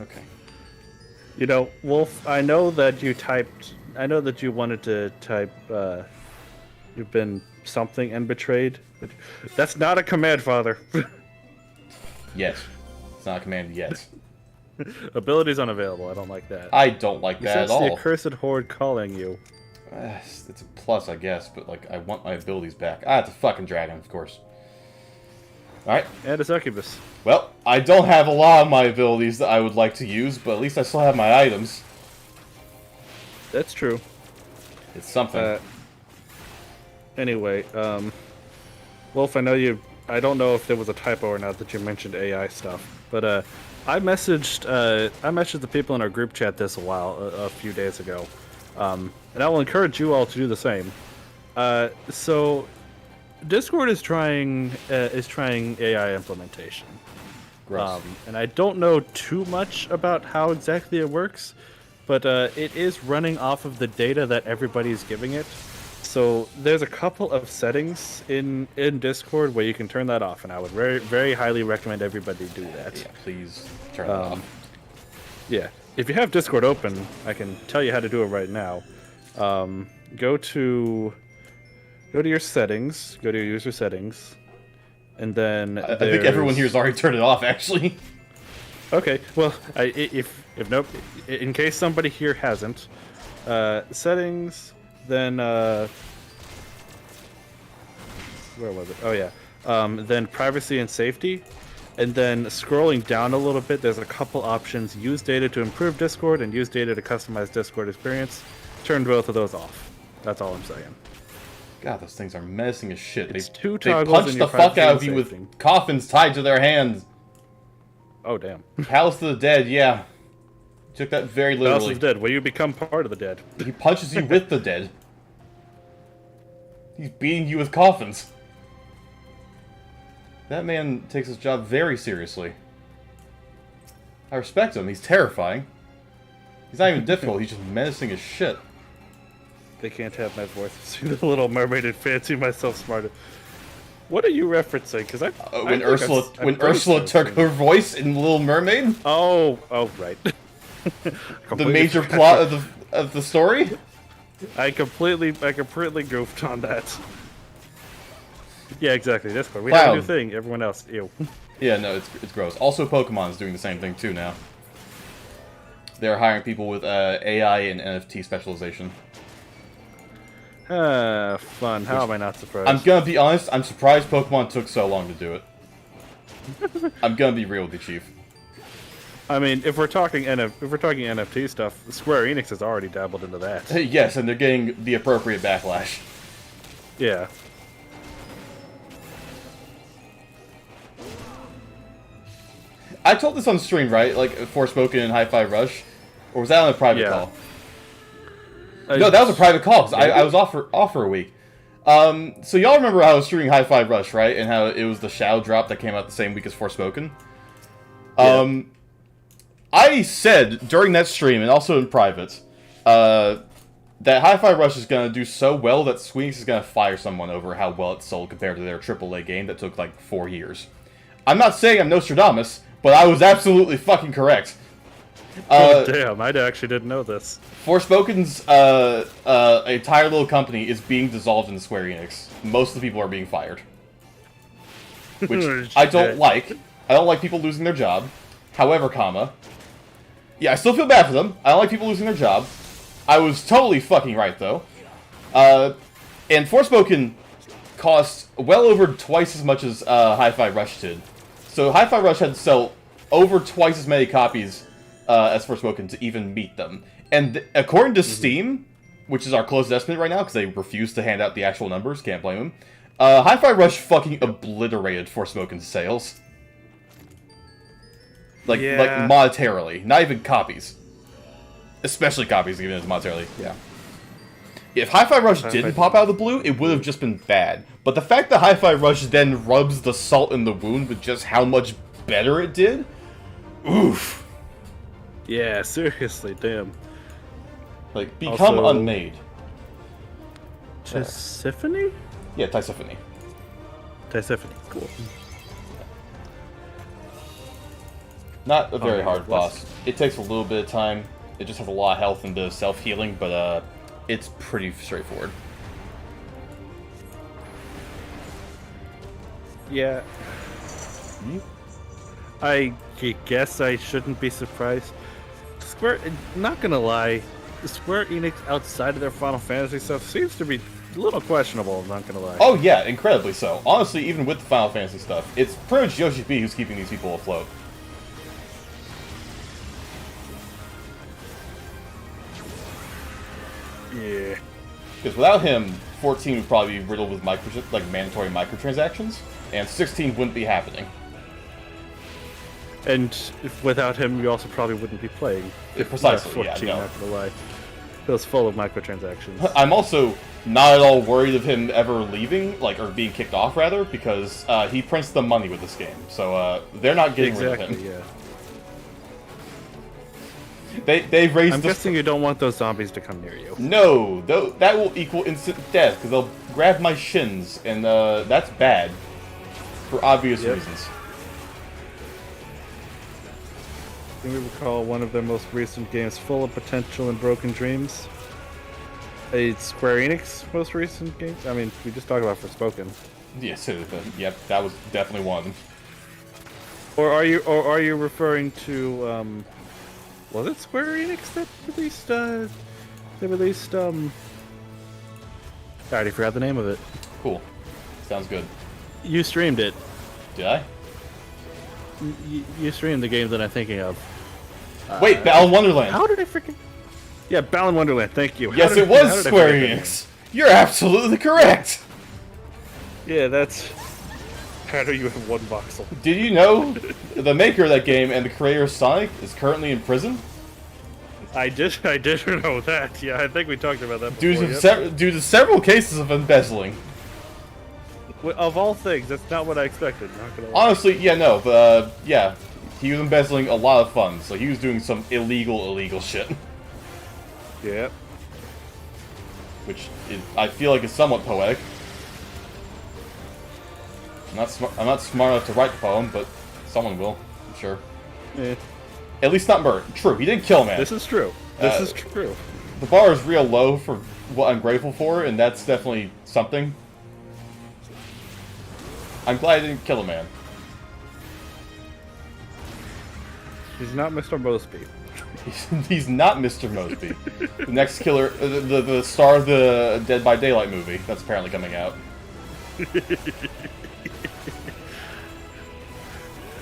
Okay. You know, Wolf, I know that you wanted to type, you've been something and betrayed. But that's not a command, Father. Yes. It's not a command yet. Abilities unavailable, I don't like that. I don't like that at all. The accursed horde calling you. It's a plus, I guess, but, like, I want my abilities back. Ah, it's a fucking dragon, of course. Alright. And a succubus. Well, I don't have a lot of my abilities that I would like to use, but at least I still have my items. That's true. It's something. Anyway, Wolf, I don't know if there was a typo or not that you mentioned AI stuff, but I messaged the people in our group chat this a few days ago, and I will encourage you all to do the same. So, Discord is trying AI implementation. Gross. And I don't know too much about how exactly it works, but it is running off of the data that everybody's giving it. So there's a couple of settings in Discord where you can turn that off, and I would very, very highly recommend everybody do that. Yeah, please turn it off. Yeah, if you have Discord open, I can tell you how to do it right now. Go to your settings, go to your user settings, and then I think everyone here has already turned it off, actually. Okay, well, in case somebody here hasn't, settings, then where was it? Oh yeah, then privacy and safety, and then scrolling down a little bit, there's a couple options: use data to improve Discord and use data to customize Discord experience. Turn both of those off. That's all I'm saying. God, those things are menacing as shit. It's they toggles punch the fuck out of you with safety. coffins tied to their hands. Oh damn. Palace of the Dead, yeah. Took that very Palace literally. of the Dead, where you become part of the dead. He punches you with the dead. He's beating you with coffins. That man takes his job very seriously. I respect him. He's terrifying. He's not even difficult. He's just menacing as shit. They can't have my voice. See the Little Mermaid and fancy myself smarter. What are you referencing? Because when Ursula took her voice in Little Mermaid. Oh, right. The major plot of the story. I completely goofed on that. Yeah, exactly. Discord. We Wow. have a new thing. Everyone else, ew. Yeah, no, it's gross. Also, Pokemon's doing the same thing too now. They're hiring people with AI and NFT specialization. Fun. How am I not surprised? I'm gonna be honest. I'm surprised Pokemon took so long to do it. I'm gonna be real with you, Chief. I mean, if we're talking NFT stuff, Square Enix has already dabbled into that. Yes, and they're getting the appropriate backlash. Yeah. I told this on stream, right? Like, Forspoken and Hi-Fi Rush? Or was that on a private call? No, that was a private call, because I was off for a week. So y'all remember how I was streaming Hi-Fi Rush, right? And how it was the Shadow drop that came out the same week as Forspoken? Yeah. I said during that stream, and also in private, that Hi-Fi Rush is going to do so well that Squeenix is going to fire someone over how well it sold compared to their AAA game that took like 4 years. I'm not saying I'm Nostradamus, but I was absolutely fucking correct. Oh, damn, I actually didn't know this. Forspoken's entire little company is being dissolved into Square Enix. Most of the people are being fired. Which I don't like. I don't like people losing their job. However, yeah, I still feel bad for them. I don't like people losing their job. I was totally fucking right, though. And Forspoken cost well over twice as much as Hi-Fi Rush did. So Hi-Fi Rush had to sell over twice as many copies S4 to even meet them. And according to Steam, which is our closest estimate right now, because they refuse to hand out the actual numbers, can't blame them, Hi-Fi Rush fucking obliterated Forspoken's sales. Like monetarily, not even copies. Especially copies, even as monetarily, yeah. If Hi-Fi Rush didn't pop out of the blue, it would have just been bad. But the fact that Hi-Fi Rush then rubs the salt in the wound with just how much better it did, oof. Yeah, seriously, damn. Like, become Also, unmade. Tisiphone? Yeah, Tisiphone. Tisiphone, cool. Not a very yeah, hard boss. It takes a little bit of time. It just has a lot of health and the self-healing, but it's pretty straightforward. Yeah. I guess I shouldn't be surprised. Not gonna lie, Square Enix outside of their Final Fantasy stuff seems to be a little questionable, I'm not gonna lie. Oh yeah, incredibly so. Honestly, even with the Final Fantasy stuff, it's pretty much Yoshi P who's keeping these people afloat. Yeah. Because without him, 14 would probably be riddled with mandatory microtransactions, and 16 wouldn't be happening. And without him, you also probably wouldn't be playing. Precisely, 14, yeah, no. not gonna lie. It was full of microtransactions. I'm also not at all worried of him ever leaving, or being kicked off, rather, because he prints the money with this game. So, they're not getting rid of him. Yeah. They've raised I'm guessing you don't want those zombies to come near you. No, that will equal instant death, because they'll grab my shins, and that's bad. For obvious reasons. Can we recall one of their most recent games full of potential and broken dreams? A Square Enix most recent game? I mean, we just talked about Forspoken. Yes, yep, that was definitely one of them. Or are you referring to was it Square Enix that released I already forgot the name of it. Cool. Sounds good. You streamed it. Did I? You streamed the game that I'm thinking of. Wait, Balan Wonderland. How did I freaking... Yeah, Balan Wonderland, thank you. Yes, it was Square Enix. You're absolutely correct. Yeah, that's... How do you have one voxel? Did you know the maker of that game and the creator of Sonic is currently in prison? I did know that. Yeah, I think we talked about that before. Due to several cases of embezzling. Of all things, that's not what I expected. Not gonna lie. Honestly, yeah, no, but yeah, he was embezzling a lot of funds, so he was doing some illegal shit. Yeah. Which I feel like is somewhat poetic. I'm not smart enough to write the poem, but someone will, I'm sure. Yeah. At least not Bert. True, he did kill a man. This is true. This is true. The bar is real low for what I'm grateful for, and that's definitely something. I'm glad I didn't kill a man. He's not Mr. Mosby. He's not Mr. Mosby. The next killer, the star of the Dead by Daylight movie that's apparently coming out.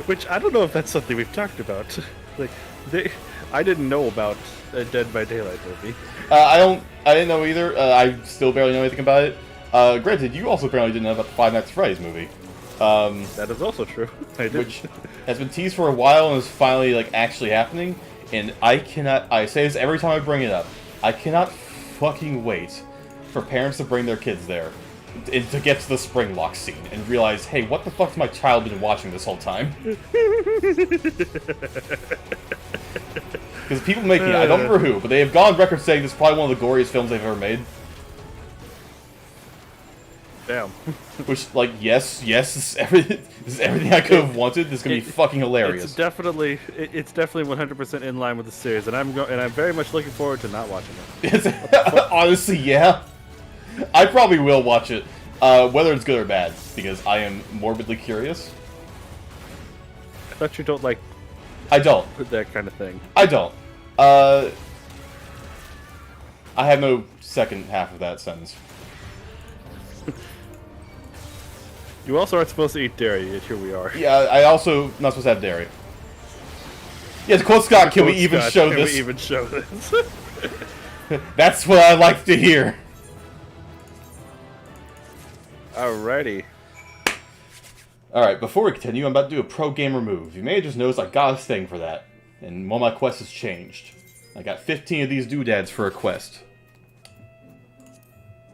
Which I don't know if that's something we've talked about. I didn't know about a Dead by Daylight movie. I didn't know either. I still barely know anything about it. Granted, you also apparently didn't know about the Five Nights at Freddy's movie. That is also true. I did. Which has been teased for a while and is finally actually happening. And I say this every time I bring it up. I cannot fucking wait for parents to bring their kids there and to get to the spring lock scene and realize, hey, what the fuck's my child been watching this whole time? Because people making it, I don't remember who, but they have gone on record saying this is probably one of the goriest films they've ever made. Damn. Which, yes, this is everything I could have wanted. This is gonna be fucking hilarious. It's definitely 100% in line with the series, and I'm very much looking forward to not watching it. Honestly, yeah. I probably will watch it, whether it's good or bad, because I am morbidly curious. I thought you don't like. I don't. That kind of thing. I don't. I have no second half of that sentence. You also aren't supposed to eat dairy, yet here we are. Yeah, I also not supposed to have dairy. Yes, quote Scott, can we even Scott, show can this? we even show this? That's what I like to hear. Alrighty. Alright, before we continue, I'm about to do a pro gamer move. You may have just noticed I got a thing for that. And one of my quests has changed. I got 15 of these doodads for a quest.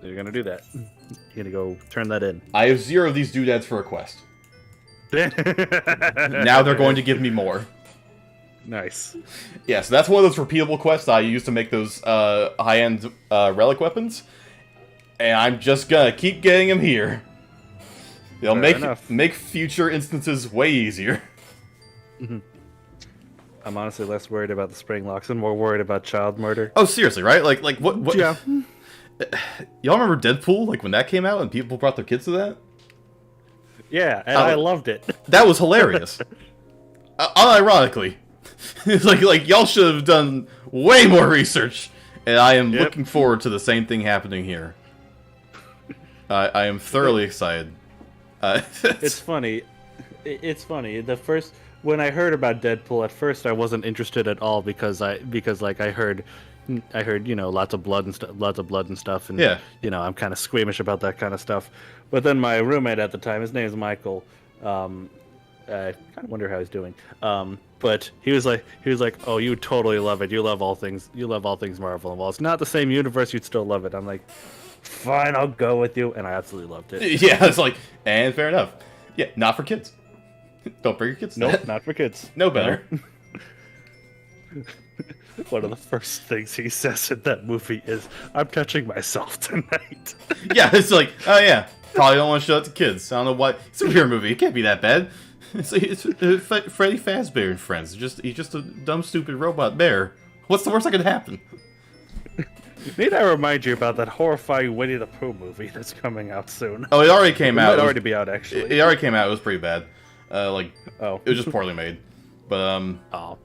So you're gonna do that. You're gonna go turn that in. I have 0 of these doodads for a quest. Now they're going to give me more. Nice. Yeah, so that's one of those repeatable quests I use to make those high-end relic weapons. And I'm just gonna keep getting them here. They'll make future instances way easier. I'm honestly less worried about the spring locks and more worried about child murder. Oh, seriously, right? Like what? Yeah. Y'all remember Deadpool? Like when that came out and people brought their kids to that? Yeah, and I loved it. That was hilarious. Unironically, it's like y'all should have done way more research, and I am looking forward to the same thing happening here. I am thoroughly excited. It's funny. It's funny. When I heard about Deadpool, at first I wasn't interested at all because I heard lots of blood and stuff, and I'm kind of squeamish about that kind of stuff. But then my roommate at the time, his name is Michael. I kind of wonder how he's doing. But he was like, "Oh, you totally love it. You love all things Marvel. And while it's not the same universe, you'd still love it." I'm like, "Fine, I'll go with you," and I absolutely loved it. Yeah, it's like, and fair enough. Yeah, not for kids. Don't bring your kids. Nope, not for kids. No better. One of the first things he says in that movie is, "I'm touching myself tonight." Yeah, it's like, oh yeah, probably don't want to show it to kids. I don't know why. It's a superhero movie. It can't be that bad. It's Freddy Fazbear and Friends. He's just a dumb, stupid robot bear. What's the worst that could happen? Need I remind you about that horrifying Winnie the Pooh movie that's coming out soon? Oh, it already came out. It might already be out, actually. It already came out. It was pretty bad. It was just poorly made. But oh,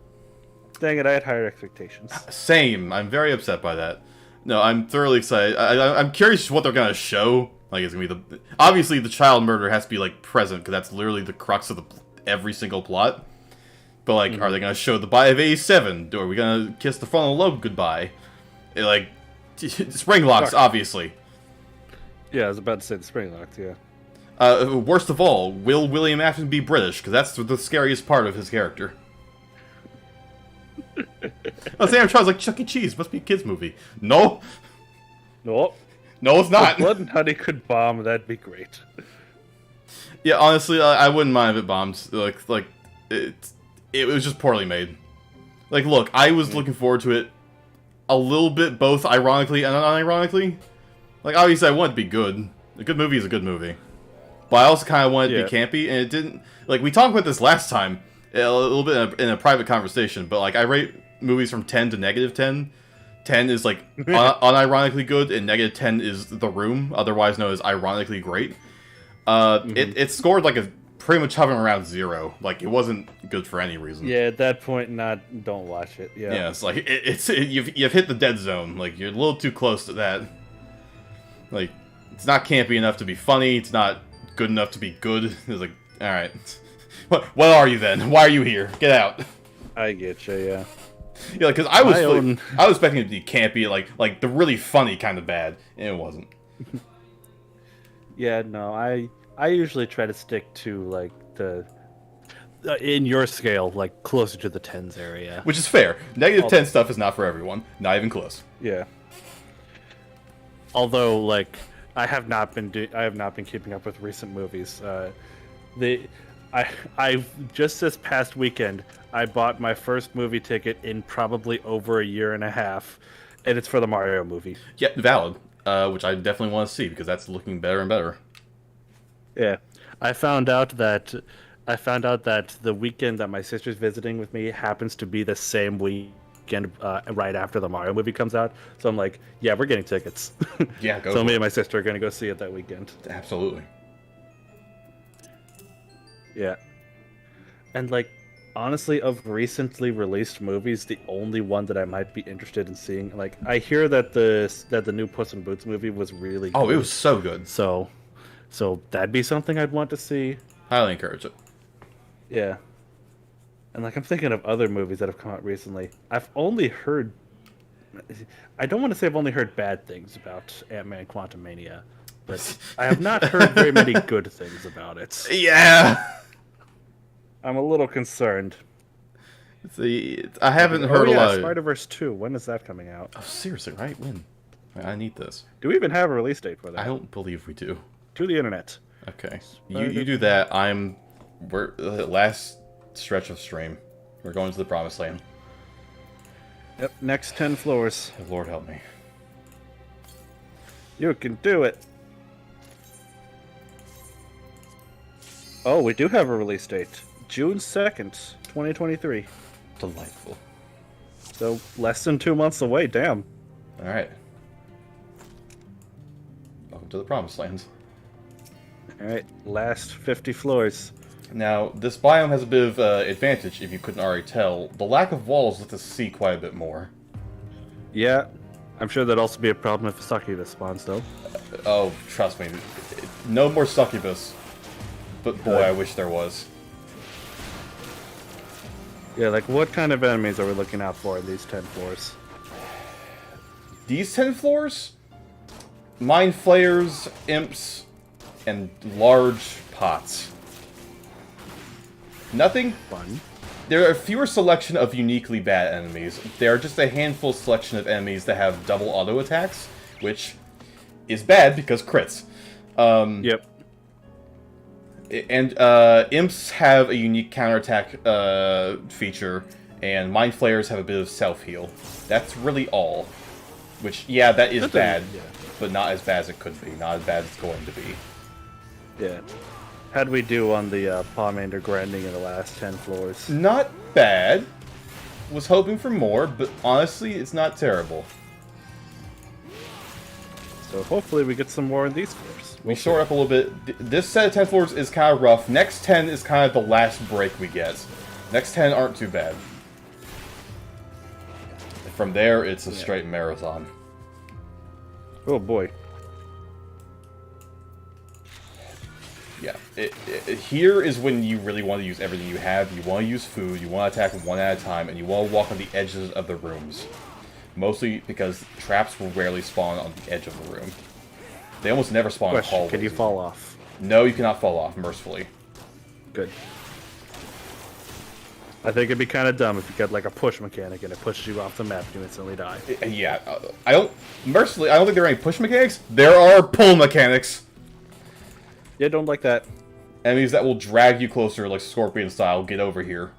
dang it! I had higher expectations. Same. I'm very upset by that. No, I'm thoroughly excited. I'm curious what they're gonna show. Like, it's gonna be obviously the child murder has to be like present because that's literally the crux of every single plot. But like, are they gonna show the Buy of 87? Are we gonna kiss the frontal lobe goodbye? Spring locks, obviously. Yeah, I was about to say the spring locks. Yeah. Worst of all, will William Afton be British? Because that's the scariest part of his character. Sam Charles like Chuck E. Cheese. Must be a kids' movie. No. Nope. No, it's not. If Blood and Honey could bomb, that'd be great. Yeah, honestly, I wouldn't mind if it bombs. Like it was just poorly made. Like, look, I was looking forward to it a little bit, both ironically and unironically. Like, obviously, I want it to be good. A good movie is a good movie. But I also kind of wanted it to be campy, and it didn't... Like, we talked about this last time, a little bit in a private conversation, but, like, I rate movies from 10 to negative 10. 10 is, like, unironically good, and negative 10 is The Room, otherwise known as ironically great. It scored, like, pretty much hovering around 0. Like, it wasn't good for any reason. Yeah, at that point, don't watch it. Yeah, yeah, it's like, you've hit the dead zone. Like, you're a little too close to that. Like, it's not campy enough to be funny, it's not good enough to be good. It's like, alright. What are you then? Why are you here? Get out. I get you, yeah. Yeah, because I was expecting it to be campy, like the really funny kind of bad, and it wasn't. Yeah, no, I usually try to stick to, like, the... in your scale, like, closer to the 10s area. Which is fair. Negative 10 stuff is not for everyone. Not even close. Yeah. Although, like, I have not been keeping up with recent movies. I just this past weekend, I bought my first movie ticket in probably over a year and a half, and it's for the Mario movie. Yeah, valid. Which I definitely want to see because that's looking better and better. Yeah, I found out that the weekend that my sister's visiting with me happens to be the same weekend right after the Mario movie comes out. So I'm like, yeah, we're getting tickets. Yeah, go. So me and my sister are gonna go see it that weekend. Absolutely. Yeah. And, like, honestly, of recently released movies, the only one that I might be interested in seeing, like, I hear that the new Puss in Boots movie was really good. Oh, it was so good. So that'd be something I'd want to see. Highly encourage it. Yeah. And like I'm thinking of other movies that have come out recently. I've only heard. I don't want to say I've only heard bad things about Ant-Man Quantumania, but I have not heard very many good things about it. Yeah. I'm a little concerned. See, I haven't heard a lot. Spider-Verse 2. When is that coming out? Oh, seriously, right? When? I need this. Do we even have a release date for that? I don't believe we do. To the internet. Okay, you do that. We're last stretch of stream. We're going to the promised land. Yep. Next 10 floors. Lord help me. You can do it. Oh, we do have a release date. June 2nd, 2023. Delightful. So less than 2 months away. Damn. All right. Welcome to the promised land. All right. Last 50 floors. Now, this biome has a bit of advantage, if you couldn't already tell. The lack of walls lets us see quite a bit more. Yeah. I'm sure that'd also be a problem if a succubus spawns, though. Oh, trust me. No more succubus. But boy, I wish there was. Yeah, like what kind of enemies are we looking out for in these 10 floors? These 10 floors? Mind flayers, imps, and large pots. Nothing Fun. There are a fewer selection of uniquely bad enemies. There are just a handful selection of enemies that have double auto attacks, which is bad because crits. Yep. And imps have a unique counterattack feature, and mind flayers have a bit of self-heal. That's really all. Which, yeah, that is bad, but not as bad as it could be. Not as bad as it's going to be. Yeah. How'd we do on the Pomander grinding in the last 10 floors? Not bad. Was hoping for more, but honestly, it's not terrible. So hopefully we get some more in these floors. We short up a little bit. This set of 10 floors is kind of rough. Next 10 is kind of the last break we get. Next 10 aren't too bad. From there, it's a straight marathon. Oh boy. Yeah, here is when you really want to use everything you have. You want to use food, you want to attack one at a time, and you want to walk on the edges of the rooms. Mostly because traps will rarely spawn on the edge of the room. They almost never spawn in hallways. Can you fall off? No, you cannot fall off, mercifully. Good. I think it'd be kind of dumb if you got like a push mechanic and it pushes you off the map and you instantly die. Yeah, mercifully, I don't think there are any push mechanics. There are pull mechanics. Yeah, don't like that. Enemies that will drag you closer, like Scorpion style. Get over here.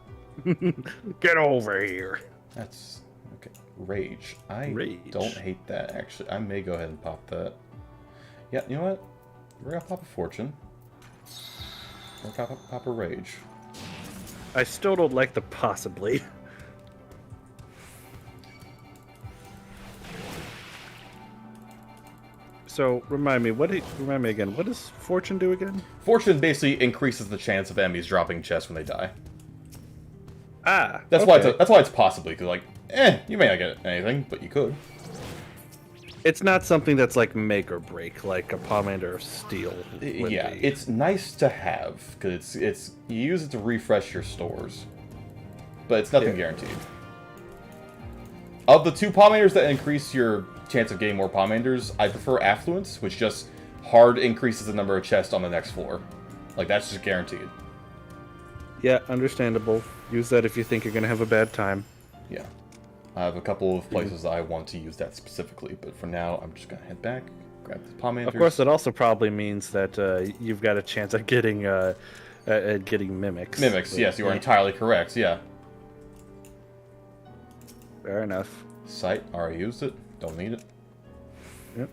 Get over here. That's okay. Rage. I Rage. don't hate that, actually. I may go ahead and pop that. Yeah, you know what? We're gonna pop a fortune. We're gonna pop a rage. I still don't like the possibly. So remind me again. What does fortune do again? Fortune basically increases the chance of enemies dropping chests when they die. Ah, That's okay. why it's possibly, because like, you may not get anything, but you could. It's not something that's like make or break, like a Pomander of Steel. would Yeah, be. it's nice to have because it's you use it to refresh your stores, but it's nothing guaranteed. Of the two Pomanders that increase your chance of getting more Pomanders, I prefer Affluence, which just hard increases the number of chests on the next floor. Like that's just guaranteed. Yeah, understandable. Use that if you think you're gonna have a bad time. Yeah. I have a couple of places that I want to use that specifically, but for now, I'm just going to head back, grab the Pomanders. Of course, that also probably means that you've got a chance at getting mimics. Mimics, yes, you are entirely correct, yeah. Fair enough. Sight, already used it, don't need it. Yep.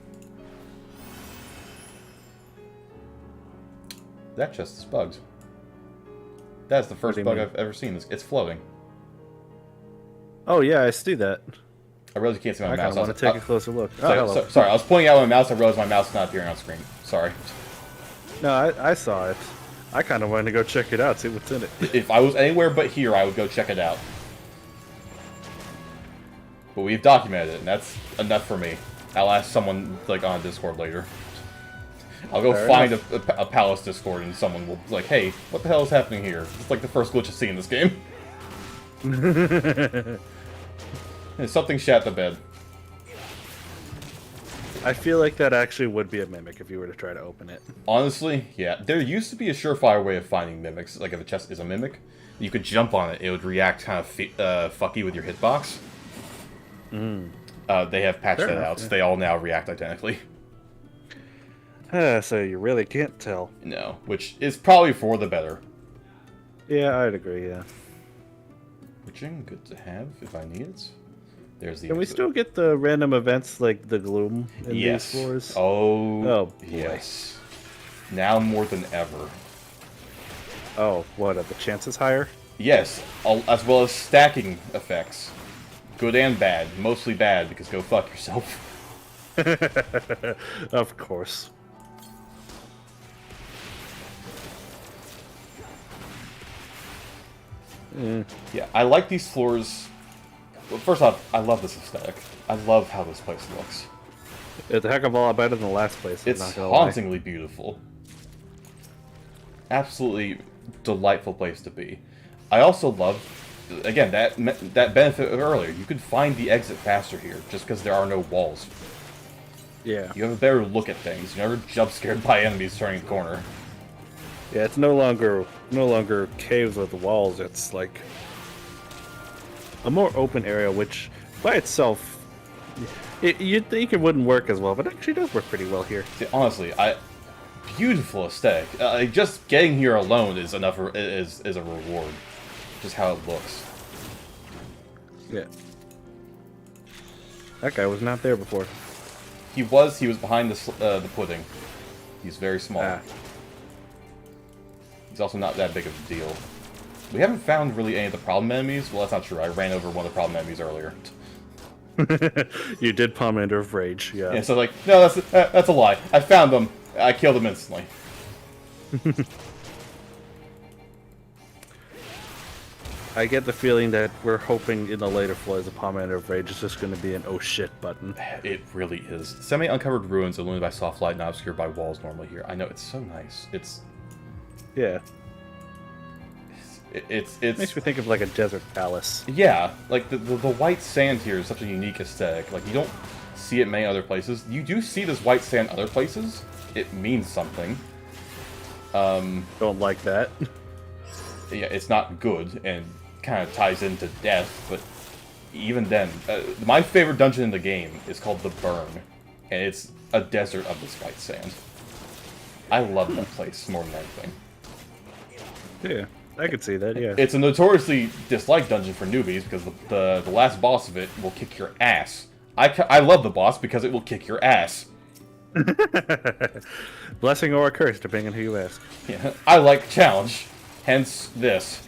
That chest is bugged. That's the first bug I've ever seen. It's floating. Oh yeah, I see that. I realize you can't see my I mouse. kind of want to take a closer look. Sorry, I was pointing out my mouse. I realized my mouse is not appearing on screen. Sorry. No, I saw it. I kind of wanted to go check it out, see what's in it. If I was anywhere but here, I would go check it out. But we've documented it, and that's enough for me. I'll ask someone like on Discord later. I'll go find a palace Discord, and someone will be like, "Hey, what the hell is happening here?" It's like the first glitch I see in this game. Something shat the bed. I feel like that actually would be a mimic if you were to try to open it. Honestly, yeah. There used to be a surefire way of finding mimics. Like if a chest is a mimic, you could jump on it. It would react kind of fucky with your hitbox. They have patched that out, so they all now react identically. So you really can't tell. No, which is probably for the better. Yeah, I'd agree, yeah. Witching, good to have if I need it. There's the Can we still get the random events like the gloom in yes. these floors? Oh, boy. yes. Now more than ever. Oh, what, are the chances higher? Yes, as well as stacking effects. Good and bad. Mostly bad, because go fuck yourself. Of course. Yeah, I like these floors. Well, first off, I love this aesthetic. I love how this place looks. It's a heck of a lot better than the last place. I'm It's not gonna lie. hauntingly beautiful. Absolutely delightful place to be. I also love, again, that benefit of earlier. You could find the exit faster here, just because there are no walls. Yeah. You have a better look at things. You're never jump scared by enemies turning the corner. Yeah, it's no longer caves with walls. It's like a more open area, which by itself, you'd think it wouldn't work as well, but it actually does work pretty well here. See, honestly, beautiful aesthetic. Just getting here alone is enough. Is a reward. Just how it looks. Yeah. That guy was not there before. He was behind the pudding. He's very small. Ah. He's also not that big of a deal. We haven't found really any of the problem enemies. Well, that's not true. I ran over one of the problem enemies earlier. You did Pomander of Rage, yeah. Yeah, so like, no, that's a lie. I found them. I killed them instantly. I get the feeling that we're hoping in the later floors the Pomander of Rage is just going to be an oh shit button. It really is. Semi-uncovered ruins illuminated by soft light, not obscured by walls normally here. I know, it's so nice. Yeah. It's Makes me think of like a desert palace. Yeah, like the white sand here is such a unique aesthetic. Like, you don't see it many other places. You do see this white sand other places. It means something. Don't like that. Yeah, it's not good, and kind of ties into death, but even then, my favorite dungeon in the game is called The Burn, and it's a desert of this white sand. I love that place more than anything. Yeah, I could see that, yeah. It's a notoriously disliked dungeon for newbies, because the last boss of it will kick your ass. I love the boss because it will kick your ass. Blessing or a curse, depending on who you ask. Yeah, I like challenge, hence this.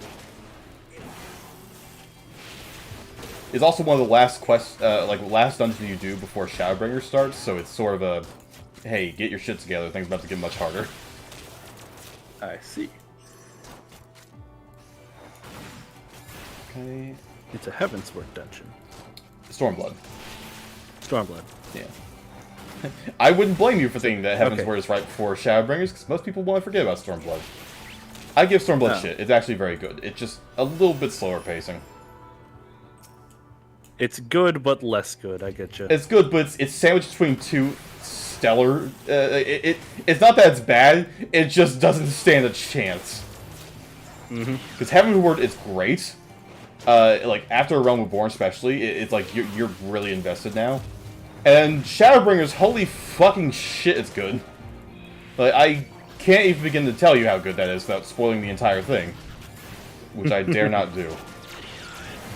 It's also one of the last last dungeons you do before Shadowbringer starts, so it's sort of a, hey, get your shit together, things about to get much harder. I see. Okay. It's a Heavensward dungeon. Stormblood. Stormblood. Yeah. I wouldn't blame you for thinking that Heavensward Okay. is right before Shadowbringers, because most people want to forget about Stormblood. I give Stormblood shit. It's actually very good. It's just a little bit slower pacing. It's good, but less good, I get you. It's good, but it's sandwiched between two stellar... it's not that it's bad, it just doesn't stand a chance. Because Heavenward is great. Like, after A Realm Reborn especially, it's like, you're really invested now. And Shadowbringers, holy fucking shit, it's good. Like, I can't even begin to tell you how good that is without spoiling the entire thing. Which I dare not do.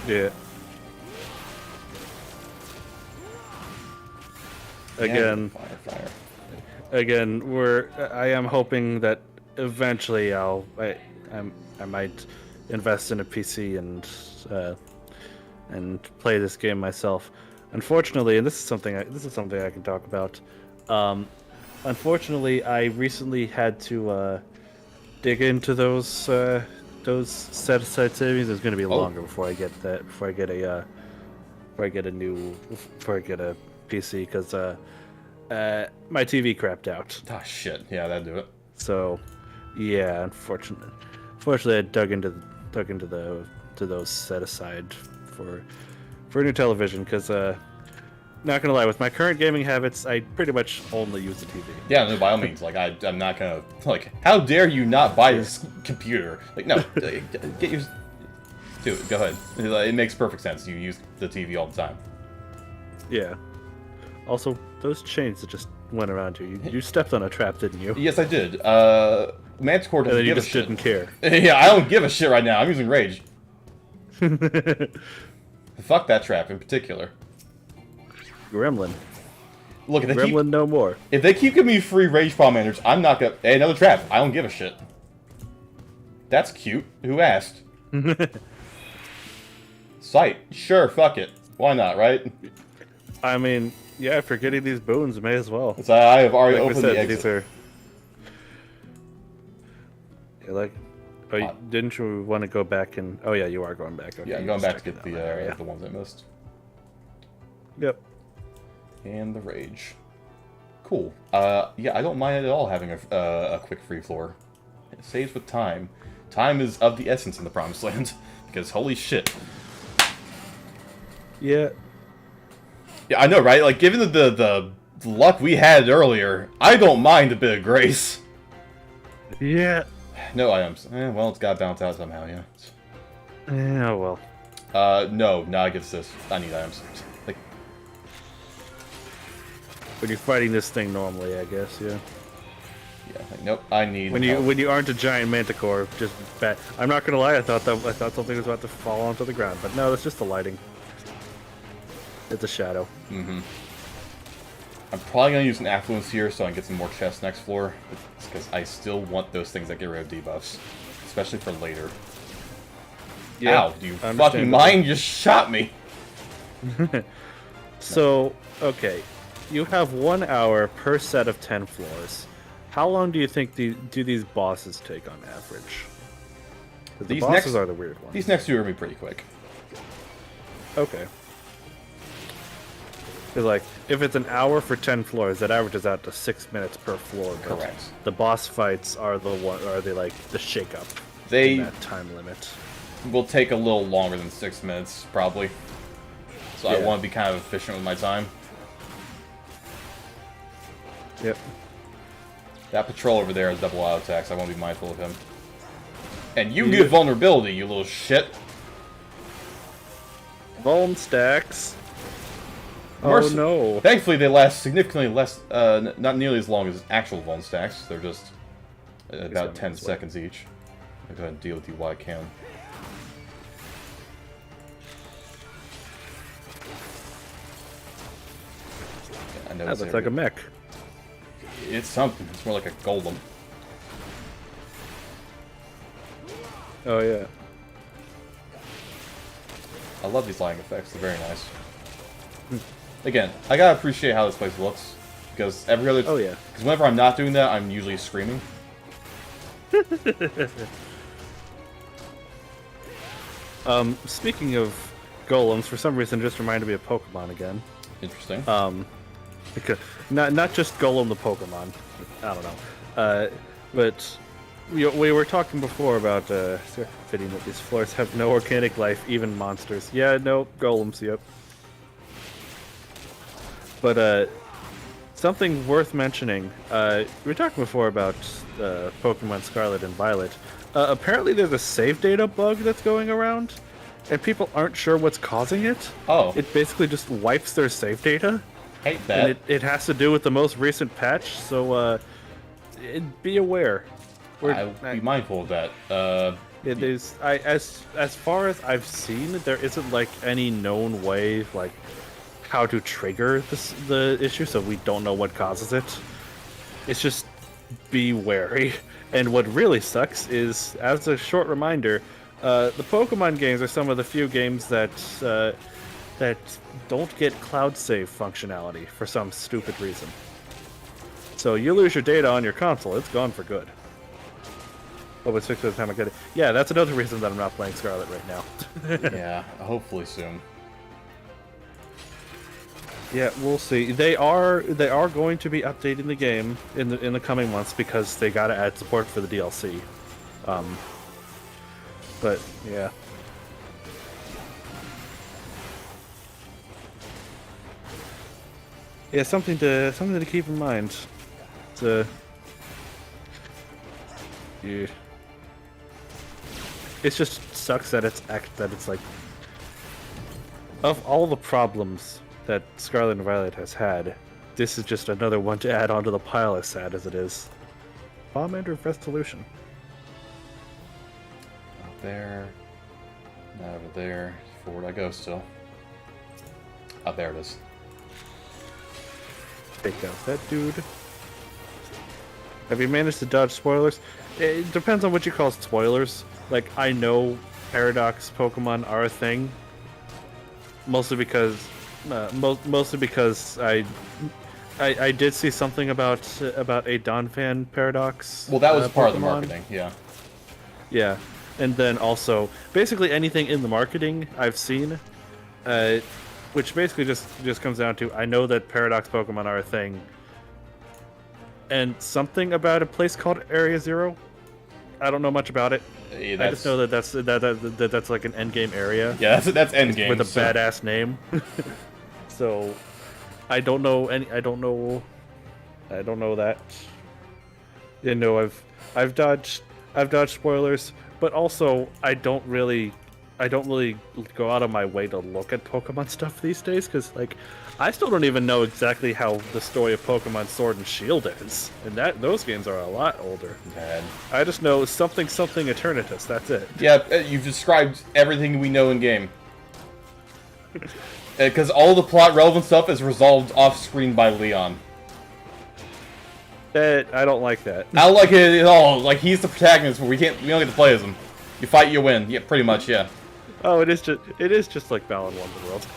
Yeah. Again, Fire. again, I am hoping that eventually I might invest in a PC and play this game myself. Unfortunately, and this is something I can talk about. Unfortunately, I recently had to dig into those set aside savings. It's going to be longer before I get that. Before I get a PC, because my TV crapped out. Ah, shit. Yeah, that'd do it. So, yeah, unfortunately, I dug into took into those set aside for a new television because not gonna lie, with my current gaming habits, I pretty much only use the TV. Yeah, no, by all means. Like, I'm not gonna... Like, how dare you not buy this computer? Like, no, get your... Do it, go ahead. It makes perfect sense. You use the TV all the time. Yeah. Also, those chains that just went around you. You stepped on a trap, didn't you? Yes, I did. Manticore doesn't give a shit. Didn't care. Yeah, I don't give a shit right now. I'm using Rage. Fuck that trap in particular. Gremlin. Look, if they Gremlin no more. If they keep giving me free Rage Palm Manders, I'm not gonna... Hey, another trap. I don't give a shit. That's cute. Who asked? Sight. Sure, fuck it. Why not, right? I mean, yeah, if you're getting these boons, may as well. So I have already Like opened the exit. these are... You're like... Oh, didn't you want to go back and... Oh, yeah, you are going back. Okay, Yeah, I'm going back to get the ones I missed. Yep. And the Rage. Cool. Yeah, I don't mind at all having a quick free floor. It saves with time. Time is of the essence in the Promised Land. Because holy shit. Yeah. Yeah, I know, right? Like, given the luck we had earlier, I don't mind a bit of grace. Yeah. No items. Well, it's got to bounce out somehow, yeah. Yeah, well. No, not against this. I need items. Like, When you're fighting this thing normally, I guess, yeah. yeah, like, nope, I need When help. you aren't a giant manticore, just bad. I'm not gonna lie, I thought something was about to fall onto the ground, but no, that's just the lighting. It's a shadow. Mm-hmm. I'm probably going to use an Affluence here so I can get some more chests next floor. It's because I still want those things that get rid of debuffs. Especially for later. Yeah, Ow, do you fucking mind? You just shot me! So, okay. You have 1 hour per set of 10 floors. How long do you think do these bosses take on average? 'Cause the bosses are the weird ones. These next two are going to be pretty quick. Okay. Because, like, if it's an hour for 10 floors, that averages out to 6 minutes per floor. But Correct. the boss fights are the shake-up They in that time limit. will take a little longer than 6 minutes, probably. So I Yeah. want to be kind of efficient with my time. Yep. That patrol over there has double auto attacks. I want to be mindful of him. And you get vulnerability, you little shit. Vuln stacks. Merc- Oh no. Thankfully, they last significantly less, not nearly as long as actual Vuln stacks. They're just about 10 seconds each. I'll go ahead and deal with you while I can. Yeah, I know That this looks like area. a mech. It's something. It's more like a golem. Oh yeah. I love these lighting effects. They're very nice. Again, I gotta appreciate how this place looks. Because every other... Oh yeah. Because whenever I'm not doing that, I'm usually screaming. Speaking of golems, for some reason it just reminded me of Pokemon again. Interesting. Because not just Golem the Pokemon. I don't know. But we were talking before about fitting that these floors have no organic life, even monsters. Yeah, no golems. Yep. But something worth mentioning. We were talking before about Pokemon Scarlet and Violet. Apparently, there's a save data bug that's going around, and people aren't sure what's causing it. Oh. It basically just wipes their save data. Hate that. And it has to do with the most recent patch, so be aware. I'll be mindful of that. As far as I've seen, there isn't like any known way like how to trigger the issue, so we don't know what causes it. It's just be wary. And what really sucks is, as a short reminder, the Pokemon games are some of the few games that don't get cloud save functionality for some stupid reason. So you lose your data on your console, it's gone for good. Oh, but 6 of the time I get it. Yeah, that's another reason that I'm not playing Scarlet right now. Yeah, hopefully soon. Yeah, we'll see. They are going to be updating the game in the coming months because they got to add support for the DLC. But yeah. Yeah, something to keep in mind. Yeah. It just sucks that it's like, of all the problems that Scarlet and Violet has had, this is just another one to add onto the pile, as sad as it is. Bombander Resolution. Out there. Not over there. Forward I go still. Oh, there it is. Take out that dude. Have you managed to dodge spoilers? It depends on what you call spoilers. Like, I know Paradox Pokemon are a thing, mostly because I did see something about a Donphan Paradox. Well, that was part of the Pokemon. marketing, yeah. Yeah, and then also basically anything in the marketing I've seen, which basically just comes down to, I know that Paradox Pokemon are a thing, and something about a place called Area Zero. I don't know much about it. Yeah, I just know that that's like an endgame area. Yeah, that's endgame with a badass name. So I don't know that. You know, I've dodged spoilers, but also I don't really go out of my way to look at Pokemon stuff these days, because like I still don't even know exactly how the story of Pokemon Sword and Shield is, and those games are a lot older. Bad. I just know something Eternatus. That's it. Yeah, you've described everything we know in game. Because all the plot relevant stuff is resolved off screen by Leon. I don't like that. I don't like it at all. Like, he's the protagonist, but we don't get to play as him. You fight, you win. Yeah, pretty much. Yeah. Oh, it is just like Balan Wonderworld.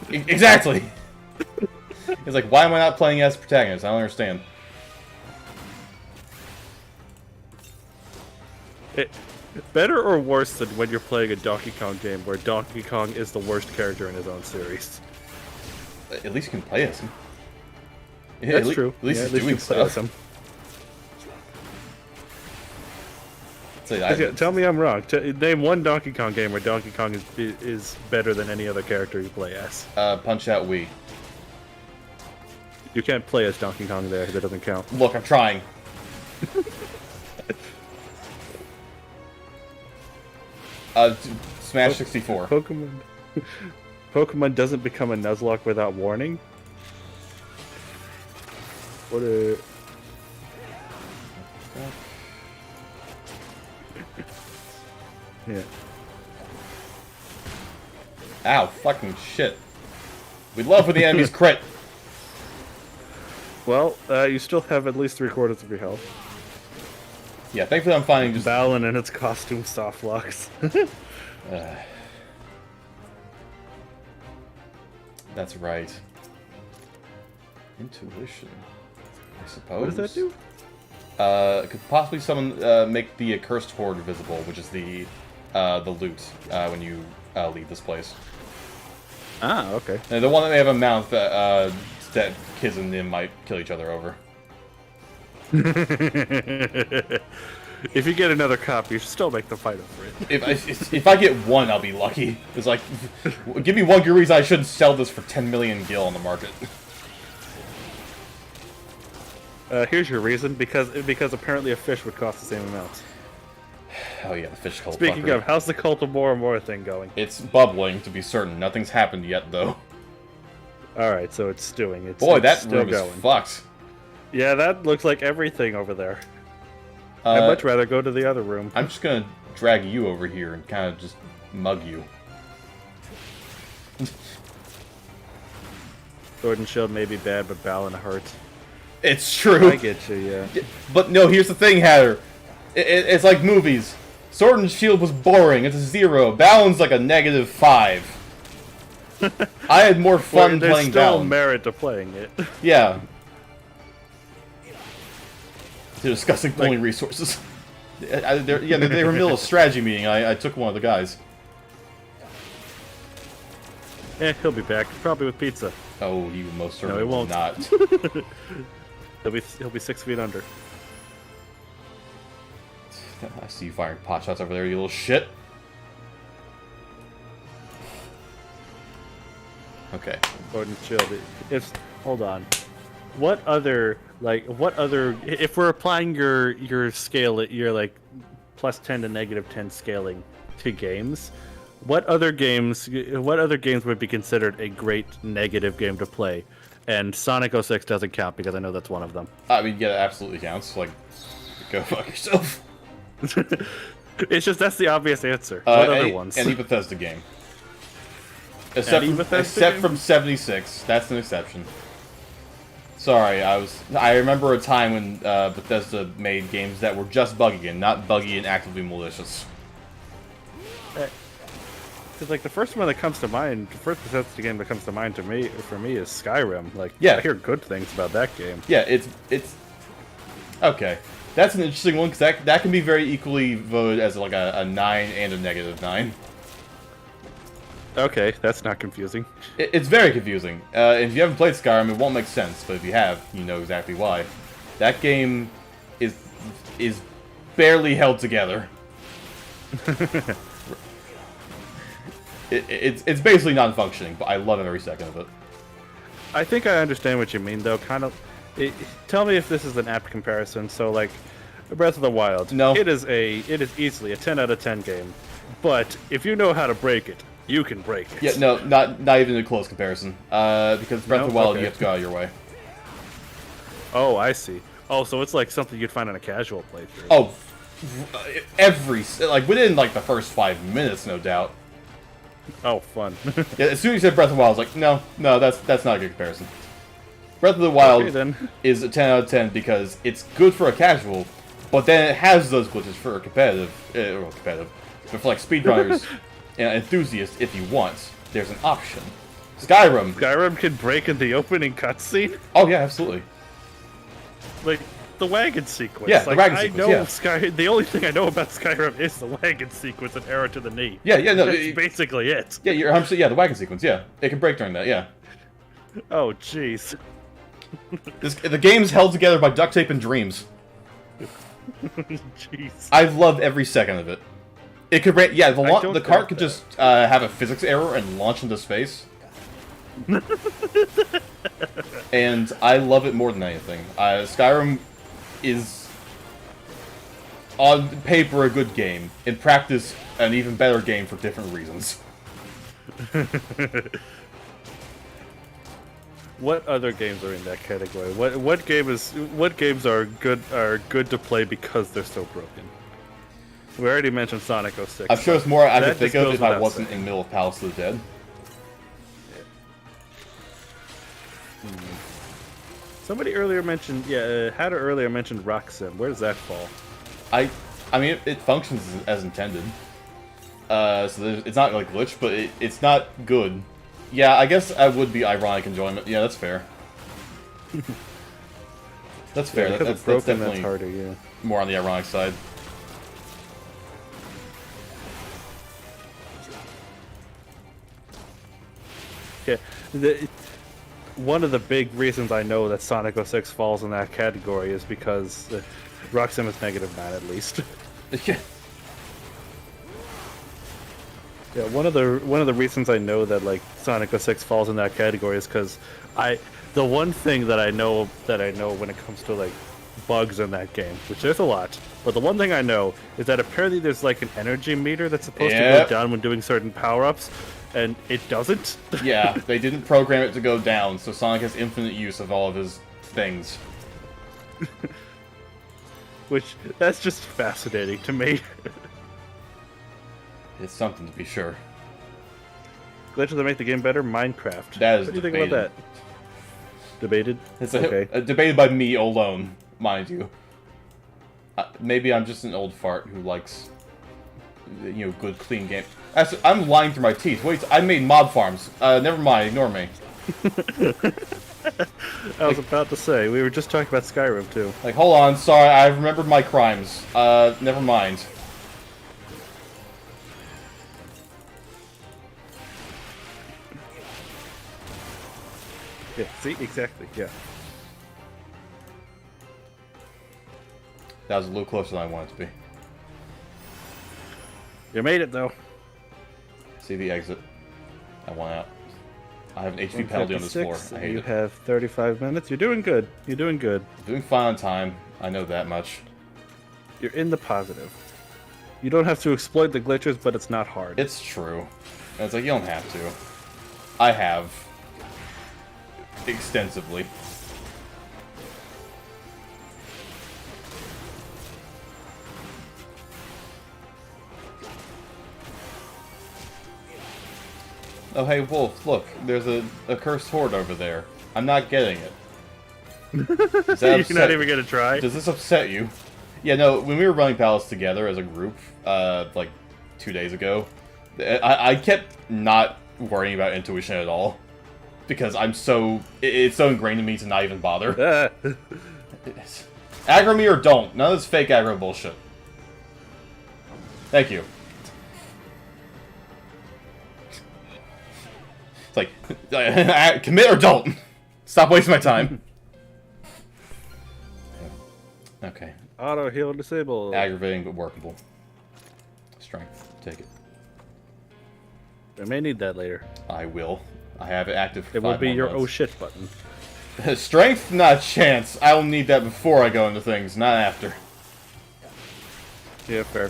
Exactly. It's like, why am I not playing as the protagonist? I don't understand. Better or worse than when you're playing a Donkey Kong game where Donkey Kong is the worst character in his own series? At least you can play as him. Yeah, That's true. At least yeah, he's you doing can play as stuff. him. So, Tell me I'm wrong. Name one Donkey Kong game where Donkey Kong is better than any other character you play as. Punch Out Wii. You can't play as Donkey Kong there. That doesn't count. Look, I'm trying. Smash 64. Pokemon doesn't become a Nuzlocke without warning. What a... Yeah. Ow, fucking shit. We love when the enemies crit. Well, you still have at least 3/4 of your health. Yeah, thankfully I'm finding just... Balin and its costume soft locks. That's right. Intuition, I suppose. What does that do? Could possibly make the accursed horde visible, which is the loot when you leave this place. Ah, okay. And the one that they have a mount that kids and them might kill each other over. If you get another copy, you should still make the fight over it. If I get one, I'll be lucky. It's like, give me one good reason I shouldn't sell this for 10 million gil on the market. Here's your reason, because apparently a fish would cost the same amount. Oh yeah, the fish cult. Speaking fucker. of, how's the Cult of Bora Bora thing going? It's bubbling, to be certain. Nothing's happened yet, though. Alright, so it's stewing. Boy, it's that still room going. is fucked. Yeah, that looks like everything over there. I'd much rather go to the other room. I'm just gonna drag you over here and kind of just mug you. Sword and Shield may be bad, but Balin hurts. It's true. I get you, yeah. But no, here's the thing, Hatter. It's like movies. Sword and Shield was boring. It's a 0. Balin's like a -5. I had more fun There's playing still Balin. merit to playing it. Yeah. They're discussing pulling resources. They were in the middle of a strategy meeting. I took one of the guys. He'll be back, probably with pizza. Oh, he most certainly he will won't. not. He'll be 6 feet under. I see you firing pot shots over there, you little shit. Okay. Gordon chilled. If hold on, what other if we're applying your scale, your like +10 to -10 scaling to games, what other games would be considered a great negative game to play? And Sonic 06 doesn't count because I know that's one of them. I mean, yeah, it absolutely counts. Like, go fuck yourself. It's just that's the obvious answer. What other ones? Any Bethesda game. Except from 76. That's an exception. Sorry, I remember a time when Bethesda made games that were just buggy and not buggy and actively malicious. Because like the first one that comes to mind, the first Bethesda game that comes to mind for me is Skyrim. Like, yeah. I hear good things about that game. Yeah, it's okay. That's an interesting one because that can be very equally voted as like a 9 and a -9. Okay, that's not confusing. It's very confusing. If you haven't played Skyrim, it won't make sense. But if you have, you know exactly why. That game is barely held together. It's basically non-functioning, but I love every second of it. I think I understand what you mean, though. Tell me if this is an apt comparison. So, like, Breath of the Wild. No. It is easily a 10 out of 10 game. But if you know how to break it, you can break it. Yeah, no, not even a close comparison. Because Breath of the Wild, you have to go out of your way. Oh, I see. Oh, so it's like something you'd find on a casual playthrough. Oh, within like the first 5 minutes, no doubt. Oh, fun. Yeah, as soon as you said Breath of the Wild, I was like, no, that's not a good comparison. Breath of the Wild is a 10 out of 10 because it's good for a casual, but then it has those glitches for a competitive, but for like speedrunners and enthusiasts, if you want, there's an option. Skyrim can break in the opening cutscene? Oh yeah, absolutely. Like, the wagon sequence. Yeah, the wagon sequence, The only thing I know about Skyrim is the wagon sequence and arrow to the knee. Yeah, no. That's basically it. Yeah, you're 100%, yeah, the wagon sequence, yeah. It can break during that, yeah. Oh, jeez. The game's held together by duct tape and dreams. Jeez. I've loved every second of it. It could break, yeah, the cart could just have a physics error and launch into space. And I love it more than anything. Skyrim is, on paper, a good game. In practice, an even better game for different reasons. What other games are in that category? What games are good to play because they're so broken? We already mentioned Sonic 06. I'm sure it's more I could think of if I wasn't in the middle of Palace of the Dead. Somebody earlier mentioned, Hatter earlier mentioned Rock Sim. Where does that fall? I mean, it functions as intended. So it's not like glitch, but it's not good. Yeah, I guess I would be ironic enjoyment. Yeah, that's fair. That's fair. Yeah, that's broken, definitely that's harder, yeah. More on the ironic side. Yeah, one of the big reasons I know that Sonic 06 falls in that category is because Rock Sim is -9 at least. Yeah. Yeah, one of the reasons I know that like Sonic 06 falls in that category is because the one thing that I know when it comes to like bugs in that game, which there's a lot, but the one thing I know is that apparently there's like an energy meter that's supposed to go down when doing certain power-ups, and it doesn't. Yeah, they didn't program it to go down, so Sonic has infinite use of all of his things. Which, that's just fascinating to me. It's something to be sure. Glitches that make the game better? Minecraft. That is What do you think about that? Debated? It's okay. Debated by me alone, mind you. Maybe I'm just an old fart who likes, good, clean game. I'm lying through my teeth. Wait, I made mob farms. Never mind, ignore me. I was about to say, we were just talking about Skyrim, too. Like, hold on, sorry, I remembered my crimes. Never mind. Yeah, see? Exactly, yeah. That was a little closer than I wanted to be. You made it, though. See the exit. I want out. I have an HP penalty on this floor. 156, I hate you it. have 35 minutes. You're doing good. You're doing good. Doing fine on time. I know that much. You're in the positive. You don't have to exploit the glitches, but it's not hard. It's true. And it's like, you don't have to. I have. Extensively. Oh, hey, Wolf, look. There's a cursed horde over there. I'm not getting it. Does that You're not even gonna try? Does this upset you? Yeah, no, when we were running Palace together as a group, like 2 days ago, I kept not worrying about intuition at all. Because it's so ingrained in me to not even bother. Aggro me or don't. None of this fake aggro bullshit. Thank you. It's like, commit or don't. Stop wasting my time. Okay. Auto heal disabled. Aggravating but workable. Strength. Take it. I may need that later. I will. I have it active for It will 5 be more your months. oh shit button. Strength? Not a chance. I will need that before I go into things, not after. Yeah, fair.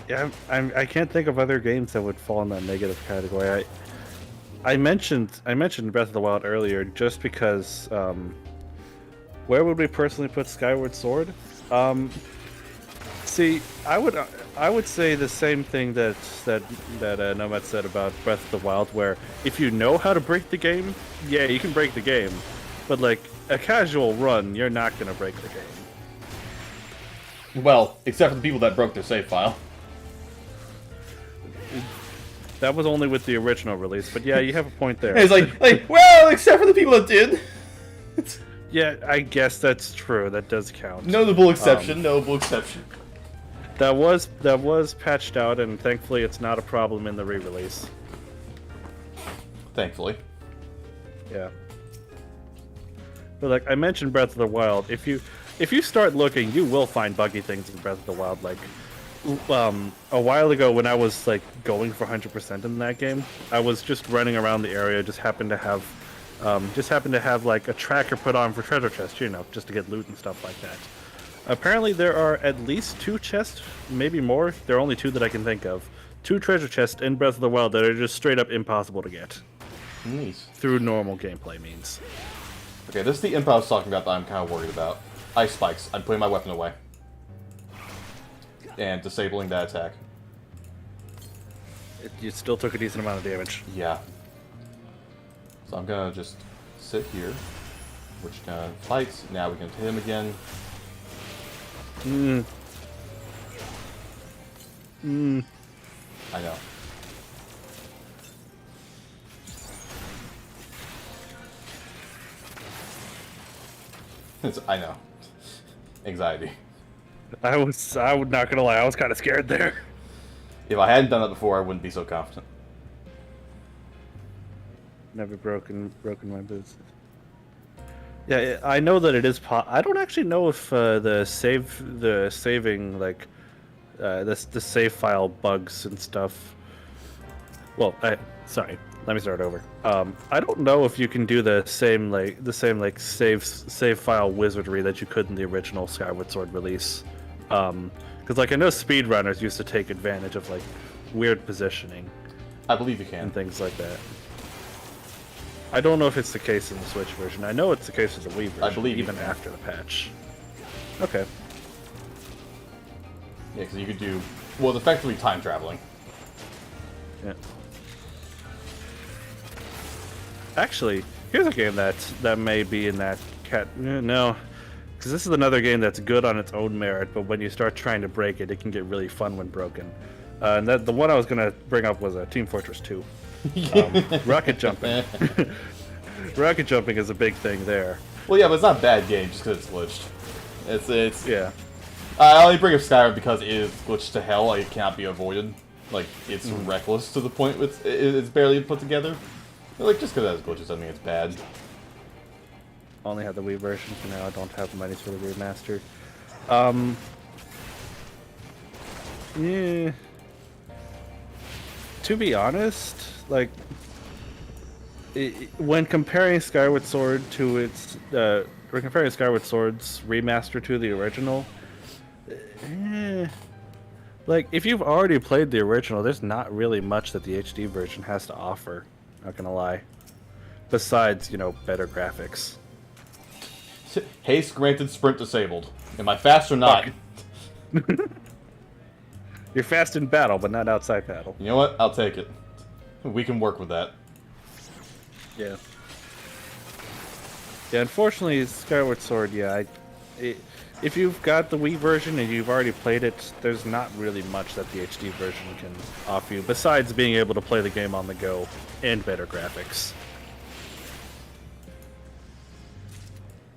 Yeah, I can't think of other games that would fall in that negative category. I mentioned Breath of the Wild earlier just because. Where would we personally put Skyward Sword? See, I would say the same thing that Nomad said about Breath of the Wild, where if you know how to break the game, yeah, you can break the game, but like a casual run, you're not gonna break the game. Well, except for the people that broke their save file. That was only with the original release, but yeah, you have a point there. It's like, well, except for the people that did. Yeah, I guess that's true. That does count. Notable exception, notable exception. That was patched out, and thankfully, it's not a problem in the re-release. Thankfully. Yeah. But like I mentioned, Breath of the Wild. If you start looking, you will find buggy things in Breath of the Wild. Like a while ago, when I was like going for 100% in that game, I was just running around the area. Just happened to have like a tracker put on for treasure chests, you know, just to get loot and stuff like that. Apparently there are at least 2 chests, maybe more. There are only 2 that I can think of. 2 treasure chests in Breath of the Wild that are just straight up impossible to get. Nice. Through normal gameplay means. Okay, this is the imp I was talking about that I'm kind of worried about. Ice spikes. I'm putting my weapon away. And disabling that attack. You still took a decent amount of damage. Yeah. So I'm gonna just sit here. Which kind of fights. Now we can hit him again. I know. I know. Anxiety. I would not gonna lie, I was kind of scared there. If I hadn't done that before, I wouldn't be so confident. Never broken my boots. Yeah, I know that it is. I don't actually know if the saving like the save file bugs and stuff. Well, sorry. Let me start over. I don't know if you can do the same save file wizardry that you could in the original Skyward Sword release. Because like I know speedrunners used to take advantage of like weird positioning. I believe you can. And things like that. I don't know if it's the case in the Switch version. I know it's the case with the Wii version. I believe even you can. after the patch. Okay. Yeah, because you could do... Well, it's effectively time traveling. Yeah. Actually, here's a game that may be in that no, because this is another game that's good on its own merit, but when you start trying to break it, it can get really fun when broken. And the one I was gonna bring up was Team Fortress 2. Rocket jumping. Rocket jumping is a big thing there. Well, yeah, but it's not a bad game just because it's glitched. It's Yeah. I only bring up Skyrim because it is glitched to hell. Like, it cannot be avoided. Like, it's reckless to the point it's barely put together. But, like, just because it has glitches doesn't mean it's bad. only have the Wii version for now. I don't have the money for the remaster. Yeah. To be honest, like, when comparing Skyward Sword to its, when comparing Skyward Sword's remaster to the original, like, if you've already played the original, there's not really much that the HD version has to offer. Not gonna lie. Besides, you know, better graphics. Haste granted, sprint disabled. Am I fast or not? You're fast in battle, but not outside battle. You know what? I'll take it. We can work with that. Yeah. Yeah, unfortunately, Skyward Sword, yeah, if you've got the Wii version and you've already played it, there's not really much that the HD version can offer you, besides being able to play the game on the go and better graphics.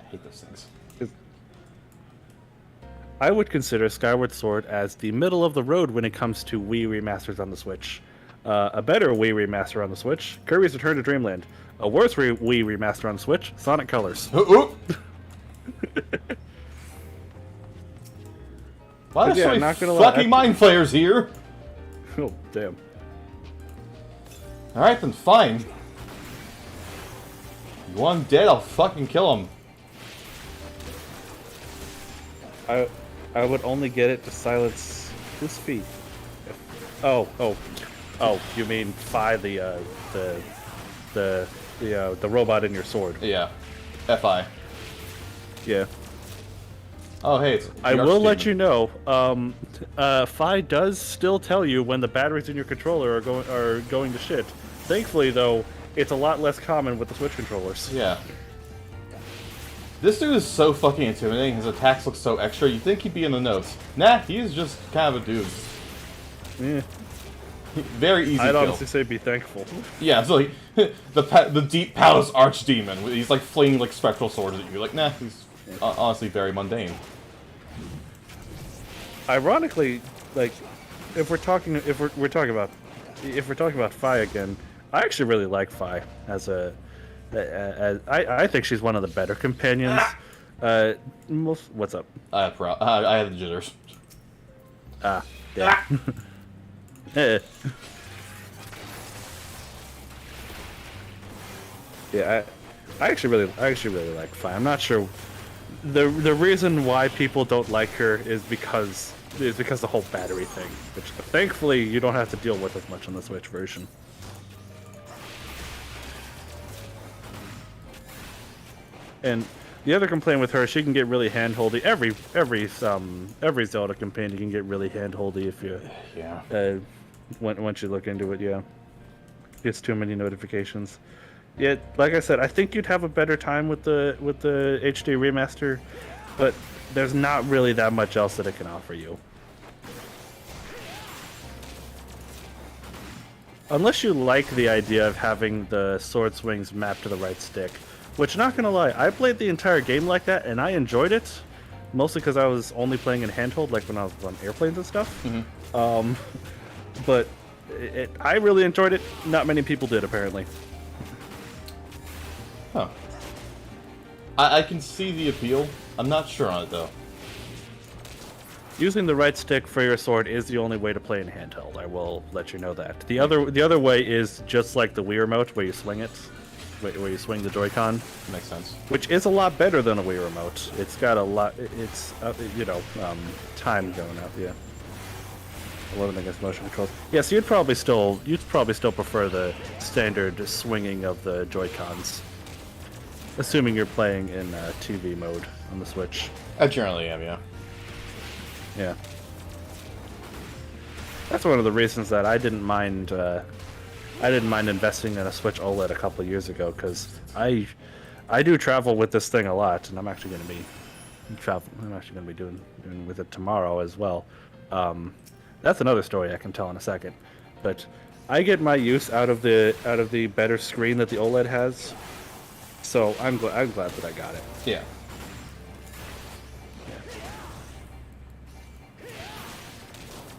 I hate those things. I would consider Skyward Sword as the middle of the road when it comes to Wii remasters on the Switch. A better Wii remaster on the Switch, Kirby's Return to Dreamland. A worse Wii remaster on the Switch, Sonic Colors. Why are Yeah, there so many not gonna lie, fucking mind flayers here? Oh, damn. Alright then, fine. You want him dead, I'll fucking kill him. I would only get it to silence whose feet? Oh, you mean Fi, the robot in your sword. Yeah. FI. Yeah. Oh, hey, it's I will let you know, Fi does still tell you when the batteries in your controller are going to shit. Thankfully, though, it's a lot less common with the Switch controllers. Yeah. This dude is so fucking intimidating. His attacks look so extra. You'd think he'd be in the notes. Nah, he's just kind of a dude. Yeah. Very easy I'd kill. honestly say be thankful. Yeah, it's like the Deep Palace Archdemon. He's like flinging like spectral swords at you. Like, nah, he's honestly very mundane. Ironically, like, if we're talking about Fi again, I actually really like Fi as a. I think she's one of the better companions. What's up? I had the jitters. Ah, yeah. Yeah, I actually really like Fi. I'm not sure. The reason why people don't like her is because the whole battery thing, which thankfully you don't have to deal with as much on the Switch version. And the other complaint with her, she can get really hand-holdy. Every Zelda companion can get really hand-holdy if you once you look into it. Yeah, it's too many notifications. Yeah, like I said, I think you'd have a better time with the HD remaster, but there's not really that much else that it can offer you. Unless you like the idea of having the sword swings mapped to the right stick. Which, not gonna lie, I played the entire game like that, and I enjoyed it. Mostly because I was only playing in handheld, like when I was on airplanes and stuff. Mm-hmm. But I really enjoyed it. Not many people did, apparently. Huh. I can see the appeal. I'm not sure on it, though. Using the right stick for your sword is the only way to play in handheld. I will let you know that. The other way is just like the Wii remote, where you swing it. Where you swing the Joy-Con. Makes sense. Which is a lot better than a Wii remote. It's got a lot. It's time going up. Yeah. 11 against motion controls. Yeah, so you'd probably still prefer the standard swinging of the Joy-Cons, assuming you're playing in TV mode on the Switch. I generally am, yeah. Yeah. That's one of the reasons that I didn't mind investing in a Switch OLED a couple of years ago, because I do travel with this thing a lot, and I'm actually going to be doing with it tomorrow as well. That's another story I can tell in a second, but I get my use out of the better screen that the OLED has, so I'm glad that I got it. Yeah.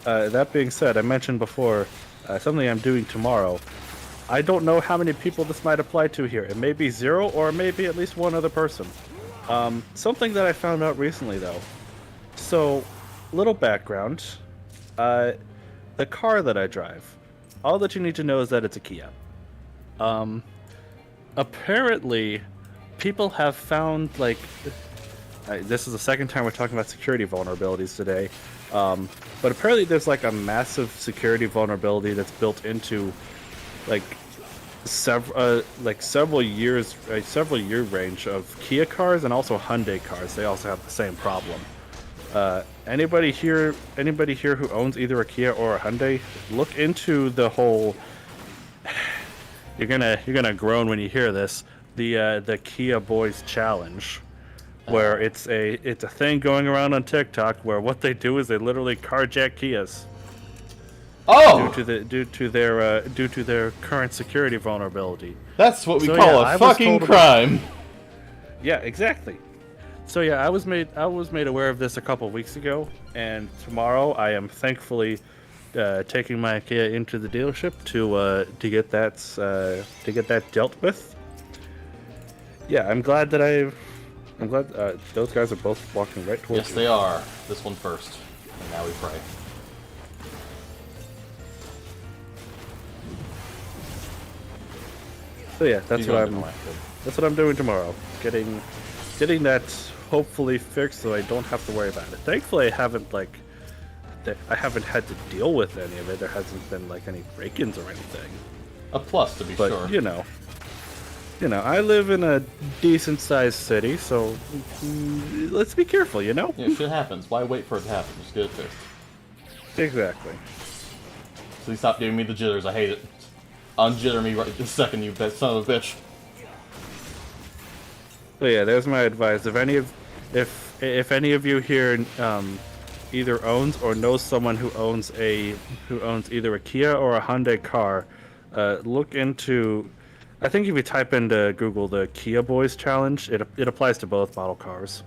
That being said, I mentioned before something I'm doing tomorrow. I don't know how many people this might apply to here. It may be 0 or maybe at least one other person. Something that I found out recently, though. So, little background. The car that I drive, all that you need to know is that it's a Kia. Apparently, people have found, like... this is the second time we're talking about security vulnerabilities today. But apparently there's, like, a massive security vulnerability that's built into, like... several year range of Kia cars and also Hyundai cars. They also have the same problem. Anybody here who owns either a Kia or a Hyundai, look into the whole. You're gonna groan when you hear this. The Kia Boys Challenge, where it's a thing going around on TikTok where what they do is they literally carjack Kias. Oh! Due to their current security vulnerability. That's what we call a fucking crime. Yeah, exactly. So yeah, I was made aware of this a couple of weeks ago, and tomorrow I am thankfully taking my Kia into the dealership to get that dealt with. Yeah, I'm glad those guys are both walking right towards Yes, you. they are. This one first, and now we pray. So yeah, that's what I'm doing tomorrow. Getting that hopefully fixed so I don't have to worry about it. Thankfully, I haven't had to deal with any of it. There hasn't been like any break-ins or anything. A plus, to be But sure. you know, I live in a decent-sized city, so let's be careful. You know. Yeah, shit happens. Why wait for it to happen? Just get it fixed. Exactly. Please stop giving me the jitters. I hate it. Unjitter me right this second, you son of a bitch. So yeah, there's my advice. If any of you here either owns or knows someone who owns either a Kia or a Hyundai car, look into. I think if you type into Google the Kia Boys Challenge, it applies to both model cars.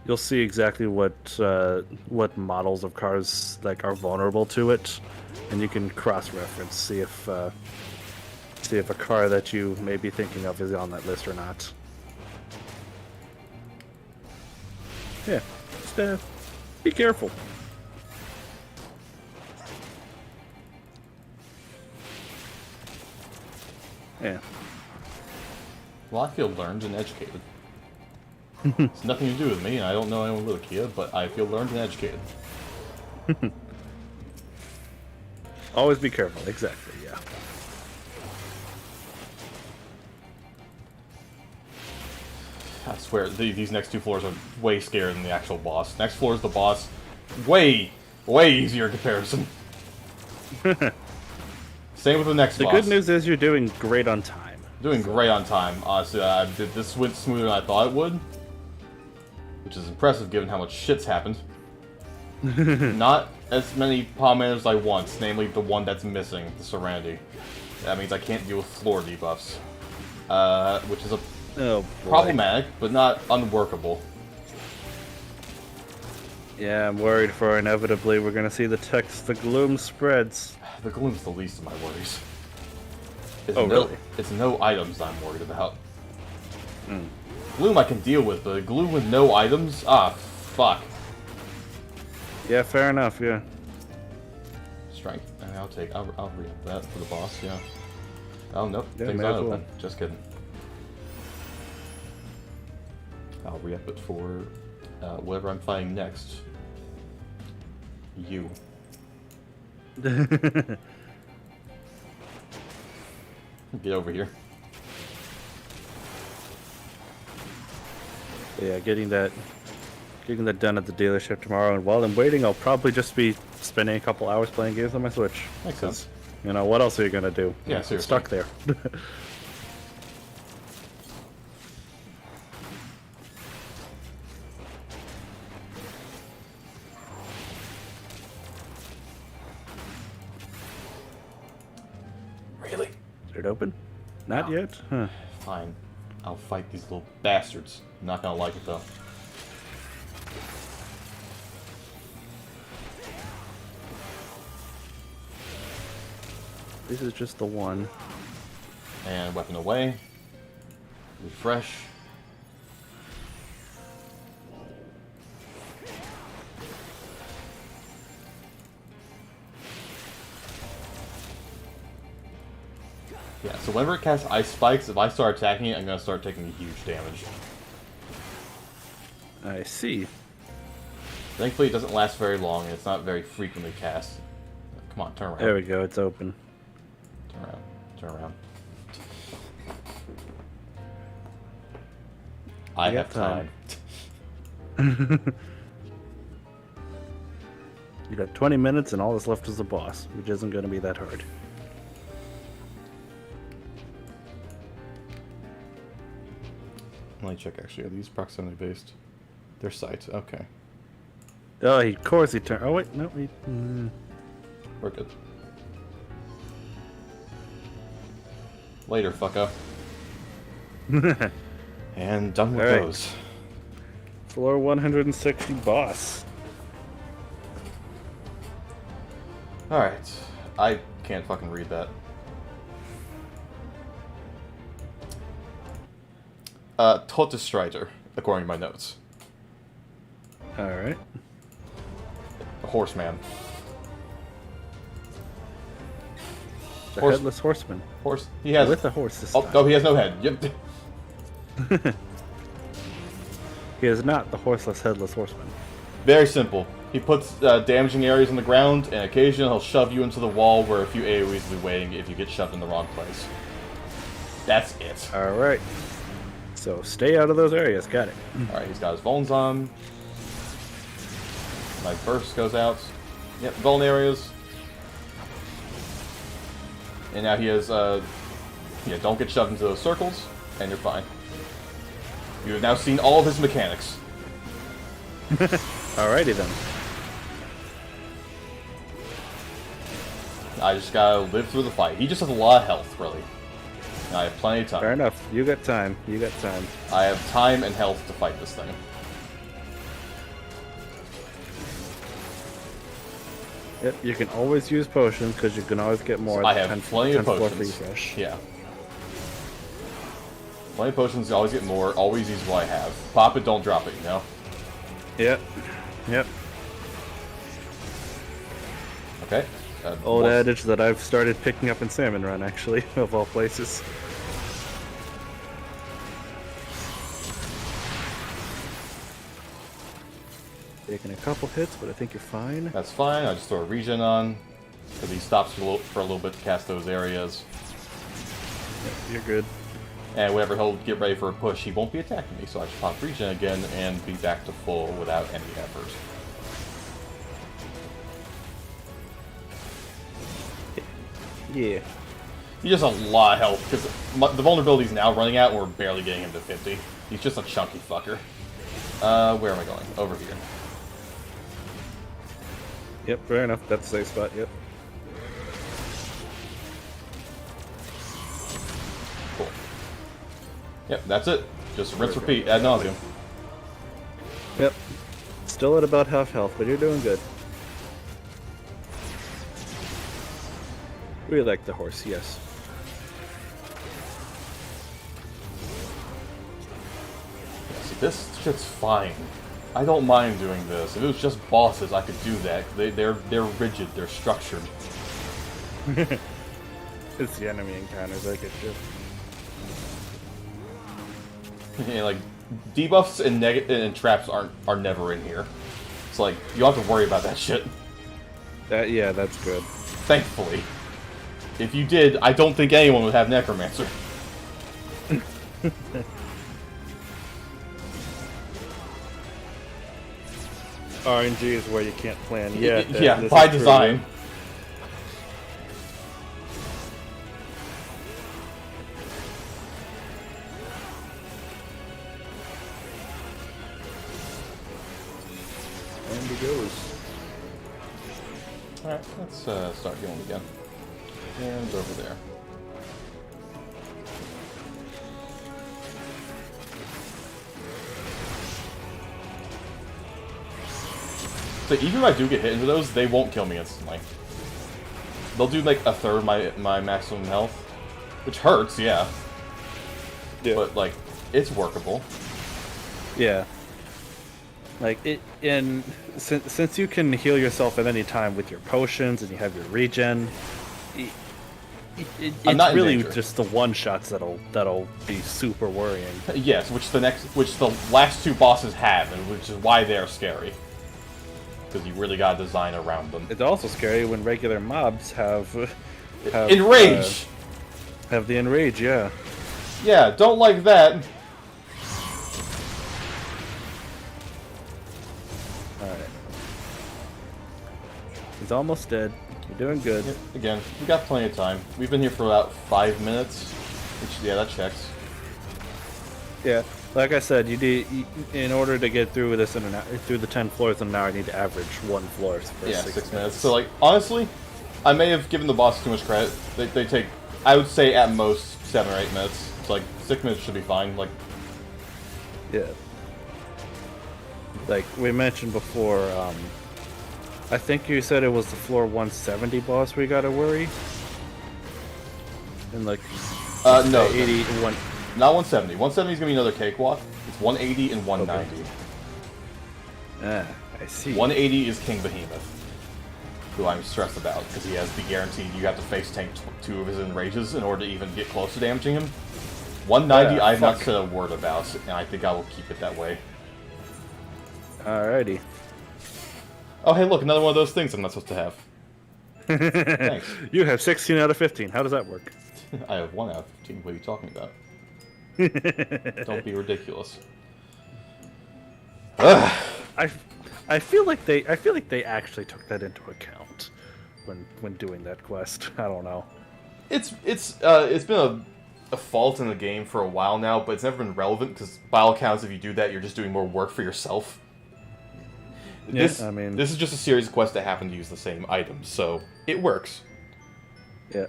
You'll see exactly what models of cars like are vulnerable to it, and you can cross-reference, see if a car that you may be thinking of is on that list or not. Yeah, just be careful. Yeah. Well, I feel learned and educated. It's nothing to do with me, and I don't know anyone with a Kia, but I feel learned and educated. Always be careful, exactly, yeah. I swear, these next two floors are way scarier than the actual boss. Next floor is the boss. Way easier in comparison. Same with the next boss. The good news is you're doing great on time. Doing great on time. Honestly, this went smoother than I thought it would. Which is impressive given how much shit's happened. Not as many pomades as I want, namely the one that's missing, the Serenity. That means I can't deal with floor debuffs. Which is problematic, but not unworkable. Yeah, I'm worried for inevitably we're gonna see the text, the gloom spreads. The gloom's the least of my worries. Really? It's no items I'm worried about. Gloom I can deal with, but gloom with no items? Ah, fuck. Yeah, fair enough, yeah. Strength. I'll read that for the boss, yeah. Oh, nope. Yeah, Things may not as well. open. Just kidding. I'll re-up it for whatever I'm fighting next. You. Get over here. Yeah, getting that done at the dealership tomorrow, and while I'm waiting, I'll probably just be spending a couple hours playing games on my Switch. Makes sense. You know, what else are you gonna do? Yeah, I'm seriously. stuck there. Really? Is it open? Not No. yet? Huh. Fine. I'll fight these little bastards. I'm not gonna like it though. This is just the one. And weapon away. Refresh. Yeah, so whenever it casts ice spikes, if I start attacking it, I'm going to start taking huge damage. I see. Thankfully, it doesn't last very long, and it's not very frequently cast. Come on, turn around. There we go, it's open. Turn around. Turn around. I You have got time. time. You got 20 minutes and all that's left is the boss, which isn't going to be that hard. Let me check, actually. Are these proximity based? They're sight. Okay. Oh, of course he turned. Oh, wait, no, he. We're good. Later, fucko. And done with All right. those. Floor 160 boss. Alright. I can't fucking read that. Tottenstreiter, according to my notes. Alright. A horseman. The Horse- headless horseman. Horse. He has. With a horse this Oh, time. no, he has no head. Yep. He is not the horseless headless horseman. Very simple. He puts damaging areas on the ground, and occasionally he'll shove you into the wall where a few AoEs will be waiting if you get shoved in the wrong place. That's it. Alright. So stay out of those areas. Got it. Alright, he's got his Vulns on. My burst goes out. Yep, Vuln areas. And now he has, yeah, don't get shoved into those circles, and you're fine. You have now seen all of his mechanics. Alrighty then. I just gotta live through the fight. He just has a lot of health, really. And I have plenty of time. Fair enough. You got time. You got time. I have time and health to fight this thing. Yep, you can always use potions because you can always get more. I at have 10 plenty of 10th floor potions. refresh. Yeah. Plenty of potions, you always get more, always use what I have. Pop it, don't drop it, you know? Yep. Yep. Okay. Old what's- adage that I've started picking up in Salmon Run, actually, of all places. Taking a couple hits, but I think you're fine. That's fine, I just throw a regen on. Because he stops for a little bit to cast those areas. Yep, you're good. And whenever he'll get ready for a push, he won't be attacking me, so I just pop regen again and be back to full without any effort. Yeah. He just has a lot of health, because the vulnerability's now running out and we're barely getting him to 50. He's just a chunky fucker. Where am I going? Over here. Yep, fair enough. That's a safe spot, yep. Cool. Yep, that's it. Just rinse, repeat, ad nauseum. Yep. Still at about half health, but you're doing good. We like the horse, yes. Yeah, see, this shit's fine. I don't mind doing this. If it was just bosses, I could do that. They're rigid. They're structured. It's the enemy encounters, I get you. Yeah, like debuffs and traps are never in here. It's like you don't have to worry about that shit. Yeah, that's good. Thankfully, if you did, I don't think anyone would have Necromancer. RNG is where you can't plan. Yeah, by design. And he goes. Alright, let's start healing again. And over there. So even if I do get hit into those, they won't kill me instantly. they'll do like a third of my maximum health, which hurts, yeah. But like, it's workable. Yeah. Like since you can heal yourself at any time with your potions and you have your regen, it's really just the one shots that'll be super worrying. Yes, which the last two bosses have, and which is why they're scary. Because you really gotta design around them. It's also scary when regular mobs have enrage. Have the enrage, yeah. Yeah, don't like that. Alright. He's almost dead. You're doing good. Yeah, again, we got plenty of time. We've been here for about 5 minutes. Which, yeah, that checks. Yeah, like I said, in order to get through this through the 10 floors in an hour, you need to average 1 floor for 6 minutes. So, like, honestly, I may have given the boss too much credit. They take, I would say, at most 7 or 8 minutes. It's like 6 minutes should be fine. Like, yeah. Like we mentioned before, I think you said it was the floor 170 boss we gotta worry. And like, no, 81. Not 170. 170 is gonna be another cakewalk. It's 180 and 190. Ah, I see. 180 is King Behemoth, who I'm stressed about because he has the guaranteed you have to face tank 2 of his enrages in order to even get close to damaging him. 190 I've not said a word about, and I think I will keep it that way. Alrighty. Oh hey, look, another one of those things I'm not supposed to have. Thanks. You have 16 out of 15. How does that work? I have 1 out of 15. What are you talking about? Don't be ridiculous. I feel like they actually took that into account when doing that quest. I don't know. It's been a fault in the game for a while now, but it's never been relevant because by all accounts, if you do that, you're just doing more work for yourself. Yeah, I mean, this is just a series of quests that happen to use the same items, so it works. Yeah.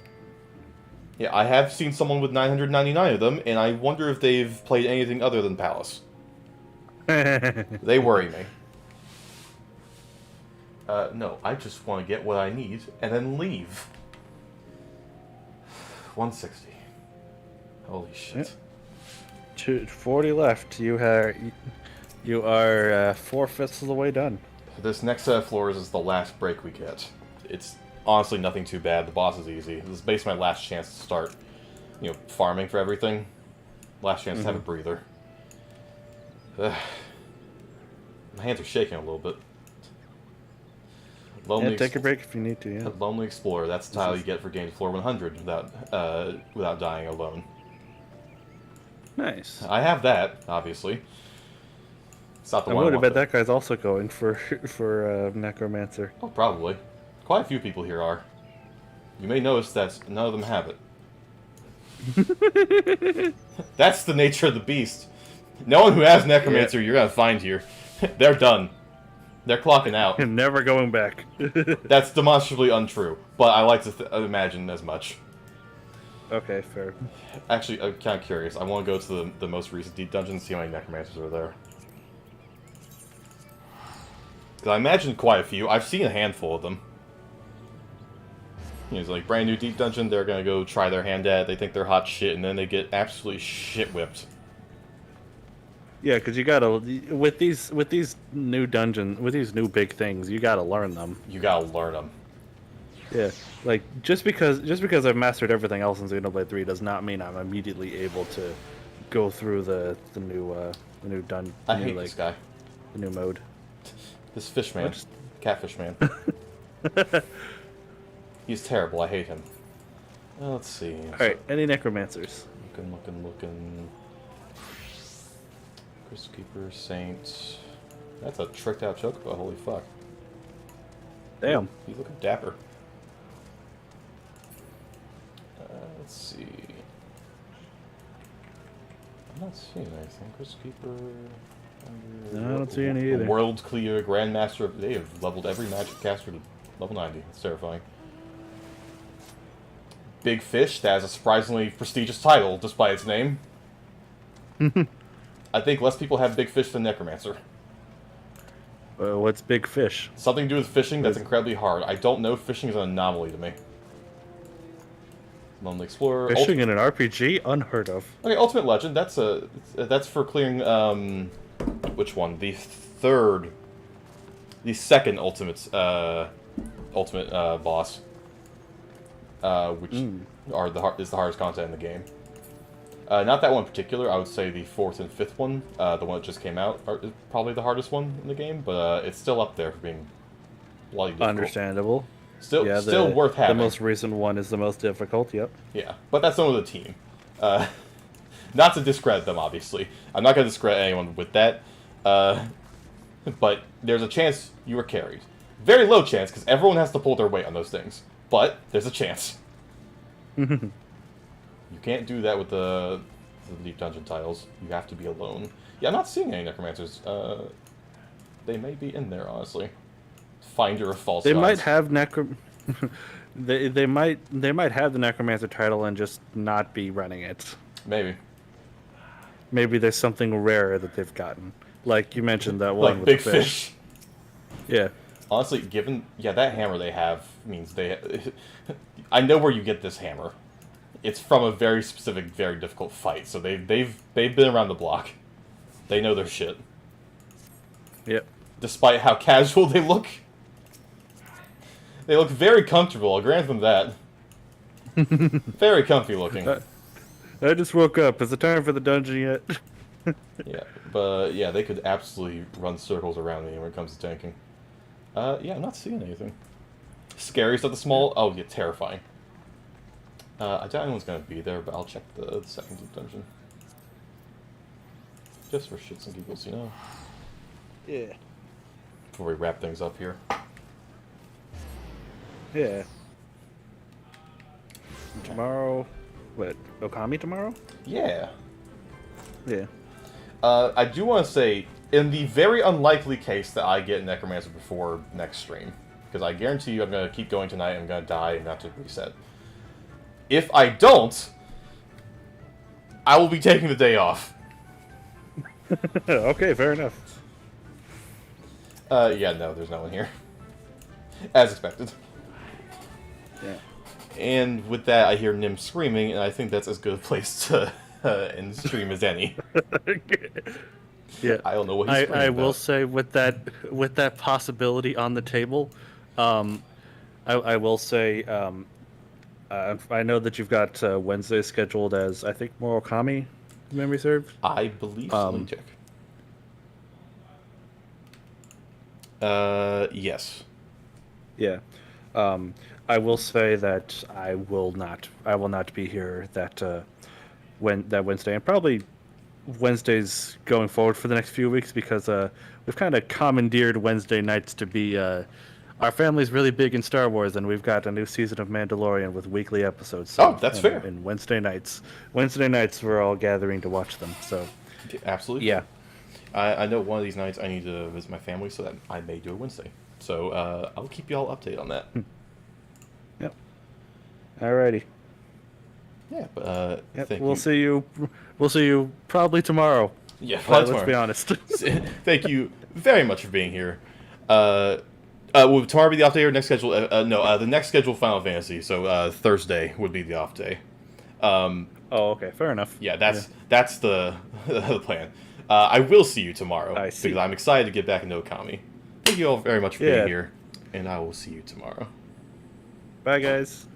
Yeah, I have seen someone with 999 of them, and I wonder if they've played anything other than Palace. They worry me. No, I just want to get what I need, and then leave. 160. Holy shit. Yeah. 40 left. You are 4/5 of the way done. This next set of floors is the last break we get. It's honestly nothing too bad. The boss is easy. This is basically my last chance to start, farming for everything. Last chance to have a breather. My hands are shaking a little bit. Yeah, take a break if you need to, yeah. Lonely Explorer, that's the title you get for getting to floor 100 without dying alone. Nice. I have that, obviously. It's not the I one would I have bet that guy's also going for Necromancer. Oh, probably. Quite a few people here are. You may notice that none of them have it. That's the nature of the beast. No one who has Necromancer you're gonna find here. They're done. They're clocking out. And never going back. That's demonstrably untrue, but I like to imagine as much. Okay, fair. Actually, I'm kind of curious. I want to go to the most recent Deep Dungeon and see how many Necromancers are there. Because I imagine quite a few. I've seen a handful of them. It's like brand new Deep Dungeon, they're gonna go try their hand at it, they think they're hot shit, and then they get absolutely shit whipped. Yeah, because you gotta with these new dungeons, with these new big things, you gotta learn them. You gotta learn them. Yeah, like just because I've mastered everything else in Xenoblade 3 does not mean I'm immediately able to go through the new dungeon. I hate this guy. The new mode. This fish man, catfish man. He's terrible. I hate him. Let's see. All right, any necromancers? Looking. Crystal Keeper, Saint. That's a tricked out chocobo. Holy fuck. Damn. He's looking dapper. Let's see. I'm not seeing anything. Crystal Keeper. No, I don't see any either. World Clear Grandmaster. They have leveled every magic caster to level 90. It's terrifying. Big Fish, that has a surprisingly prestigious title, just by its name. I think less people have Big Fish than Necromancer. What's Big Fish? Something to do with fishing that's incredibly hard. I don't know, fishing is an anomaly to me. Lonely Explorer. Fishing in an RPG? Unheard of. Okay, Ultimate Legend. That's for clearing which one? The second ultimate boss, which is the hardest content in the game. Not that one in particular. I would say the 4th and 5th one, the one that just came out, is probably the hardest one in the game. But it's still up there for being bloody difficult. Understandable. Still worth having. The most recent one is the most difficult. Yep. Yeah, but that's some of the team. Not to discredit them, obviously. I'm not going to discredit anyone with that. But there's a chance you were carried. Very low chance, because everyone has to pull their weight on those things. But there's a chance. You can't do that with the Deep Dungeon tiles. You have to be alone. Yeah, I'm not seeing any Necromancers. They may be in there, honestly. Finder of false gods. Might have they might have the Necromancer title and just not be running it. Maybe. Maybe there's something rare that they've gotten. Like you mentioned that one with big the fish. Yeah. Honestly, that hammer they have means I know where you get this hammer. It's from a very specific, very difficult fight. So they've been around the block. They know their shit. Yep. Despite how casual they look. They look very comfortable, I'll grant them that. Very comfy looking. I just woke up. Is it time for the dungeon yet? Yeah, but yeah, they could absolutely run circles around me when it comes to tanking. Yeah, I'm not seeing anything. Scariest of the small? Oh, yeah, terrifying. I doubt anyone's gonna be there, but I'll check the second deep dungeon. Just for shits and giggles, you know? Yeah. Before we wrap things up here. Yeah. Tomorrow... What? Okami tomorrow? Yeah. Yeah. I do want to say, in the very unlikely case that I get Necromancer before next stream, because I guarantee you I'm going to keep going tonight, I'm going to die and have to reset. If I don't, I will be taking the day off. Okay, fair enough. Yeah, no, there's no one here. As expected. Yeah. And with that, I hear Nim screaming, and I think that's as good a place to end the stream as any. Yeah. I don't know what he's screaming I about. will say, with that possibility on the table, I will say, I know that you've got Wednesday scheduled as, I think, more Okami, if memory serves. I believe so. Let me check. Yes. Yeah. I will say that I will not be here that Wednesday, and probably Wednesdays going forward for the next few weeks, because we've kind of commandeered Wednesday nights to be our family's really big in Star Wars, and we've got a new season of Mandalorian with weekly episodes. So, that's fair. And Wednesday nights we're all gathering to watch them. So absolutely. Yeah. I know one of these nights I need to visit my family, so that I may do a Wednesday. So I'll keep you all updated on that. Yep. Alrighty. Yeah, but Yep. thank We'll you. see you probably tomorrow. Yeah, Let's be honest. Thank you very much for being here. Will tomorrow be the off day or next schedule? No, the next scheduled Final Fantasy. So Thursday would be the off day. Oh, okay, fair enough. Yeah, that's the the plan. I will see you tomorrow because I'm excited to get back into Okami. Thank you all very much for being here, and I will see you tomorrow. Bye, guys.